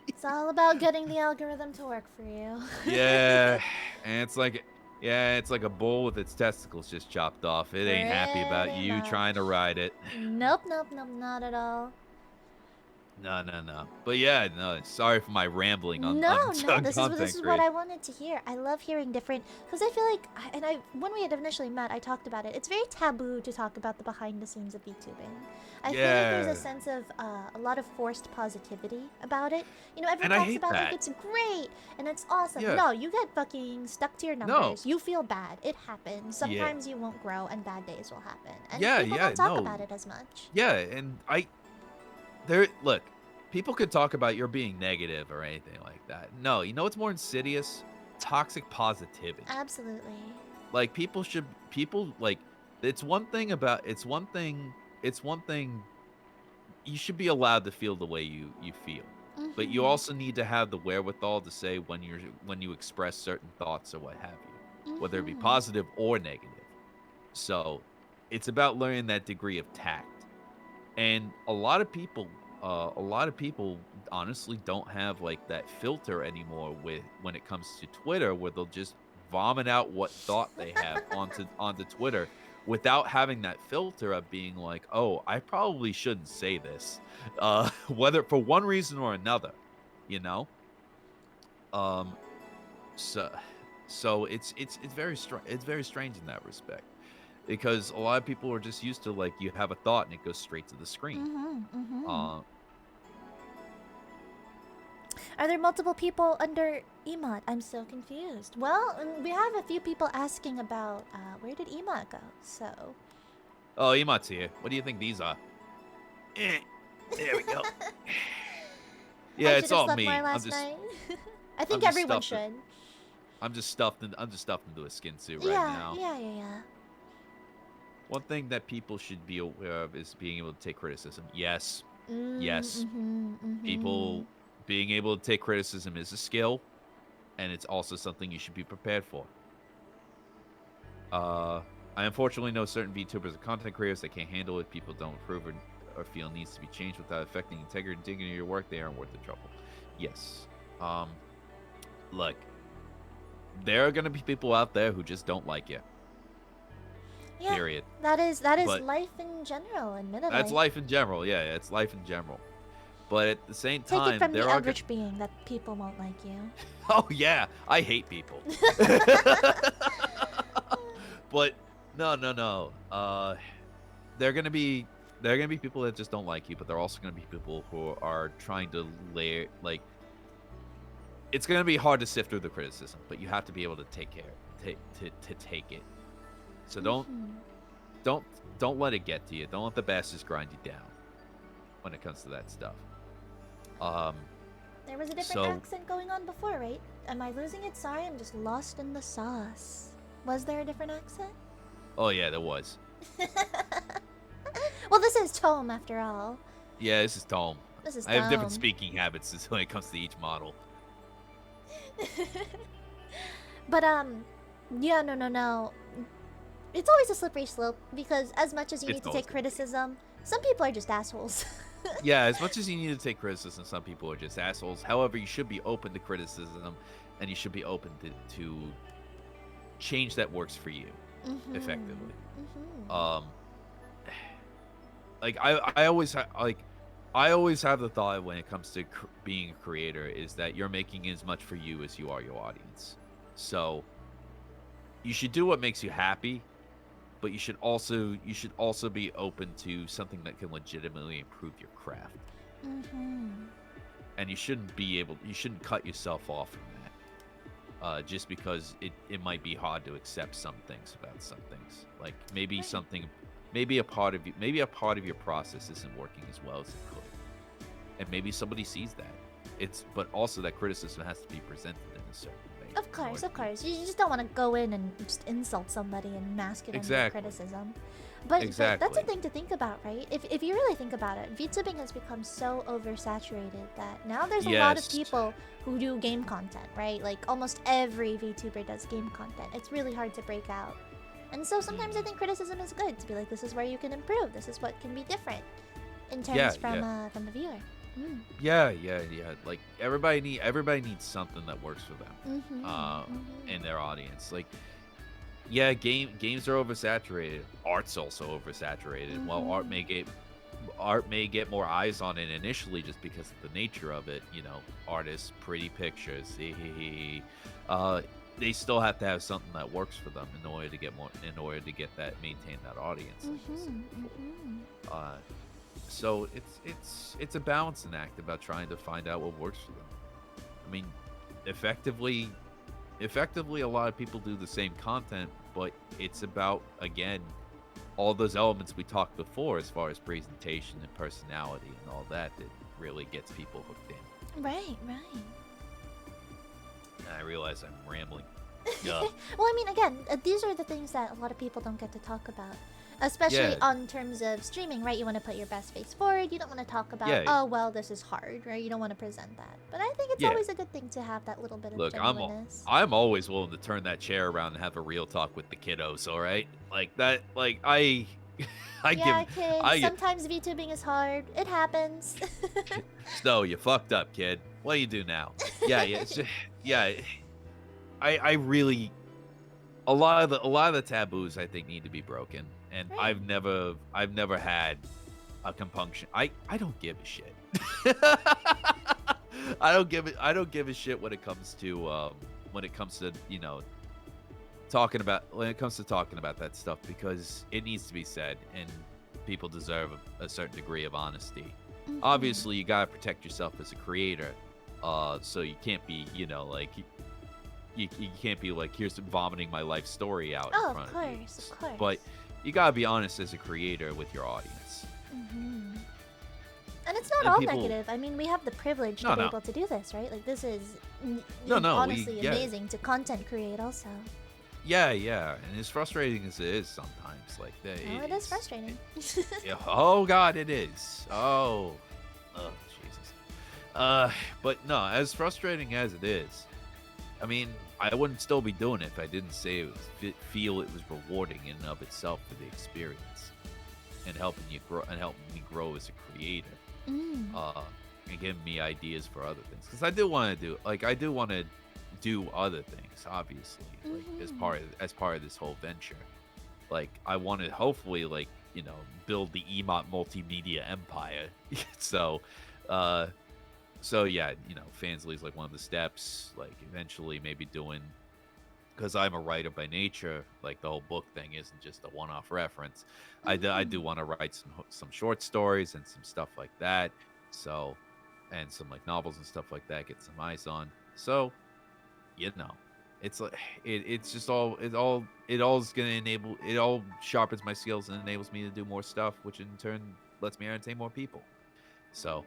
It's all about getting the algorithm to work for you. Yeah, and it's like a bull with its testicles just chopped off. It ain't happy about you trying to ride it. Nope, not at all. No. But yeah, no. Sorry for my rambling on. No. This is what I wanted to hear. I love hearing different, because I feel like, when we had initially met, I talked about it. It's very taboo to talk about the behind the scenes of VTubing. I feel like there's a sense of a lot of forced positivity about it. Everyone talks about like it's great and it's awesome. Yeah. No, you get fucking stuck to your numbers. You feel bad. It happens. Sometimes you won't grow, and bad days will happen. And people don't talk about it as much. Yeah, and look, people could talk about you're being negative or anything like that. No, you know what's more insidious? Toxic positivity. Absolutely. Like it's one thing you should be allowed to feel the way you feel. But you also need to have the wherewithal to say when you express certain thoughts or what have you, whether it be positive or negative. So it's about learning that degree of tact. And a lot of people honestly don't have like that filter anymore when it comes to Twitter, where they'll just vomit out what thought they have onto Twitter without having that filter of being like, oh, I probably shouldn't say this, whether for one reason or another, you know. Um, so it's very it's very strange in that respect, because a lot of people are just used to, like, you have a thought and it goes straight to the screen. Uh, Are there multiple people under E.M.O.T? I'm so confused. Well, we have a few people asking about where did E.M.O.T go? So. oh, E.M.O.T's here. What do you think these are? There we go. Yeah, I it's all slept me. more last I'm just night. I think just everyone stuffed should. I'm just stuffed into a skin suit right Yeah, now. yeah. One thing that people should be aware of is being able to take criticism. Yes. Mm, Yes. People being able to take criticism is a skill, and it's also something you should be prepared for. I unfortunately know certain VTubers and content creators that can't handle it. People don't approve or feel needs to be changed without affecting integrity and dignity of your work. They aren't worth the trouble. Yes. Look, there are going to be people out there who just don't like you. Yeah, Period. that is But life in general, admittedly. that's life in general. Yeah, it's life in general. But at the same Take time, it from there the are eldritch being that people won't like you. Oh yeah, I hate people. But no. There are gonna be people that just don't like you, but there are also gonna be people who are trying to layer, like, it's gonna be hard to sift through the criticism, but you have to be able to take it. So don't let it get to you. Don't let the bastards grind you down when it comes to that stuff. There was a different accent going on before, right? Am I losing it? Sorry, I'm just lost in the sauce. Was there a different accent? Oh yeah, there was. Well, this is Tome after all. Yeah, this is Tom. This is I have different Tome. speaking habits when it comes to each model. But yeah, no. It's always a slippery slope because as much as you It's need to always take gonna be. criticism, some people are just assholes. Yeah, as much as you need to take criticism, some people are just assholes. However, you should be open to criticism, and you should be open to change that works for you effectively. Like I always have the thought when it comes to being a creator is that you're making as much for you as you are your audience. So you should do what makes you happy, but you should also be open to something that can legitimately improve your craft. And you shouldn't cut yourself off from that, just because it might be hard to accept some things about some things. Like maybe a part of your process isn't working as well as it could, and maybe somebody sees that. But also that criticism has to be presented in a certain way. Of course. You just don't want to go in and just insult somebody and mask it under criticism. But that's a thing to think about, right? If you really think about it, VTubing has become so oversaturated that now there's a lot of people who do game content, right? Like almost every VTuber does game content. It's really hard to break out. And so sometimes I think criticism is good to be like, this is where you can improve. This is what can be different in terms from the viewer. Yeah. Like everybody needs something that works for them, in their audience. Like, yeah, games are oversaturated. Art's also oversaturated. While art may get more eyes on it initially, just because of the nature of it. You know, artists, pretty pictures. They still have to have something that works for them in order to maintain that audience. So it's a balancing act about trying to find out what works for them. I mean, effectively, a lot of people do the same content, but it's about, again, all those elements we talked before as far as presentation and personality and all that really gets people hooked in. Right. And I realize I'm rambling. Well, I mean, again, these are the things that a lot of people don't get to talk about. Especially on terms of streaming, right? You want to put your best face forward. You don't want to talk about, oh, well, this is hard, right? You don't want to present that. But I think it's always a good thing to have that little bit of genuineness. I'm always willing to turn that chair around and have a real talk with the kiddos, all right? Like that, like I kids, sometimes VTubing is hard. It happens. Snow, you fucked up, kid. What do you do now? I really, a lot of the taboos I think need to be broken, and Right. I've never had a compunction. I don't give a shit. I don't give a shit when it comes to talking about that stuff, because it needs to be said, and people deserve a certain degree of honesty. Mhm. Obviously, you gotta protect yourself as a creator, so you can't be like you can't be like, here's vomiting my life story out Oh, in of front of you. course, of course. But you gotta be honest as a creator with your audience. Mhm. And it's not And all people- negative. I mean, we have the privilege No, to be no. able to do this, right? Like, this is No, honestly yeah. amazing to content create also. Yeah, and as frustrating as it is sometimes, like that. Oh, it is frustrating. Yeah, oh God, it is. Oh, Jesus. But no, as frustrating as it is, I mean, I wouldn't still be doing it if I didn't say feel it was rewarding in and of itself for the experience, and helping me grow as a creator. Mm. And giving me ideas for other things, because I do want to do other things, obviously, like, as part of this whole venture. Like, I want to hopefully, like, build the E.M.O.T multimedia empire. So yeah, Fansly is like one of the steps. Like, eventually maybe doing, because I'm a writer by nature, like, the whole book thing isn't just a one-off reference. I do want to write some short stories and some stuff like that. So, and some like novels and stuff like that, get some eyes on. So, it's like it's just all is gonna enable, it all sharpens my skills and enables me to do more stuff, which in turn lets me entertain more people. So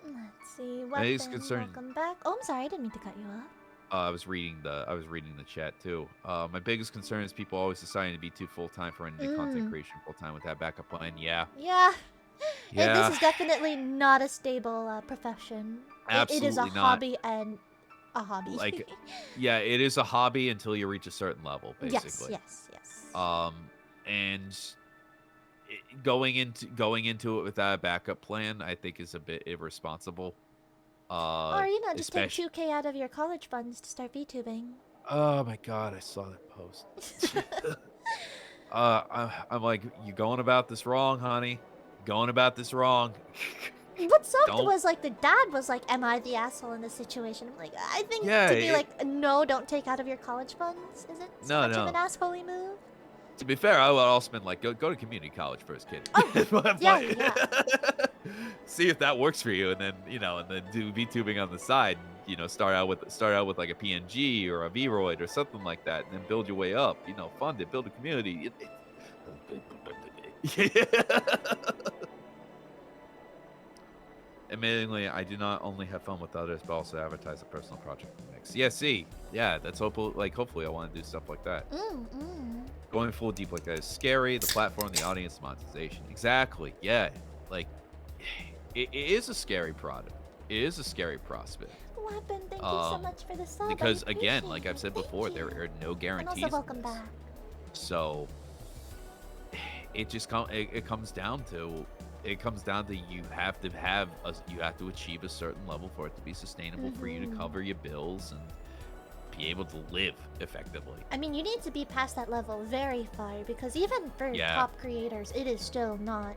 Let's see. biggest Weapon, concern- welcome back. Oh, I'm sorry. I didn't mean to cut you off. I was reading the chat too. My biggest concern is people always deciding to be too full-time for into content creation full-time with that backup plan. Yeah. Yeah. Yeah. This is definitely not a stable profession. It is a Absolutely not. hobby and a hobby. Like, yeah, it is a hobby until you reach a certain level, yes, basically. yes. And going into it without a backup plan, I think, is a bit irresponsible. Or, just take especially- 2K out of your college funds to start VTubing. Oh my God, I saw that post. I'm like, you going about this wrong, honey. Going about this wrong. What sucked Don't- was, like, the dad was like, am I the asshole in this situation? I'm like, I think Yeah, to be it- like, no, don't take out of your college funds isn't so much of an assholey move. To be fair, I would also been like, go to community college first, kid. Oh, yeah. See if that works for you, and then do VTubing on the side. Start out with like a PNG or a Vroid or something like that, and then build your way up. Fund it, build a community. Admittingly, I do not only have fun with others, but also advertise a personal project in the mix. That's hopefully I want to do stuff like that. Going full deep like that is scary. The platform, the audience, monetization. Exactly. Yeah. Like, it is a scary product. It is a scary prospect. Weapon, thank you so much for the sub. I Because again, like appreciate I've said it. Thank before, there you. are no And guarantees. also, in welcome this. back. So it just it comes down to you have to achieve a certain level for it to be sustainable for you to cover your bills and be able to live effectively. I mean, you need to be past that level very far, because even for Yeah. top creators, it is still not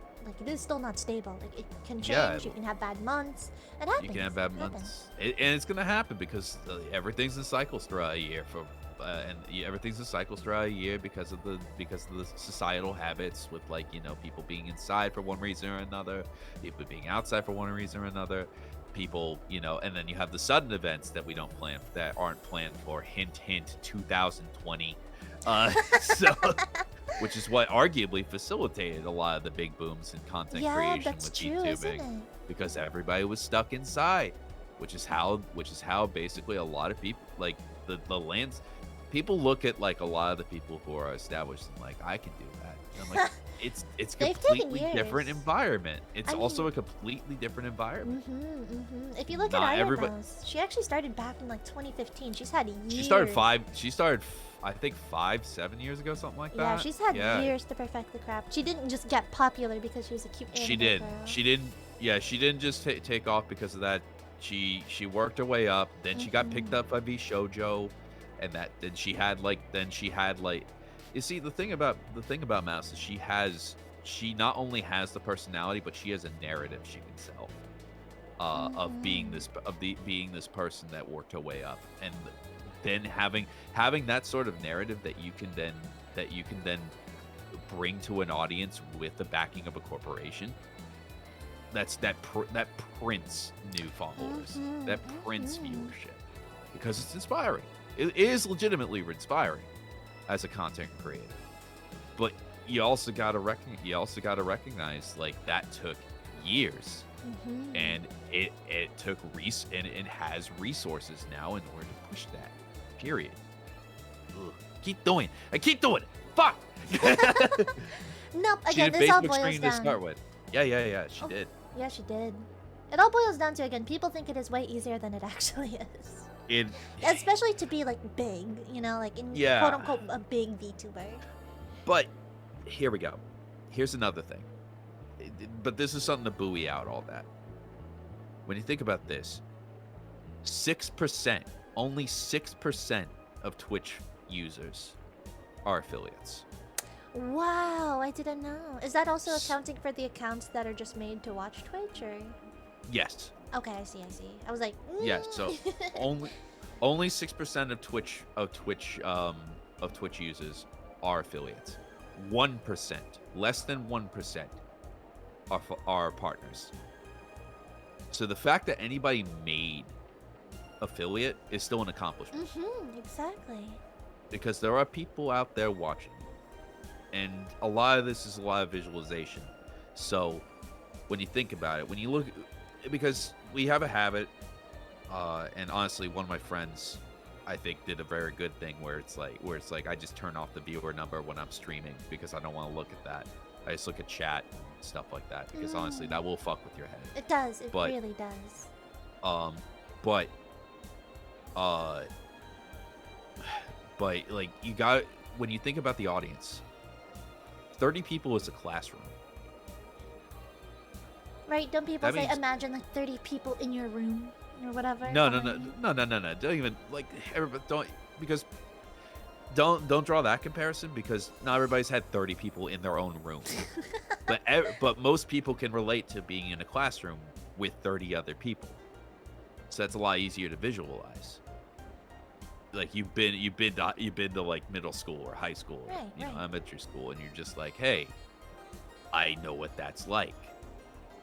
stable. Like, it can change. Yeah. You can have bad months. It happens. You can have bad It happens. months, and it's gonna happen because everything's in cycles throughout a year. Everything's in cycles throughout a year because of the societal habits with people being inside for one reason or another, people being outside for one reason or another. People, and then you have the sudden events that aren't planned for. Hint, 2020. So, which is what arguably facilitated a lot of the big booms in content Yeah, creation that's with true, isn't YouTubing, it? because everybody was stuck inside, which is how basically a lot of people, like the lands, people look at like a lot of the people who are established and like, I can do that. And I'm like, it's They've taken completely different years. environment. It's I also mean- a completely different environment. If you look Not at everybody- Eyebrows, she actually started back in like 2015. She's had years. She started I think 5-7 years ago, something like that. Yeah, she's had Yeah. years to perfect the craft. She didn't just get popular because she was a cute anime She did. girl. She didn't. Yeah, she didn't just take off because of that. She worked her way up. Then she got picked up by V Shoujo, and that then she had like you see the thing about Mouse is she not only has the personality, but she has a narrative she can sell of being this person that worked her way up, and then having that sort of narrative that you can then bring to an audience with the backing of a corporation. That prints new followers, that prints viewership, because it's inspiring. It is legitimately inspiring as a content creator, but you also gotta recognize like that took years, and it took and it has resources now in order to push that. Period. Ugh. I keep doing it. Fuck. Nope. She Again, did this all Facebook boils screen down. to start with. Yeah. She did. Yeah, she did. It all boils down to, again, people think it is way easier than it actually is. Especially to be like big, like in quote unquote a big VTuber. But here we go. Here's another thing. But this is something to buoy out all that. When you think about this, 6%, only 6% of Twitch users are affiliates. Wow, I didn't know. Is that also accounting for the accounts that are just made to watch Twitch, or? Yes. Okay, I see. I was like, Yes. So only 6% of Twitch users are affiliates. 1%, less than 1%, are partners. So the fact that anybody made affiliate is still an accomplishment. Exactly. Because there are people out there watching. And a lot of this is a lot of visualization. So when you think about it, when you look, because we have a habit, and honestly, one of my friends, I think, did a very good thing where it's like I just turn off the viewer number when I'm streaming because I don't want to look at that. I just look at chat and stuff like that because honestly, that will fuck with your head. It does. It really does. But like you got, when you think about the audience, 30 people is a classroom. Right? Don't people That say means- imagine like 30 people in your room or whatever? No. Don't even like everybody. Don't draw that comparison because not everybody's had 30 people in their own room. but most people can relate to being in a classroom with 30 other people. So that's a lot easier to visualize. Like you've been to like middle school or high school, or, elementary school, and you're just like, hey, I know what that's like.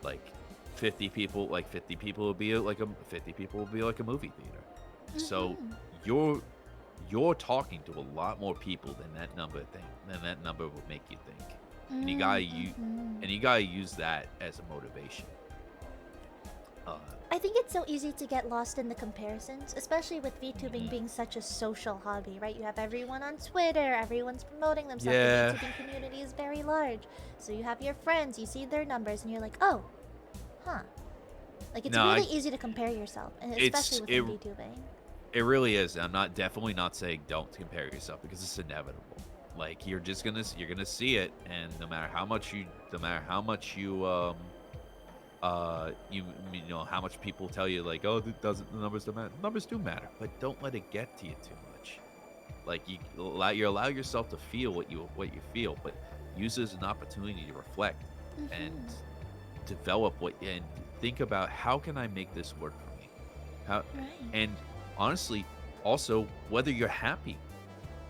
Like 50 people will be like a movie theater. So you're talking to a lot more people than that number would make you think. And you gotta use that as a motivation. I think it's so easy to get lost in the comparisons, especially with VTubing being such a social hobby, right? You have everyone on Twitter, everyone's promoting themselves. Yeah. The VTubing community is very large. So you have your friends, you see their numbers, and you're like, oh, huh. Like, it's really easy to compare yourself, and especially with VTubing. It really is. I'm definitely not saying don't compare yourself because it's inevitable. Like you're gonna see it, and no matter how much you how much people tell you like, oh, the numbers don't matter. Numbers do matter, but don't let it get to you too much. Like you allow yourself to feel what you feel, but use it as an opportunity to reflect and develop and think about how can I make this work for me. And honestly, also whether you're happy.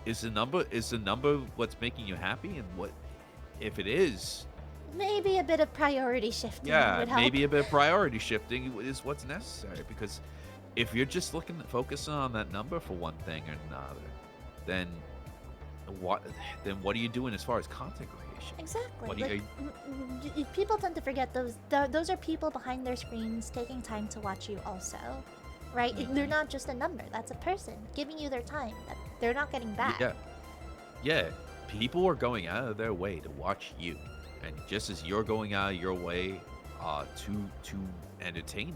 Is the number what's making you happy, and what if it is? Maybe a bit of priority shifting would help. Maybe a bit of priority shifting is what's necessary, because if you're just focusing on that number for one thing or another, then what are you doing as far as content creation? Exactly. People tend to forget those are people behind their screens taking time to watch you also, right? They're not just a number. That's a person giving you their time that they're not getting back. Yeah. People are going out of their way to watch you. And just as you're going out of your way to entertain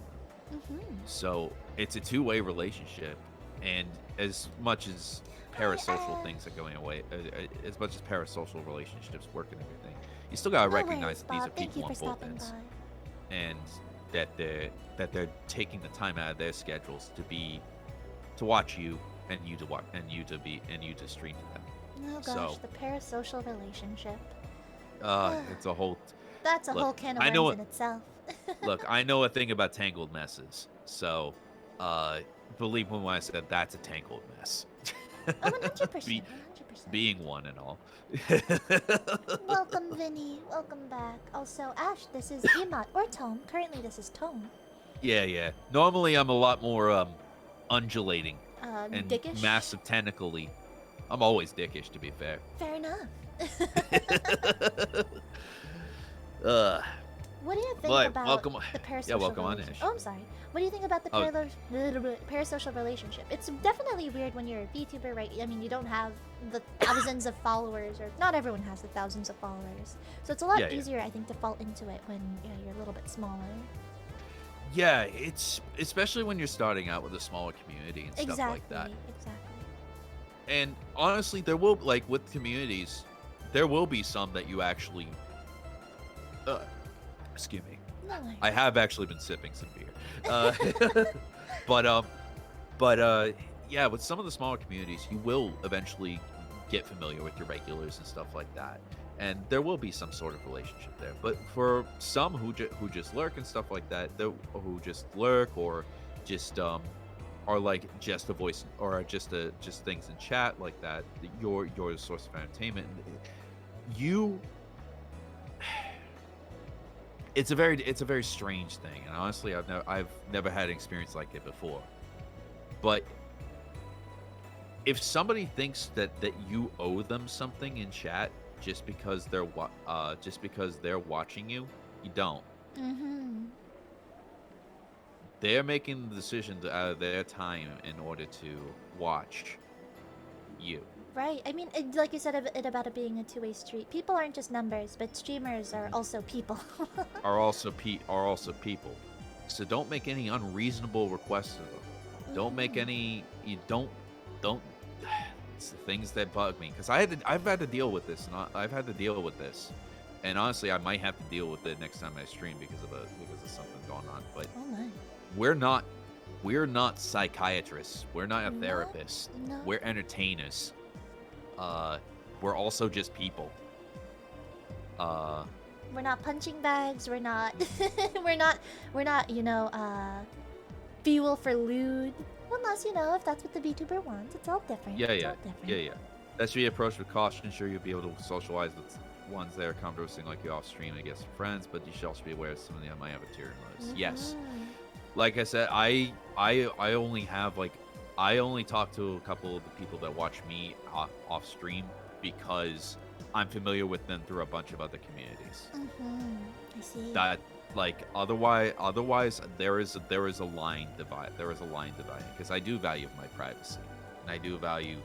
them. So it's a two-way relationship, and as much as parasocial things are going away, as much as parasocial relationships work and everything, you still gotta recognize that these are people on both ends, and that they're taking the time out of their schedules to watch you and you to watch and you to stream to them. Oh gosh, So- the parasocial relationship. It's a whole. That's a Look, whole can I of know worms it- in itself. Look, I know a thing about tangled messes, so believe me when I said that's a tangled mess. Oh, 100%. Be- 100%. Being one and all. Welcome, Vinny. Welcome back. Also, Ash, this is E.M.O.T or Tone. Currently, this is Tone. Yeah. Normally, I'm a lot more undulating and Dickish? massive tentacly. I'm always dickish, to be fair. Fair enough. What do you think But about welcome- the parasocial yeah, welcome on, relationship? Ash. Oh, I'm sorry. What do you think about the Oh. parasocial relationship? It's definitely weird when you're a VTuber, right? I mean, you don't have the thousands of followers, or not everyone has the thousands of followers. So it's a lot Yeah, yeah. easier, I think, to fall into it when you're a little bit smaller. Yeah, it's especially when you're starting out with a smaller community and stuff like that. Exactly. And honestly, there will, like, with communities, there will be some that you actually excuse me. No worries. I have actually been sipping some beer. But yeah, with some of the smaller communities, you will eventually get familiar with your regulars and stuff like that. And there will be some sort of relationship there. But for some who just lurk and stuff like that, who just lurk or just are like just a voice or just things in chat like that, your source of entertainment, it's a very strange thing, and honestly, I've never had an experience like it before. But if somebody thinks that you owe them something in chat just because they're watching you, you don't. Mm-hmm. They're making the decision out of their time in order to watch you. Right. I mean, like you said about it being a two-way street. People aren't just numbers, but streamers are also people. Are also people. So don't make any unreasonable requests of them. Don't make any. You don't. It's the things that bug me because I've had to deal with this, and I've had to deal with this, and honestly, I might have to deal with it next time I stream because of something going on. But Oh my. we're not psychiatrists. We're not a No, therapist. no. We're entertainers. We're also just people. We're not punching bags. We're not. we're not. Fuel for lewd. Unless if that's what the VTuber wants. It's all different. It's all different. Yeah. That should be approached with caution. Sure, you'll be able to socialize with ones that are conversing like you off stream against your friends, but you should also be aware of some of them might have ulterior motives. Yes. Mhm. Like I said, I only talk to a couple of the people that watch me off stream because I'm familiar with them through a bunch of other communities. Mhm. I see. That otherwise there is a line divide. There is a line dividing because I do value my privacy and I do value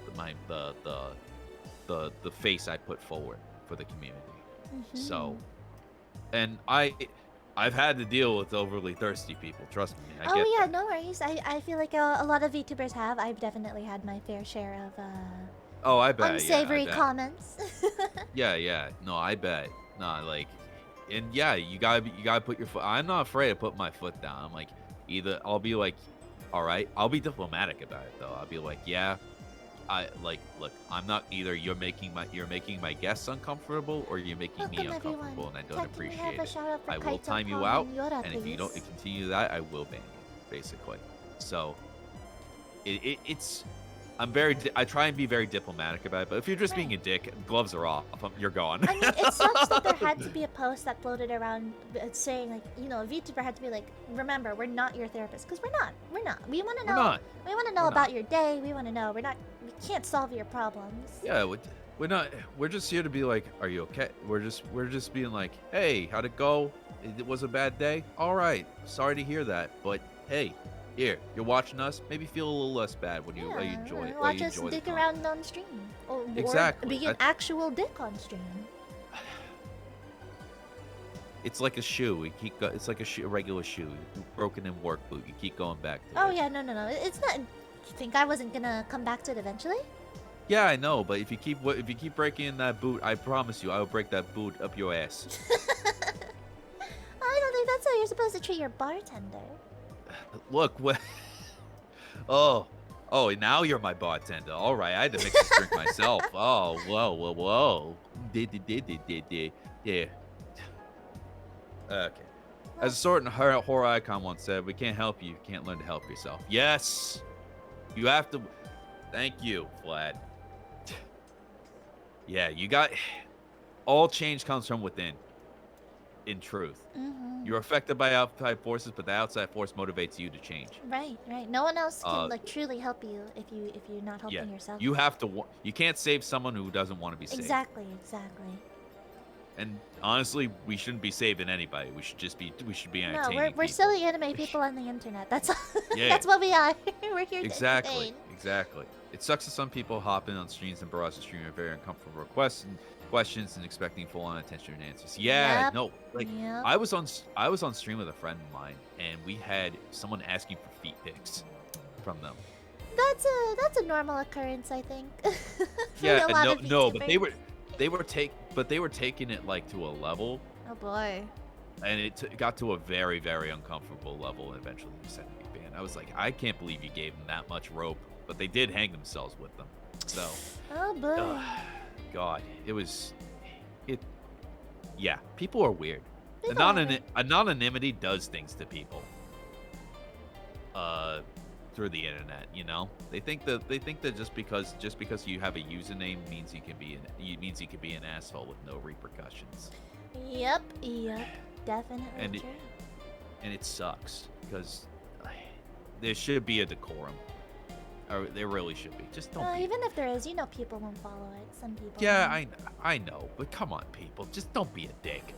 the face I put forward for the community. So, and I've had to deal with overly thirsty people. Trust me, I get yeah, that. no worries. I feel like a lot of VTubers have. I've definitely had my fair share of Oh, I bet. unsavory yeah, I bet. comments. Yeah. No, I bet. No, like, and yeah, you gotta put your foot. I'm not afraid to put my foot down. I'm like, either I'll be like, all right, I'll be diplomatic about it though. I'll be like, yeah, look, I'm not either. You're making my guests uncomfortable, or you're making me Welcome, uncomfortable, everyone. and I don't Can we have appreciate a it. shout out for I will Kaito, time you Tom, out, and Yora, and if you don't please? continue that, I will ban you, basically. So, it's. I try and be very diplomatic about it, but if you're just being a dick, gloves are off. You're gone. I mean, it sucks that there had to be a post that floated around saying, like, a VTuber had to be like, remember, we're not your therapist. Because we're not. We want to know. We're not. We want to know We're about not. your day. We want to know. We can't solve your problems. Yeah, we're not. We're just here to be like, are you okay? We're just being like, hey, how'd it go? It was a bad day. All right, sorry to hear that, but hey, here, you're watching us. Maybe feel a little less bad when you enjoy it. Watch us dick around on stream. Or Exactly. be an actual dick on stream. It's like a shoe. It's like a regular shoe, broken in work boot. You keep going back to Oh it. yeah, no. It's not. You think I wasn't gonna come back to it eventually? Yeah, I know, but if you keep breaking in that boot, I promise you, I will break that boot up your ass. I don't think that's how you're supposed to treat your bartender. Look, oh, Oh, now you're my bartender. All right, I had to mix this drink myself. Oh, whoa. Yeah. Okay. As a certain horror icon once said, we can't help you. You can't learn to help yourself. Yes. You have to. Thank you, Vlad. Yeah, you got. All change comes from within. In truth, you're affected by outside forces, but the outside force motivates you to change. Right. No one else can like truly help you if you're not helping yourself. You have to. You can't save someone who doesn't want to be saved. Exactly. And honestly, we shouldn't be saving anybody. We should just be. We should be entertaining. No, we're people. silly anime people on the internet. That's Yeah. that's what we are. We're here to Exactly. entertain. It sucks that some people hop in on streams and barrage the stream with very uncomfortable requests and questions and expecting full-on attention and answers. Yeah, Yep. no, like Yep. I was on stream with a friend of mine, and we had someone asking for feet pics from them. That's a normal occurrence, I think. For Yeah, a lot of no, but VTubers. they were taking it like to a level, Oh boy. and it got to a very, very uncomfortable level, and eventually we said to be banned. I was like, I can't believe you gave them that much rope, but they did hang themselves with them. So, Oh boy. God, yeah, people are weird. People are weird. Anonymity does things to people. Through the internet, you know, they think that just because you have a username means you can be an asshole with no repercussions. Yep. Definitely true. And it sucks because there should be a decorum. Or there really should be. Just don't. Be. Even if there is, people won't follow it. Some people. Yeah, won't. I know, but come on, people, just don't be a dick.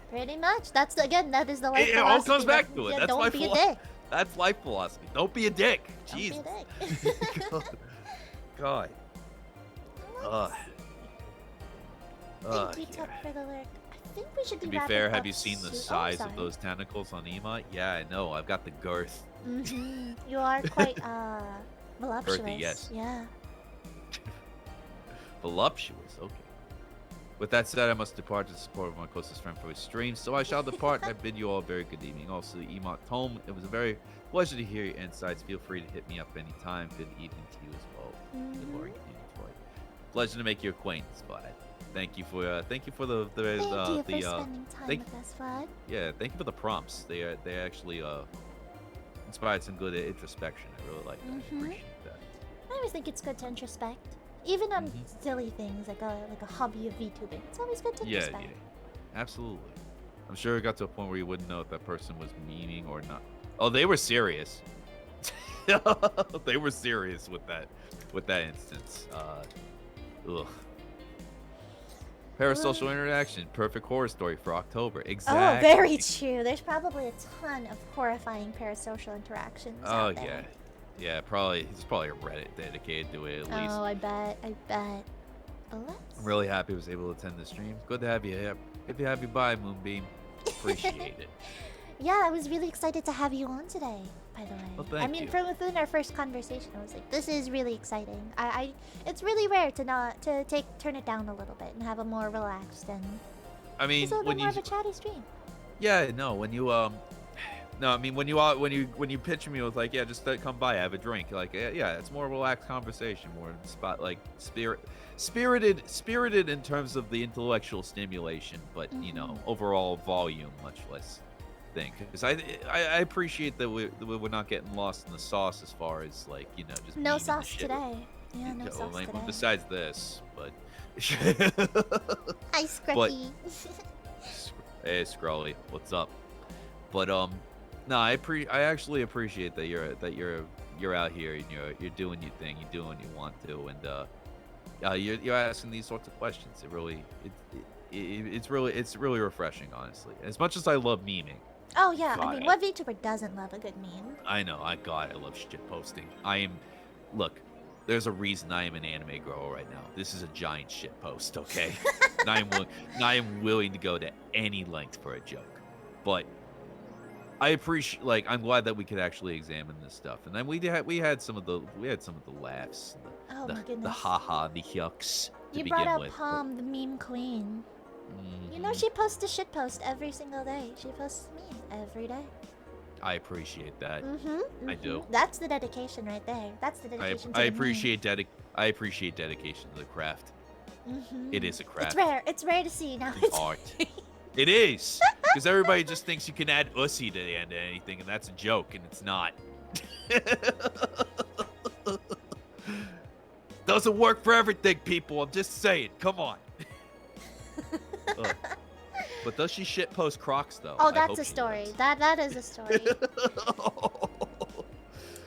Pretty much. That is the life philosophy. It all comes back to it. That's don't my be a dick. That's life philosophy. Don't be a dick. Don't be Jesus. a dick. God. Ugh. Thank you, Tuck, for the lurk. I think we should be To be wrapping fair, up have you seen the soon. size of those tentacles on E.M.O.T? Yeah, I know. I've got the girth. You are quite voluptuous. Girthy, yes. Yeah. Voluptuous. Okay. With that said, I must depart to support my closest friend for his stream, so I shall depart. I bid you all a very good evening. Also, E.M.O.T home. It was a very pleasure to hear your insights. Feel free to hit me up anytime. Good evening to you as well. Good morning, Detroit. Pleasure to make your acquaintance, bud. Thank you for the Thank you for spending time with us, Vlad. Yeah, thank you for the prompts. They actually inspired some good introspection. I really like that. I appreciate that. I always think it's good to introspect, even on silly things like a hobby of VTubing. It's always good to introspect. Yeah, absolutely. I'm sure it got to a point where you wouldn't know if that person was memeing or not. Oh, they were serious. They were serious with that instance. Ugh. Parasocial interaction, perfect horror story for October. Exactly. Oh, very true. There's probably a ton of horrifying parasocial interactions out there. Yeah, probably. There's probably a Reddit dedicated to it at least. Oh, I bet. Oh, I'm really happy I was able to attend the stream. Good to have you here. Good to have you by, Moonbeam. Appreciate it. Yeah, I was really excited to have you on today, by the way. Well, thank you. From within our first conversation, I was like, this is really exciting. It's really rare to turn it down a little bit and have a more relaxed and I mean, just a little bit more of a chatty stream. Yeah, no, when you no, I mean when you pitch me with like, yeah, just come by, have a drink. Like, yeah, it's more relaxed conversation, more spirited in terms of the intellectual stimulation, but you know, overall volume much less thing. Because I appreciate that we're not getting lost in the sauce as far as like, you know, just no sauce today. Yeah, no know, sauce like, today. besides this, but Hi, Scruffy. Hey, Scrolly, what's up? But no, I actually appreciate that you're out here and you're doing your thing, you're doing what you want to, and you're asking these sorts of questions. It's really refreshing, honestly. As much as I love memeing. Oh yeah, God, I mean, what VTuber doesn't love a good meme? I know, I love shit posting. Look, there's a reason I am an anime girl right now. This is a giant shit post, okay? and I am willing to go to any length for a joke. But I appreciate, like, I'm glad that we could actually examine this stuff. And then we had some of the laughs, Oh my goodness. the haha, the yucks. You brought up Palm, the meme queen. You know she posts a shit post every single day. She posts a meme every day. I appreciate that. Mm-hmm. I do. That's the dedication right there. That's the dedication to I the man. appreciate dedication to the craft. It is a craft. It's rare. It's rare to see now. It's art. It is, because everybody just thinks you can add ussy to the end of anything, and that's a joke, and it's not. Doesn't work for everything, people. I'm just saying. Come on. Ugh. But does she shit post Crocs though? Oh, I that's hope a she story. does. That is a story.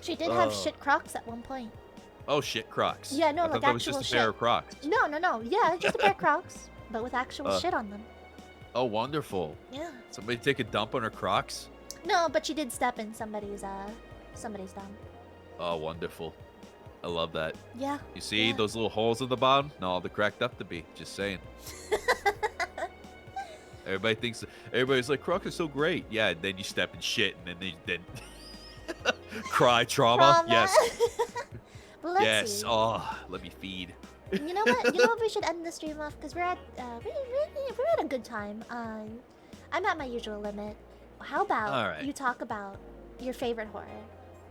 She did have Oh. shit Crocs at one point. Oh shit, Crocs. Yeah, no, I like thought that was actual just a pair shit. of Crocs. No. Yeah, just a pair of Crocs, but with actual shit on them. Oh, wonderful. Yeah. Somebody take a dump on her Crocs. No, but she did step in somebody's dump. Oh, wonderful. I love that. Yeah. You see yeah. those little holes at the bottom? No, they're cracked up to be. Just saying. Everybody's like, Crocs are so great. Yeah, and then you step in shit, and then cry trauma. Yes. Well, let's Yes. see. Oh, let me feed. You know what? You know what we should end the stream off, because we're at a good time. I'm at my usual limit. How about Alright. you talk about your favorite horror?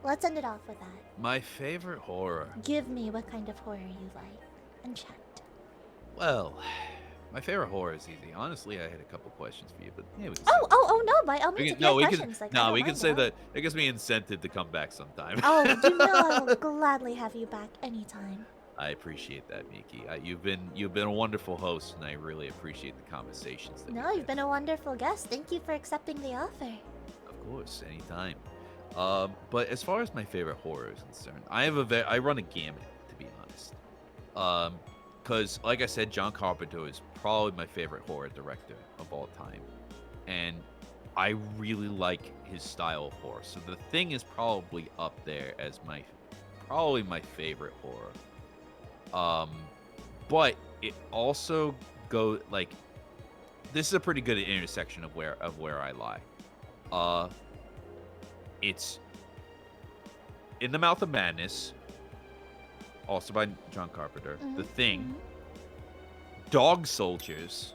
Let's end it off with that. My favorite horror. Give me what kind of horror you like, and chat. Well, my favorite horror is easy. Honestly, I had a couple questions for you, but yeah, we can. Oh no! By all We means, can, if you have we questions, can. like, I No, don't we can mind say at all. that. It gives me incentive to come back sometime. Oh, you know I will gladly have you back anytime. I appreciate that, Miki. You've been a wonderful host, and I really appreciate the conversations. That No, we've you've been a wonderful guest. Thank you for accepting the offer. Of course, anytime. But as far as my favorite horror is concerned, I run a gamut, to be honest. Because like I said, John Carpenter is probably my favorite horror director of all time, and I really like his style of horror. So The Thing is probably up there as probably my favorite horror. But it also this is a pretty good intersection of where I lie. It's In the Mouth of Madness, also by John Carpenter. The Thing, Dog Soldiers,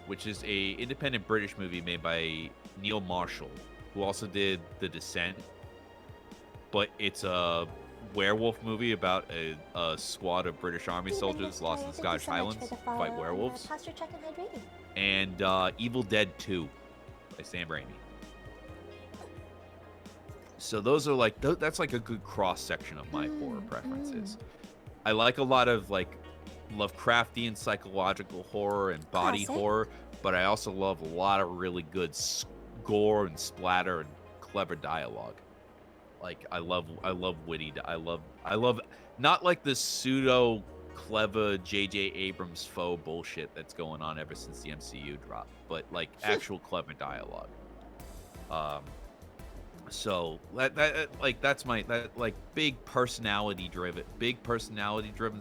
which is a independent British movie made by Neil Marshall, who also did The Descent. But it's a werewolf movie about a squad of British Army soldiers lost in the Scottish Highlands to fight werewolves. Posture check and hydrating. And Evil Dead 2 by Sam Raimi. So those are that's like a good cross section of my horror preferences. I like a lot of Lovecraftian psychological horror and body Classic. horror, but I also love a lot of really good gore and splatter and clever dialogue. I love witty. I love not like the pseudo clever J.J. Abrams faux bullshit that's going on ever since the MCU dropped, but actual clever dialogue. So that's my big personality driven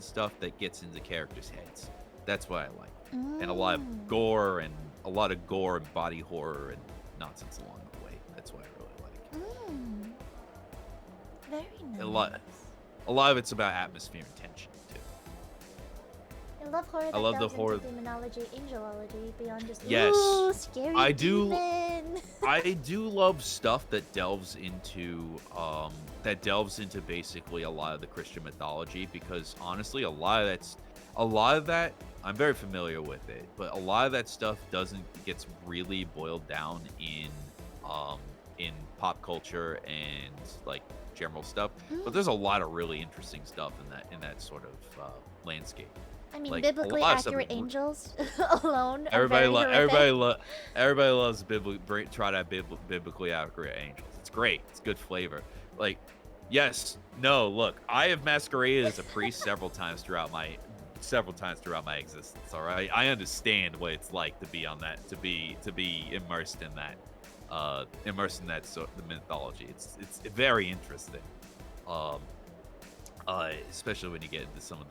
stuff that gets into characters' heads. That's what I like, and a lot of gore and body horror and nonsense along the way. That's what I really like. Very nice. A lot of it's about atmosphere and tension too. I love horror that love the delves horror- into demonology, angelology, beyond just Yes. ooh, scary I do- demon. I do love stuff that delves into basically a lot of the Christian mythology, because honestly, a lot of that I'm very familiar with it, but a lot of that stuff gets really boiled down in pop culture and general stuff. But there's a lot of really interesting stuff in that sort of landscape. I mean, a biblically lot of stuff accurate is- angels alone. Are Everybody very horrific. loves try to have biblically accurate angels. It's great. It's good flavor. Yes, no. Look, I have masqueraded as a priest several times throughout my existence. All right, I understand what it's like to be to be immersed in that sort of mythology. It's very interesting. Especially when you get into some of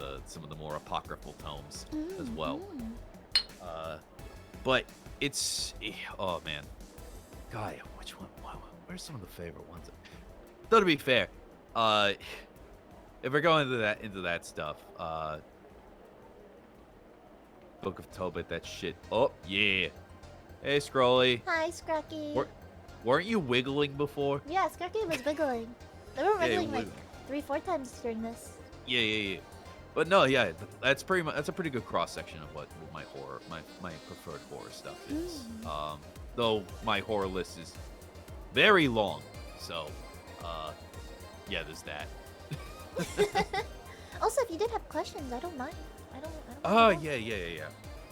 the more apocryphal tomes as well. But it's oh man, God, which one? Where's some of the favorite ones? Though to be fair, if we're going into that stuff, Book of Tobit, that shit. Oh yeah, hey Scrolly. Hi, Scrucky. Weren't you wiggling before? Yeah, Skarky was wiggling. They were Yeah, you wiggling like wiggle. 3-4 times during this. Yeah. But no, yeah, that's pretty much a pretty good cross section of what my preferred horror stuff is. Though my horror list is very long, so yeah, there's that. Also, if you did have questions, I don't mind. I don't Oh mind. yeah.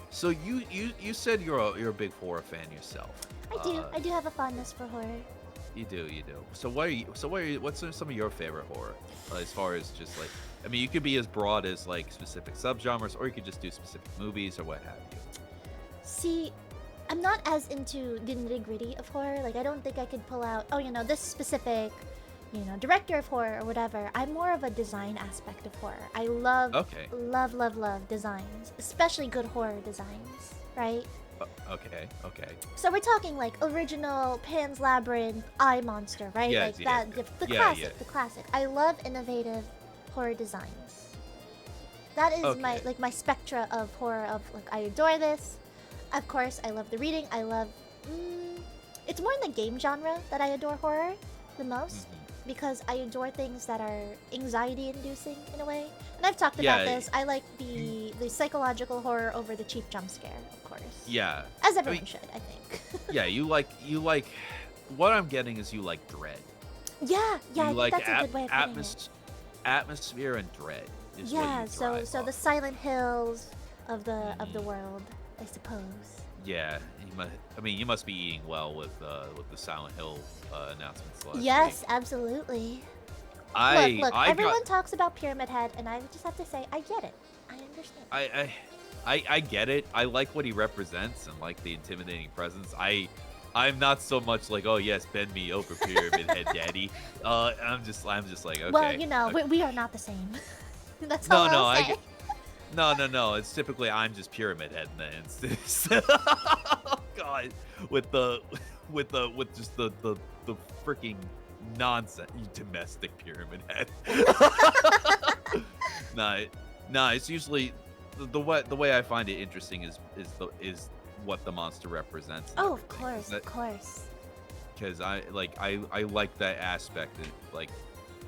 So you said you're a big horror fan yourself. I do have a fondness for horror. You do. So what's some of your favorite horror? As far as just like, I mean, you could be as broad as like specific subgenres, or you could just do specific movies or what have you. See, I'm not as into the nitty-gritty of horror. Like, I don't think I could pull out, this specific, director of horror or whatever. I'm more of a design aspect of horror. I love, love designs, especially good horror designs, right? Okay. So we're talking like original Pan's Labyrinth, Eye Monster, right? Yeah, like yeah, that, the yeah. classic. I love innovative horror designs. That is Okay. my spectra of horror. Of like, I adore this. Of course, I love the reading. I love. It's more in the game genre that I adore horror the most, because I adore things that are anxiety-inducing in a way. And I've talked about this. I like the psychological horror over the cheap jump scare, of course. Yeah. As everyone should, I think. Yeah, you like. What I'm getting is you like dread. Yeah, You I like think that's a good way of putting it. atmosphere and dread. Is Yeah, what you so thrive the off. Silent Hills of the world, I suppose. Yeah, you must be eating well with the Silent Hill announcements last Yes, week. absolutely. I Look, I everyone got, talks about Pyramid Head, and I just have to say, I get it. I understand. I get it. I like what he represents and like the intimidating presence. I'm not so much like, oh yes, bend me over, Pyramid Head Daddy. I'm just like, okay. Well, okay. we are not the same. That's all I'll say. No. It's typically I'm just Pyramid Head in the instance. Oh God, with just the freaking nonsense, you domestic Pyramid Head. Nah. It's usually the way I find it interesting is what the monster represents. Oh, of course. Because I like that aspect and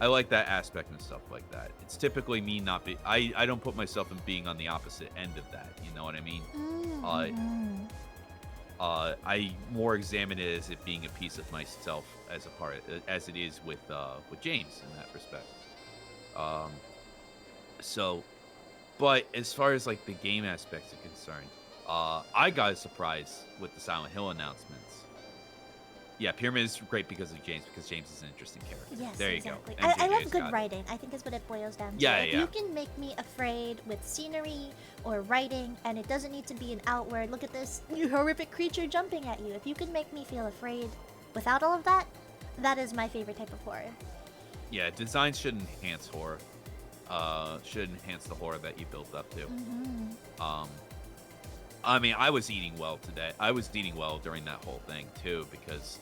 I like that aspect and stuff like that. It's typically me not be I don't put myself in being on the opposite end of that. You know what I mean? I more examine it as it being a piece of myself as it is with James in that respect. But as far as like the game aspects are concerned, I got a surprise with the Silent Hill announcements. Yeah, Pyramid is great because James is an interesting character. Yes, there you exactly. go. I love MJJ's good got it. writing. I think is what it boils down to. Yeah, If yeah. you can make me afraid with scenery or writing, and it doesn't need to be an outward, look at this horrific creature jumping at you. If you can make me feel afraid without all of that, that is my favorite type of horror. Yeah, design should enhance horror. Should enhance the horror that you built up to. I mean, I was eating well today. I was eating well during that whole thing too, because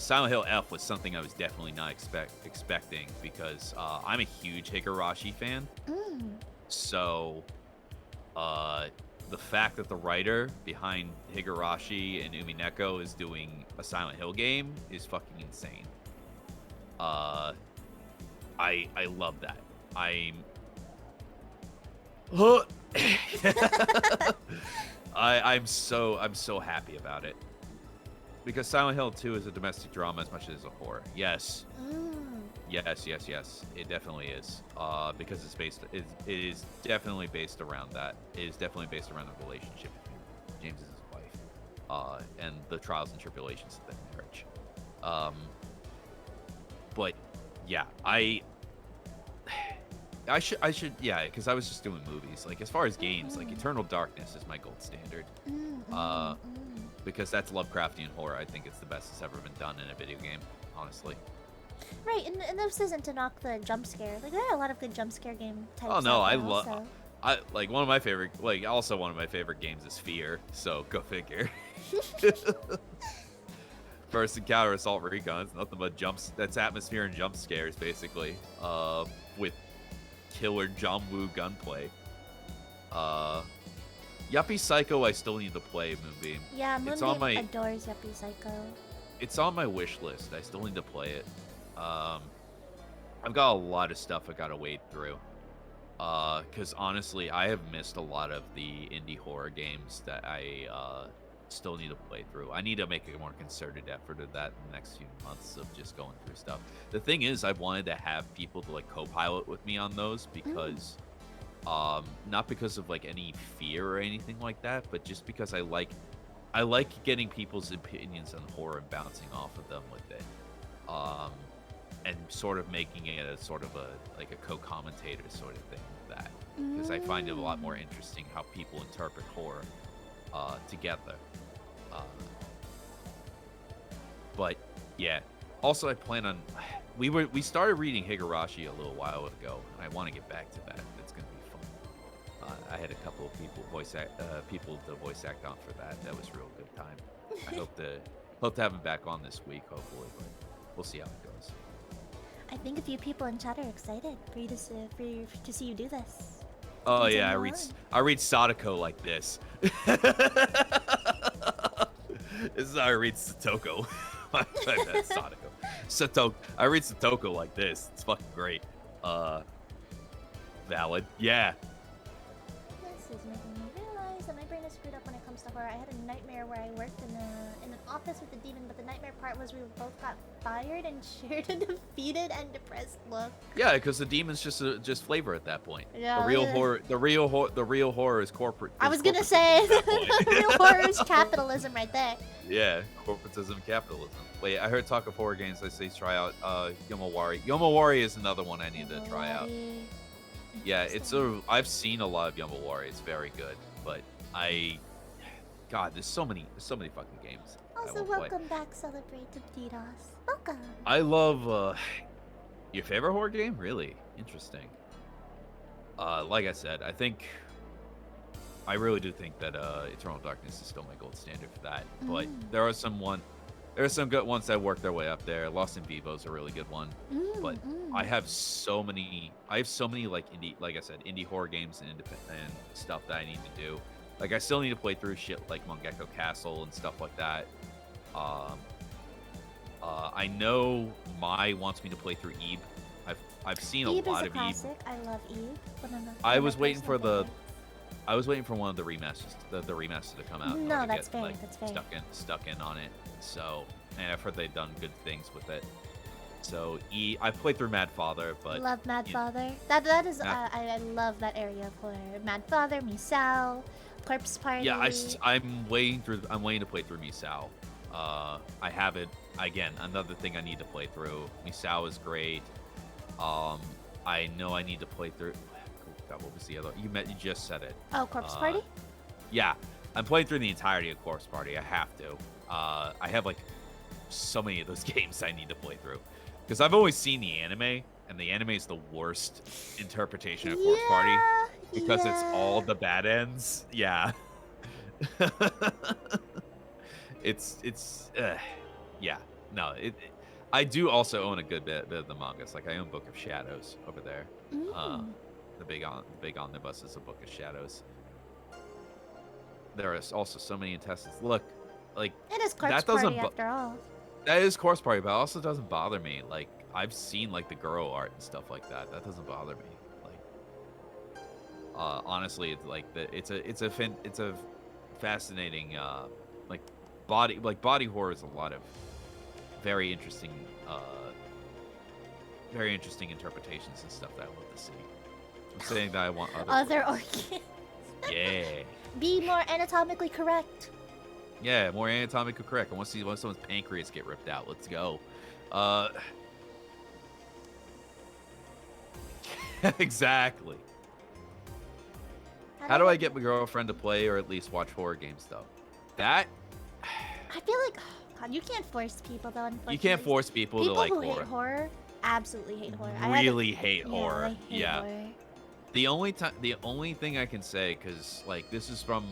Silent Hill F was something I was definitely not expecting, because I'm a huge Higurashi fan. So the fact that the writer behind Higurashi and Umineko is doing a Silent Hill game is fucking insane. I love that. I'm so happy about it, because Silent Hill 2 is a domestic drama as much as it's a horror. Yes. Yes. It definitely is. Because it is definitely based around that. It is definitely based around the relationship between James and his wife, and the trials and tribulations of that marriage. But yeah, I should, yeah, because I was just doing movies. Like, as far as games, like Eternal Darkness is my gold standard. Because that's Lovecraftian horror. I think it's the best that's ever been done in a video game, honestly. Right, and this isn't to knock the jump scare. Like, there are a lot of good jump scare game types. Oh no, I love. love. Like one of my favorite games is Fear. So go figure. First Encounter Assault Recon. It's nothing but jumps. That's atmosphere and jump scares basically. With killer John Woo gunplay. Yuppie Psycho I still need to play, Moonbeam. Yeah, It's Moonbeam on my- adores Yuppie Psycho. it's on my wish list. I still need to play it. I've got a lot of stuff I gotta wade through. Because honestly, I have missed a lot of the indie horror games that I still need to play through. I need to make a more concerted effort of that in the next few months of just going through stuff. The thing is, I've wanted to have people to like co-pilot with me on those because, not because of like any fear or anything like that, but just because I like getting people's opinions on horror and bouncing off of them with it. And sort of making it a sort of a co-commentator sort of thing with that, because I find it a lot more interesting how people interpret horror together. But yeah, also I plan on we started reading Higurashi a little while ago, and I want to get back to that. It's gonna be fun. I had a couple of people to voice act on for that. That was a real good time. I hope to have him back on this week, hopefully, but we'll see how it goes. I think a few people in chat are excited for you to see you do this. Oh yeah, Continue I read Sadako like this. This is how I read Satoko. Sadako. Satoko. I read Satoko like this. It's fucking great. Valid. Yeah. This is making me realize that my brain is screwed up when it comes to horror. I had a nightmare where I worked in an office with a demon, but the nightmare part was we both got fired and shared a defeated and depressed look. Yeah, because the demon's just flavor at that point. Yeah, the real yeah. the real horror is corporate. I was gonna say real horror is capitalism right there. Yeah, corporatism, capitalism. Wait, I heard talk of horror games. I say try out Yomawari. Yomawari is another one I need to try out. Yeah, I've seen a lot of Yomawari. It's very good, but God, there's so many fucking games. Also, welcome back, Celebrate to DDoS. Welcome. I love your favorite horror game. Really interesting. Like I said, I really do think that Eternal Darkness is still my gold standard for that. But there are some good ones that work their way up there. Lost in Vivo is a really good one. But I have so many like indie horror games and independent stuff that I need to do. Like I still need to play through shit like Mangekyo Castle and stuff like that. I know Mai wants me to play through Eve. I've seen a lot of classic. I love Eve. I was waiting for one of the remasters, the remaster to come out. No, that's fair. That's fair. Stuck in on it. So, and I've heard they've done good things with it. So I played through Mad Father, but love Mad Father. That is I love that area of horror. Mad Father, Misao, Corpse Party. Yeah, I'm waiting to play through Misao. I haven't. Again, another thing I need to play through. Misao is great. I know I need to play through. God, what was the other? You just said it. Oh, Corpse Party. Yeah, I'm playing through the entirety of Corpse Party. I have to. I have like so many of those games I need to play through because I've always seen the anime, and the anime is the worst interpretation of Corpse Party because it's all the bad ends. Yeah. Yeah. No, I do also own a good bit of the mangas. Like I own Book of Shadows over there. The big omnibus is a Book of Shadows. There is also so many intestines. Look, like it is Corpse Party after all. That is Corpse Party, but it also doesn't bother me. Like I've seen like the girl art and stuff like that. That doesn't bother me. Like honestly, it's like it's a fascinating body horror is a lot of very interesting interpretations and stuff that I love to see. I'm saying that I want other organs. Yeah. Be more anatomically correct. Yeah, more anatomically correct. I want to see someone's pancreas get ripped out. Let's go. Exactly. How do I get my girlfriend to play or at least watch horror games though? That I feel like, God, you can't force people though. You can't force people to like horror. People who hate horror absolutely hate horror. Really hate horror. Yeah. Horror. The only thing I can say, because like this is from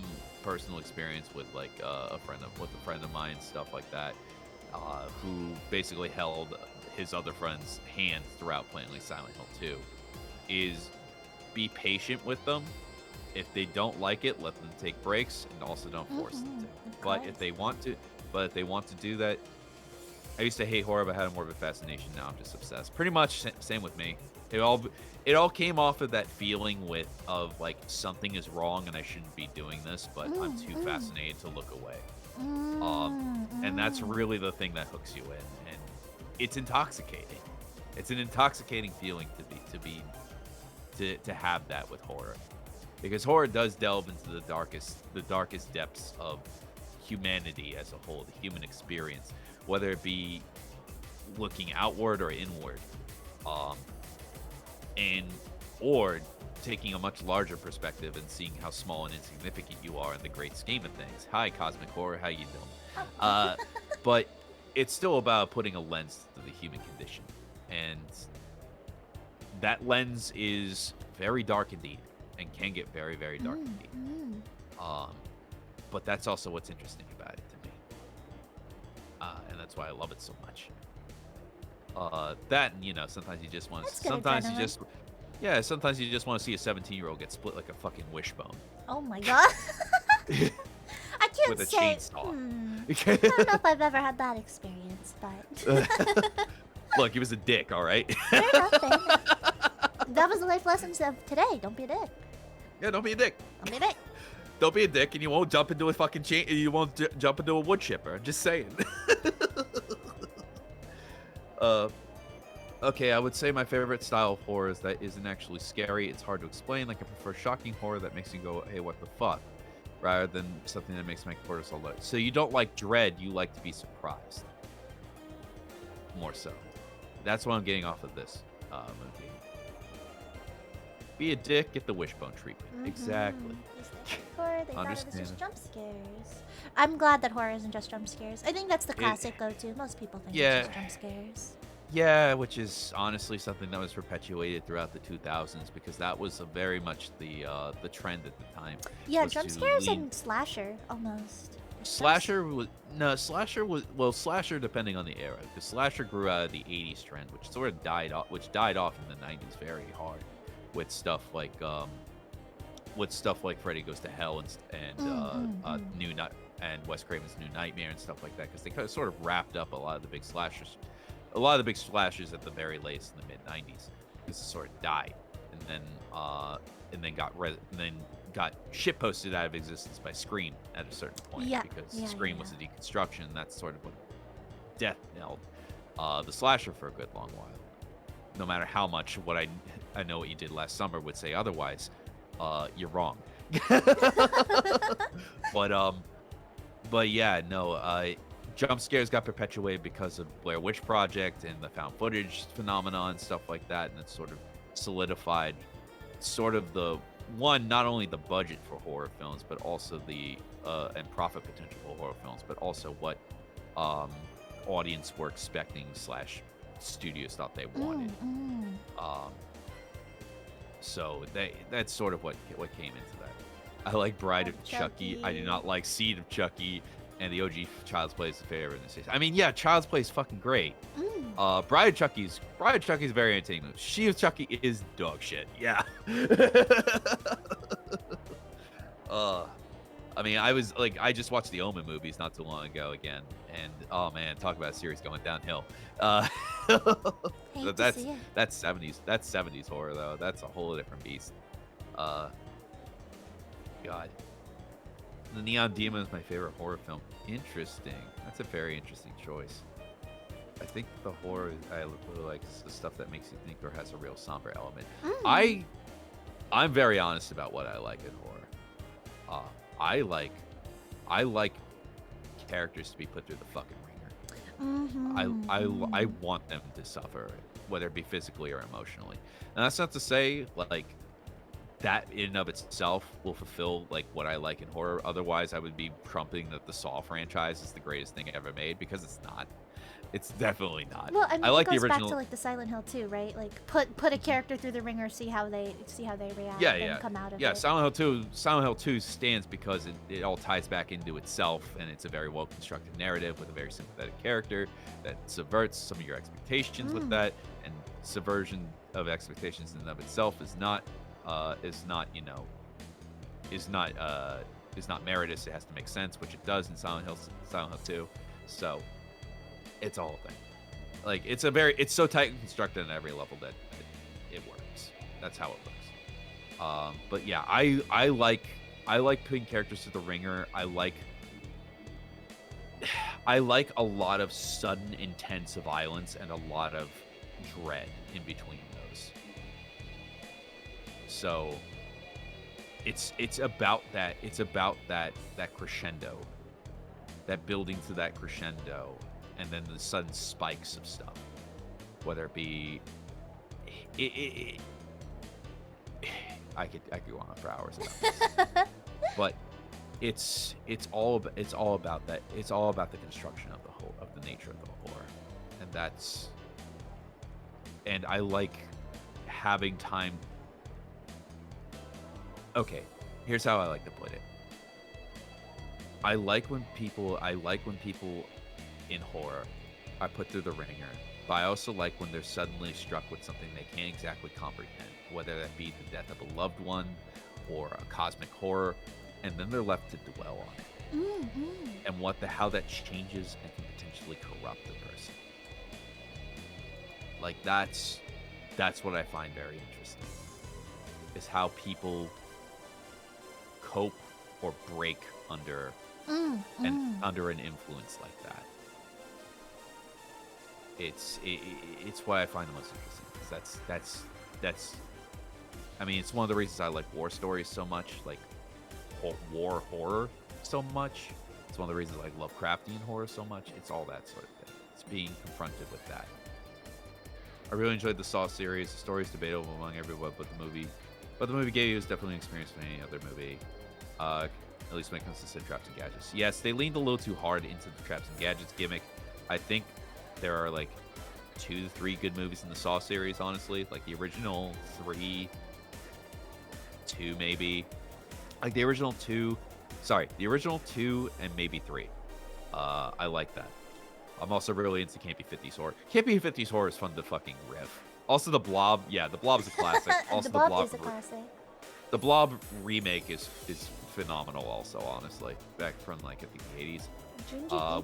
personal experience with like a friend of mine, stuff like that, who basically held his other friend's hand throughout playing like Silent Hill 2, is be patient with them. If they don't like it, let them take breaks, and also don't force them to. But if they want to do that, I used to hate horror, but had more of a fascination. Now I'm just obsessed. Pretty much same with me. It all came off of that feeling of like something is wrong and I shouldn't be doing this, but I'm too fascinated to look away. And that's really the thing that hooks you in, and it's intoxicating. It's an intoxicating feeling to have that with horror, because horror does delve into the darkest depths of humanity as a whole, the human experience, whether it be looking outward or inward, or taking a much larger perspective and seeing how small and insignificant you are in the great scheme of things. Hi, Cosmic Horror, how you doing? But it's still about putting a lens to the human condition, and that lens is very dark indeed, and can get very, very dark indeed. But that's also what's interesting about it to me, and that's why I love it so much. That, and sometimes you just want to. Sometimes you just want to see a 17-year-old get split like a fucking wishbone. Oh my god. I can't with a say. chainsaw. I don't know if I've ever had that experience, but. Look, he was a dick, all right? Fair enough, fair enough. That was the life lessons of today. Don't be a dick. Yeah, don't be a dick. Don't be a dick. Don't be a dick, and you won't jump into a fucking chain. You won't jump into a wood chipper. Just saying. Okay, I would say my favorite style of horror is that isn't actually scary. It's hard to explain. Like, I prefer shocking horror that makes you go, hey, what the fuck? Rather than something that makes my cortisol low. So you don't like dread, you like to be surprised. More so. That's what I'm getting off of this movie. Be a dick, get the wishbone treatment. Exactly. Horror, they thought it was just jump scares. I'm glad that horror isn't just jump scares. I think that's the classic go-to. Most people think it's just jump scares. Yeah, which is honestly something that was perpetuated throughout the 2000s, because that was very much the trend at the time. Yeah, jump scares and slasher almost. Slasher depending on the era, because slasher grew out of the 80s trend, which sort of died off in the 90s very hard, with stuff like Freddy Goes to Hell and New Night and Wes Craven's New Nightmare and stuff like that, because they kind of sort of wrapped up a lot of the big slashers at the very latest in the mid 90s. This sort of died, and then got shit posted out of existence by Scream at a certain point, because Scream was a deconstruction, and that's sort of what death knelled the slasher for a good long while. No matter how much what I know what you did last summer would say otherwise, you're wrong. But yeah, no, jump scares got perpetuated because of Blair Witch Project and the found footage phenomenon and stuff like that, and it sort of solidified not only the budget for horror films, but also the and profit potential for horror films, but also what audience were expecting / studios thought they wanted. So that's sort of what came into that. I like Bride of Chucky. I do not like Seed of Chucky. And the OG Child's Play is the favorite in this case. I mean, yeah, Child's Play is fucking great. Bride of Chucky's very entertaining. She of Chucky is dog shit. Yeah. I mean, I just watched the Omen movies not too long ago again, and oh man, talk about a series going downhill. That's 70s. That's 70s horror though. That's a whole different beast. God. The Neon Demon is my favorite horror film. Interesting. That's a very interesting choice. I think the horror I really like is the stuff that makes you think or has a real somber element. I'm very honest about what I like in horror. I like characters to be put through the fucking ringer. I want them to suffer, whether it be physically or emotionally. And that's not to say like that in and of itself will fulfill like what I like in horror. Otherwise, I would be trumpeting that the Saw franchise is the greatest thing ever made, because it's not. It's definitely not. Well, I mean, like it goes the original... back to like the Silent Hill 2, right? Like put a character through the ringer, see how they react, and come out of it. Yeah, Silent Hill 2 stands because it all ties back into itself, and it's a very well constructed narrative with a very sympathetic character that subverts some of your expectations with that, and subversion of expectations in and of itself is not meritorious. It has to make sense, which it does in Silent Hill 2. So It's a whole thing. Like it's so tightly constructed on every level that it works. That's how it works. But yeah, I like putting characters to the ringer. I like a lot of sudden intense violence and a lot of dread in between those. So it's about that crescendo, that building to that crescendo, and then the sudden spikes of stuff, whether it be I could go on for hours about this. But it's all about that. It's all about the construction of the nature of the horror, and I like having time. Okay, here's how I like to put it. I like when people in horror are put through the ringer, but I also like when they're suddenly struck with something they can't exactly comprehend, whether that be the death of a loved one or a cosmic horror, and then they're left to dwell on it. And how that changes and can potentially corrupt the person. Like that's what I find very interesting, is how people cope or break under under an influence like that. It's why I find the most interesting, because that's I mean, it's one of the reasons I like war stories so much, like war horror so much. It's one of the reasons I like Lovecraftian horror so much. It's all that sort of thing. It's being confronted with that. I really enjoyed the Saw series. The story is debatable among everyone, but the movie gave you is definitely an experience from any other movie. At least when it comes to traps and gadgets. Yes, they leaned a little too hard into the traps and gadgets gimmick. I think there are like 2 to 3 good movies in the Saw series, honestly. Like the original 2 maybe. Like the original 2 and maybe 3. I like that. I'm also really into Campy 50s horror. Campy 50s horror is fun to fucking riff. Also the Blob, yeah, the Blob is a classic. Also the Blob is a classic. The Blob remake is phenomenal also, honestly. Back from like I think the 80s.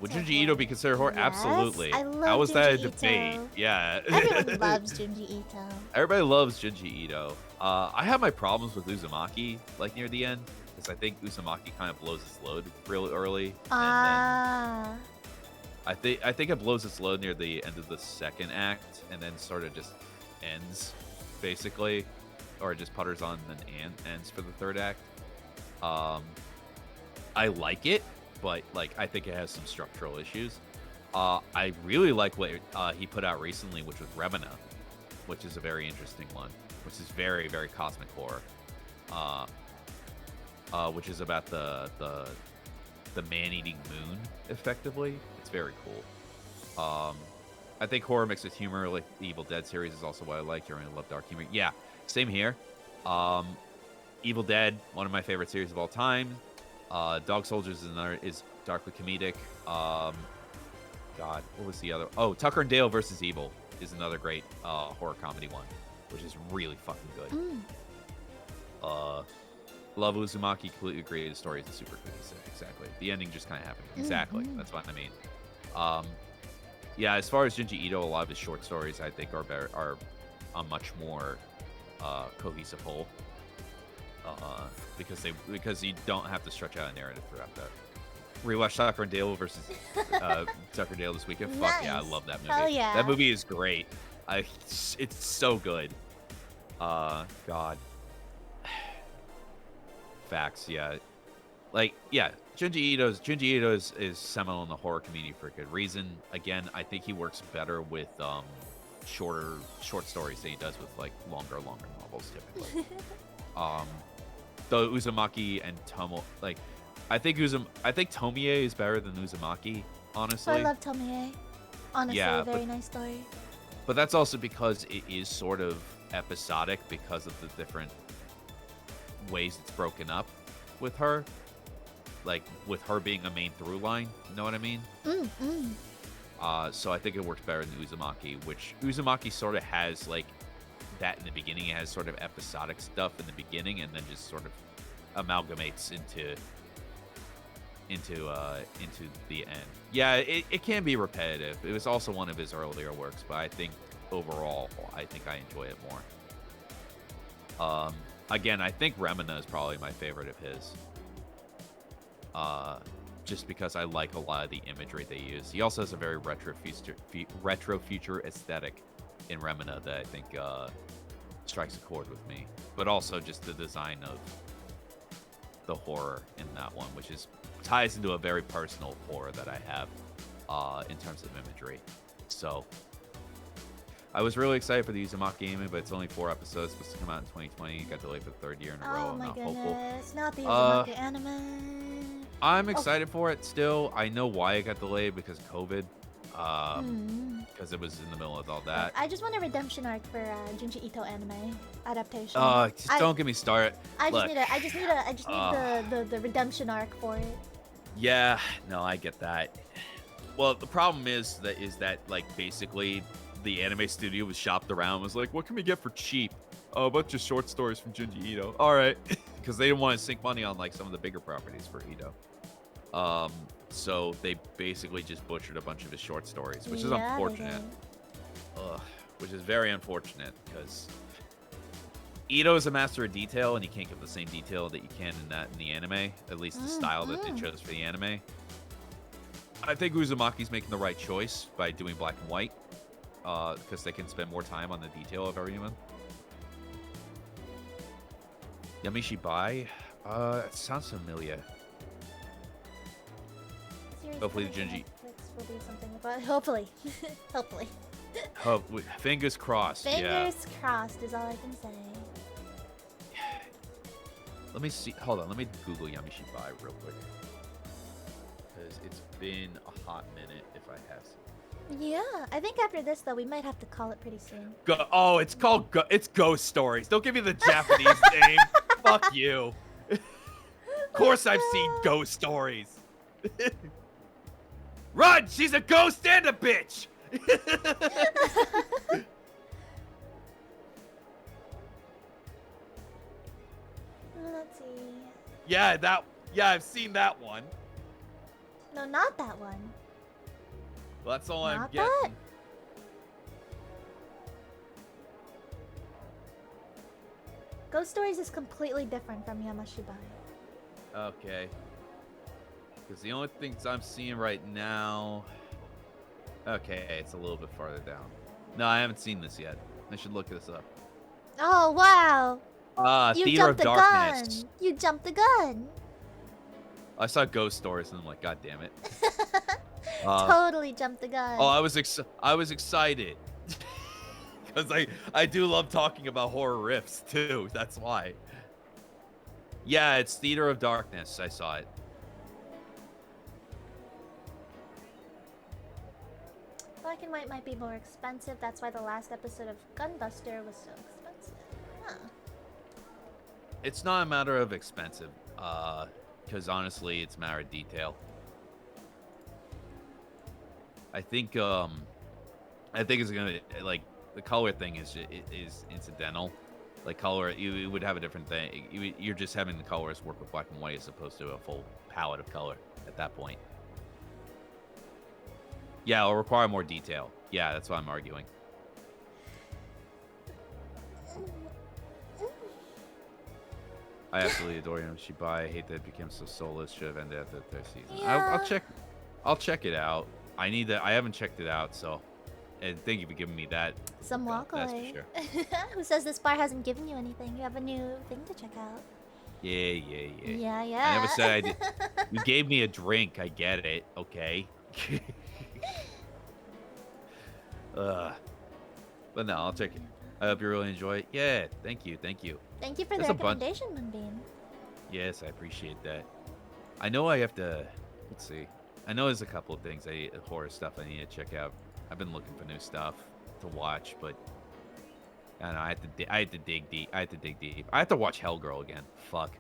Would Junji Ito be considered horror? Yes, Absolutely. I love How was that a Junji debate? Ito. Yeah. Everyone loves Junji Ito. Everybody loves Junji Ito. I have my problems with Uzumaki like near the end, because I think Uzumaki kind of blows its load real early. I think it blows its load near the end of the second act, and then sort of just ends, basically, or just putters on and then ends for the third act. I like it, but like I think it has some structural issues. I really like what he put out recently, which was Rebina, which is a very interesting one, which is very, very cosmic horror. Which is about the man-eating moon, effectively. It's very cool. I think horror mixed with humor, like the Evil Dead series, is also what I like. I love dark humor. Yeah, same here. Evil Dead, one of my favorite series of all time. Dog Soldiers is darkly comedic. God, what was the other? Oh, Tucker and Dale versus Evil is another great horror comedy one, which is really fucking good. Love Uzumaki, completely agree. The story is super cohesive. Exactly. The ending just kind of happened. Exactly. That's what I mean. Yeah, as far as Junji Ito, a lot of his short stories I think are a much more cohesive whole. Because you don't have to stretch out a narrative throughout that. Rewatch Tucker and Dale versus Tucker and Dale this weekend. Nice. Fuck yeah, I love that movie. Hell yeah. That movie is great. It's so good. God. Facts, yeah. Like, yeah, Junji Ito is seminal in the horror community for a good reason. Again, I think he works better with short stories than he does with like longer novels typically. Though Uzumaki and Tomo, like, I think Tomie is better than Uzumaki, honestly. I love Tomie. Honestly, Yeah, very nice story. But that's also because it is sort of episodic because of the different ways it's broken up with her. Like, with her being a main through line, you know what I mean? So I think it works better than Uzumaki, which Uzumaki sort of has, like, that in the beginning. It has sort of episodic stuff in the beginning and then just sort of amalgamates into into the end. Yeah, it can be repetitive. It was also one of his earlier works, but I think overall, I think I enjoy it more. Again, I think Remina is probably my favorite of his. Just because I like a lot of the imagery they use. He also has a very retro future aesthetic in Remina that I think strikes a chord with me. But also just the design of the horror in that one, which ties into a very personal horror that I have in terms of imagery. So I was really excited for the E.M.O.T gaming, but it's only 4 episodes, supposed to come out in 2020. It got delayed for the 3rd year in a row. Oh I'm my not hopeful. goodness, not the E.M.O.T anime. I'm excited for it still. I know why it got delayed because of COVID. Because it was in the middle of all that. I just want a redemption arc for Junji Ito anime adaptation. Just don't get me started. I just need the redemption arc for it. Yeah, no, I get that. Well, the problem is that like basically the anime studio was shopped around and was like, what can we get for cheap? Oh, a bunch of short stories from Junji Ito. All right. Because they didn't want to sink money on like some of the bigger properties for Ito. So they basically just butchered a bunch of his short stories, which is unfortunate. Which is very unfortunate because Ito is a master of detail, and you can't get the same detail that you can in the anime. At least the style that they chose for the anime. I think Uzumaki's making the right choice by doing black and white, because they can spend more time on the detail of everyone. Yamishi Bai? It sounds familiar. Hopefully the Junji... will do something about it. Hopefully. Hopefully. Fingers crossed. Fingers crossed is all I can say. Let me see. Hold on. Let me Google Yamishi Bai real quick. Because it's been a hot minute if I have some. Yeah, I think after this, though, we might have to call it pretty soon. It's called it's Ghost Stories. Don't give me the Japanese name. Fuck you. Of course I've seen Ghost Stories. Run! She's a ghost and a bitch! Let's see. Yeah, I've seen that one. No, not that one. Well, that's all Not I'm getting. that? Ghost Stories is completely different from Yamashibai. Okay. Because the only things I'm seeing right now... Okay, it's a little bit farther down. No, I haven't seen this yet. I should look this up. Oh, wow. You Theater of jumped the Darkness. gun. You jumped the gun. I saw Ghost Stories and I'm like, God damn it. Totally jumped the gun. Oh, I was excited. Because I do love talking about horror riffs too. That's why. Yeah, it's Theater of Darkness. I saw it. Black and white might be more expensive. That's why the last episode of Gunbuster was so expensive. Huh. It's not a matter of expensive. Because honestly, it's a matter of detail. I think it's gonna, like, the color thing is incidental. Like, color, you would have a different thing. You're just having the colors work with black and white as opposed to a full palette of color at that point. Yeah, it'll require more detail. Yeah, that's what I'm arguing. I absolutely adore him. I hate that it became so soulless. Should have ended after the 3rd season. Yeah. I'll check it out. I haven't checked it out, so. And thank you for giving me that. Some walk That's for away. sure. Who says this bar hasn't given you anything? You have a new thing to check out. Yeah. Yeah. I never said I did. You gave me a drink. I get it. Okay. But no, I'll check it. I hope you really enjoy it. Yeah, thank you. Thank you for There's the a bunch- recommendation, Moonbeam. Yes, I appreciate that. I know I have to. Let's see. I know there's a couple of things, horror stuff I need to check out. I've been looking for new stuff to watch, but I don't know. I had to dig deep. I have to watch Hellgirl again. Fuck.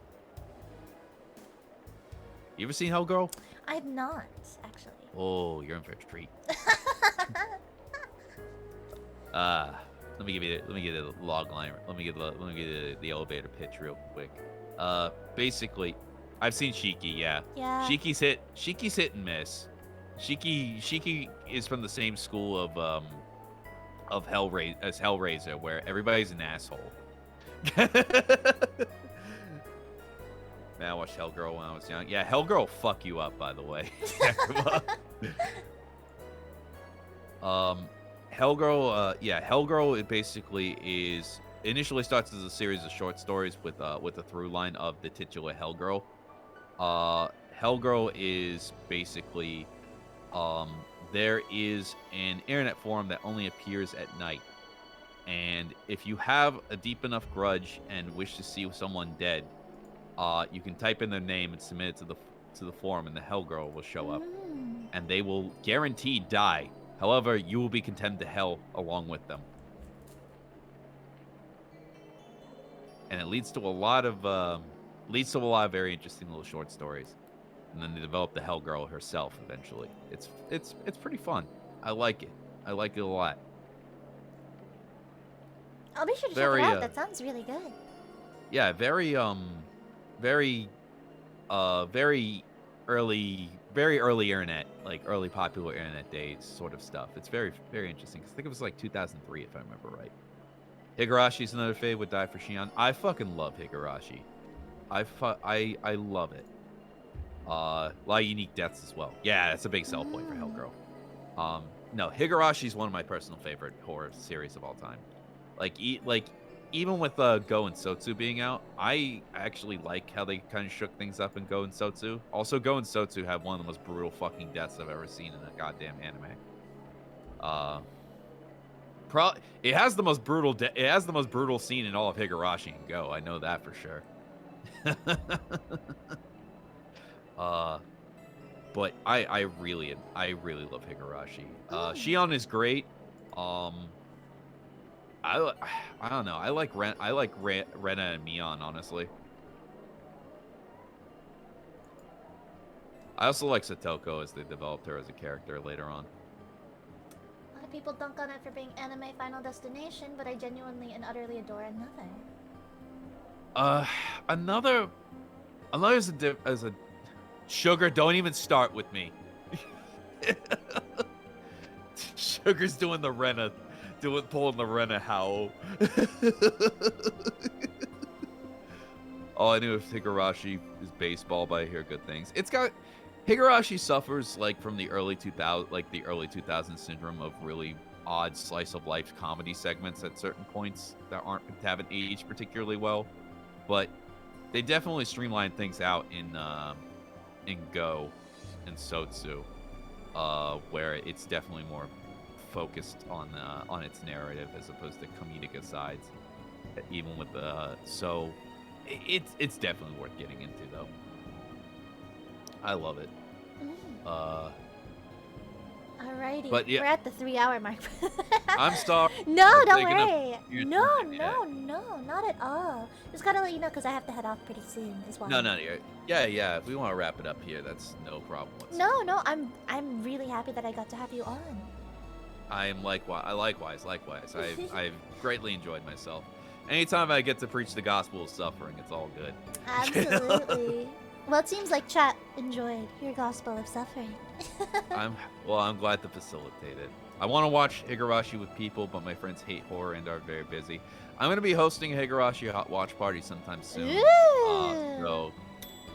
You ever seen Hellgirl? I have not, actually. Oh, you're in for a treat. Let me give you the log line. Let me get the elevator pitch real quick. Basically, I've seen Shiki, yeah. Yeah. Shiki's hit and miss. Shiki is from the same school of Hellraiser, where everybody's an asshole. Man, I watched Hellgirl when I was young. Yeah, Hellgirl will fuck you up, by the way. Hellgirl, it basically is initially starts as a series of short stories with a through line of the titular Hellgirl. Hellgirl is basically there is an internet forum that only appears at night. And if you have a deep enough grudge and wish to see someone dead, you can type in their name and submit it to the forum, and the Hellgirl will show up, and they will guaranteed die. However, you will be condemned to hell along with them, and it leads to a lot of very interesting little short stories. And then they develop the Hellgirl herself eventually. It's pretty fun. I like it. I like it a lot. I'll be sure to check it out. That sounds really good. Yeah, very early internet, like early popular internet days sort of stuff. It's very, very interesting. I think it was like 2003, if I remember right. Higarashi's another fave, would die for Shion. I fucking love Higurashi. I love it. A lot of unique deaths as well. Yeah, that's a big sell point for Hellgirl. No, Higurashi's one of my personal favorite horror series of all time. Even with Go and Sotsu being out, I actually like how they kind of shook things up in Go and Sotsu. Also, Go and Sotsu have one of the most brutal fucking deaths I've ever seen in a goddamn anime. It has the most brutal scene in all of Higurashi and Go. I know that for sure. But I really love Higurashi. Shion is great. I don't know. I like Rena and Mion, honestly. I also like Satoko as they developed her as a character later on. A lot of people dunk on it for being anime Final Destination, but I genuinely and utterly adore another. Another is a Sugar. Don't even start with me. Sugar's doing the Rena. Pulling the Rena howl. All I knew of Higurashi is baseball, but I hear good things. Higurashi suffers from the early 2000s syndrome of really odd slice of life comedy segments at certain points that haven't aged particularly well, but they definitely streamline things out in Go and Sotsu, where it's definitely more focused on its narrative as opposed to comedic asides, even with so it's definitely worth getting into though. I love it. Alrighty, but yeah, we're at the 3-hour mark. I'm sorry. No, don't worry. No, not at all. Just gotta let you know because I have to head off pretty soon as well. No. Yeah. If we want to wrap it up here, that's no problem whatsoever. No, I'm really happy that I got to have you on. Likewise. I've greatly enjoyed myself. Anytime I get to preach the gospel of suffering, it's all good. Absolutely. Well, it seems like chat enjoyed your gospel of suffering. I'm glad to facilitate it. I want to watch Higurashi with people, but my friends hate horror and are very busy. I'm going to be hosting a Higurashi hot watch party sometime soon. So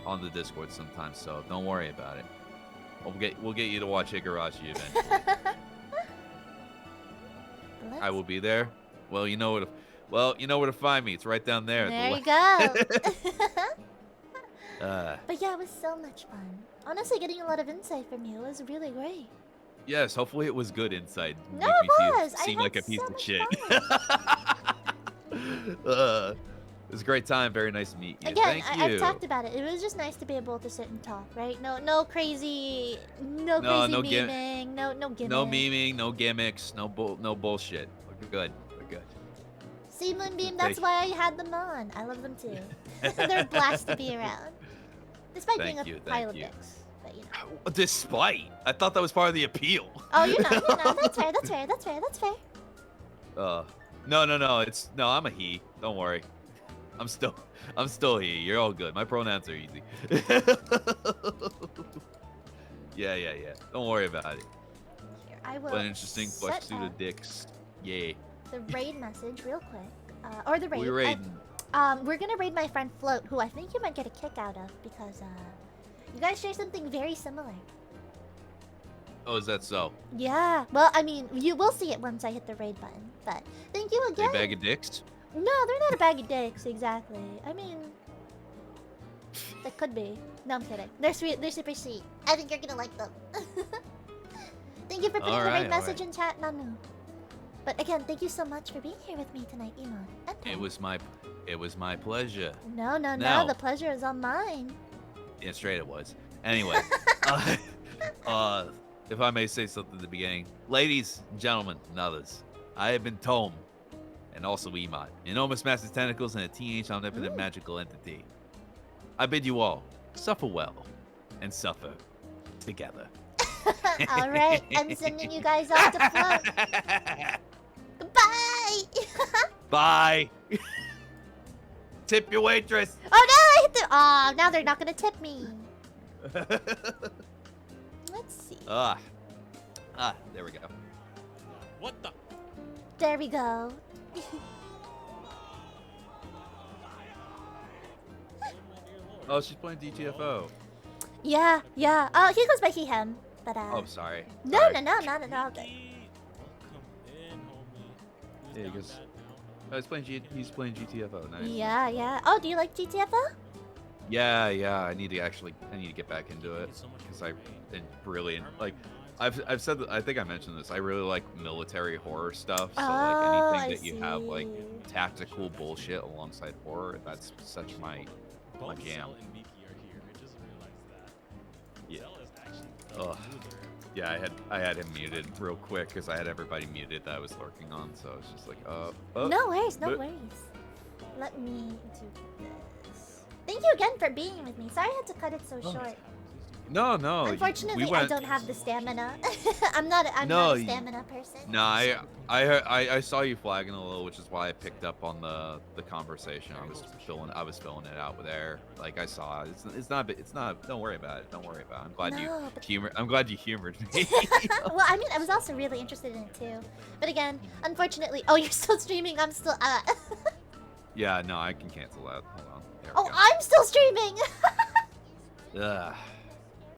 on the Discord sometime, so don't worry about it. We'll get you to watch Higurashi eventually. I will be there. Well, you know where to find me. It's right down there. There you go. But yeah, it was so much fun. Honestly, getting a lot of insight from you was really great. Yes, hopefully it was good insight. No, it was. Seem like a piece of shit. It was a great time. Very nice to meet you. Again, Thank you. I've talked about it. It was just nice to be able to sit and talk, right? No crazy memeing. No gimmicks. No memeing. No gimmicks. No bullshit. We're good. See, Moonbeam, that's why I had them on. I love them too. They're a blast to be around. Despite being a pile of dicks. But, you know. Despite? I thought that was part of the appeal. Oh, you know. That's fair. No. I'm a he. Don't worry. I'm still here. You're all good. My pronouns are easy. yeah. Don't worry about it. Here, I will. What an interesting set flesh suit up of dicks. Yeah. the raid message real quick. Or the raid. We raiding. We're gonna raid my friend Float, who I think you might get a kick out of because you guys share something very similar. Oh, is that so? Yeah. Well, I mean, you will see it once I hit the raid button. But thank you They again. bag of dicks? No, they're not a bag of dicks exactly. I mean, they could be. No, I'm kidding. They're sweet. They're super sweet. I think you're gonna like them. Thank you for putting the raid message in chat, Nanu. But again, thank you so much for being here with me tonight, E.M.O.T. And It was my pleasure. No. Now- The pleasure is all mine. Yeah, straight it was. Anyway, if I may say something at the beginning, ladies and gentlemen and others, I have been Tome, and also E.M.O.T, enormous massive tentacles and a teenage omnipotent magical entity. I bid you all suffer well and suffer together. All right, I'm sending you guys off to Float. Goodbye. Bye. Tip your waitress. Oh no, I hit the. Oh, now they're not gonna tip me. Let's see. There we go. What the? There we go. Oh, she's playing DTFO. Yeah. He goes by he him, but Oh, sorry. No, Sorry. not at all. Good. Yeah, he goes. Oh, he's playing GTFO. Nice. Yeah. Oh, do you like GTFO? Yeah. I need to get back into it because I've been brilliant. Like, I've said that, I think I mentioned this. I really like military horror stuff. So like anything that you have like tactical bullshit alongside horror, that's such my jam. Yeah. Ugh. Yeah, I had him muted real quick because I had everybody muted that I was lurking on. So I was just like, No worries. but- Let me do this. Thank you again for being with me. Sorry I had to cut it so short. No. Unfortunately, we went, I don't have the stamina. I'm not a stamina person. No, I saw you flagging a little, which is why I picked up on the conversation. I was filling it out there. Like I saw it. It's not. Don't worry about it. Don't worry about it. I'm glad you humored me. Well, I mean, I was also really interested in it too. But again, unfortunately, oh, you're still streaming. I'm still. Yeah, no, I can cancel that. Hold on. There we Oh, go. I'm still streaming. Ugh.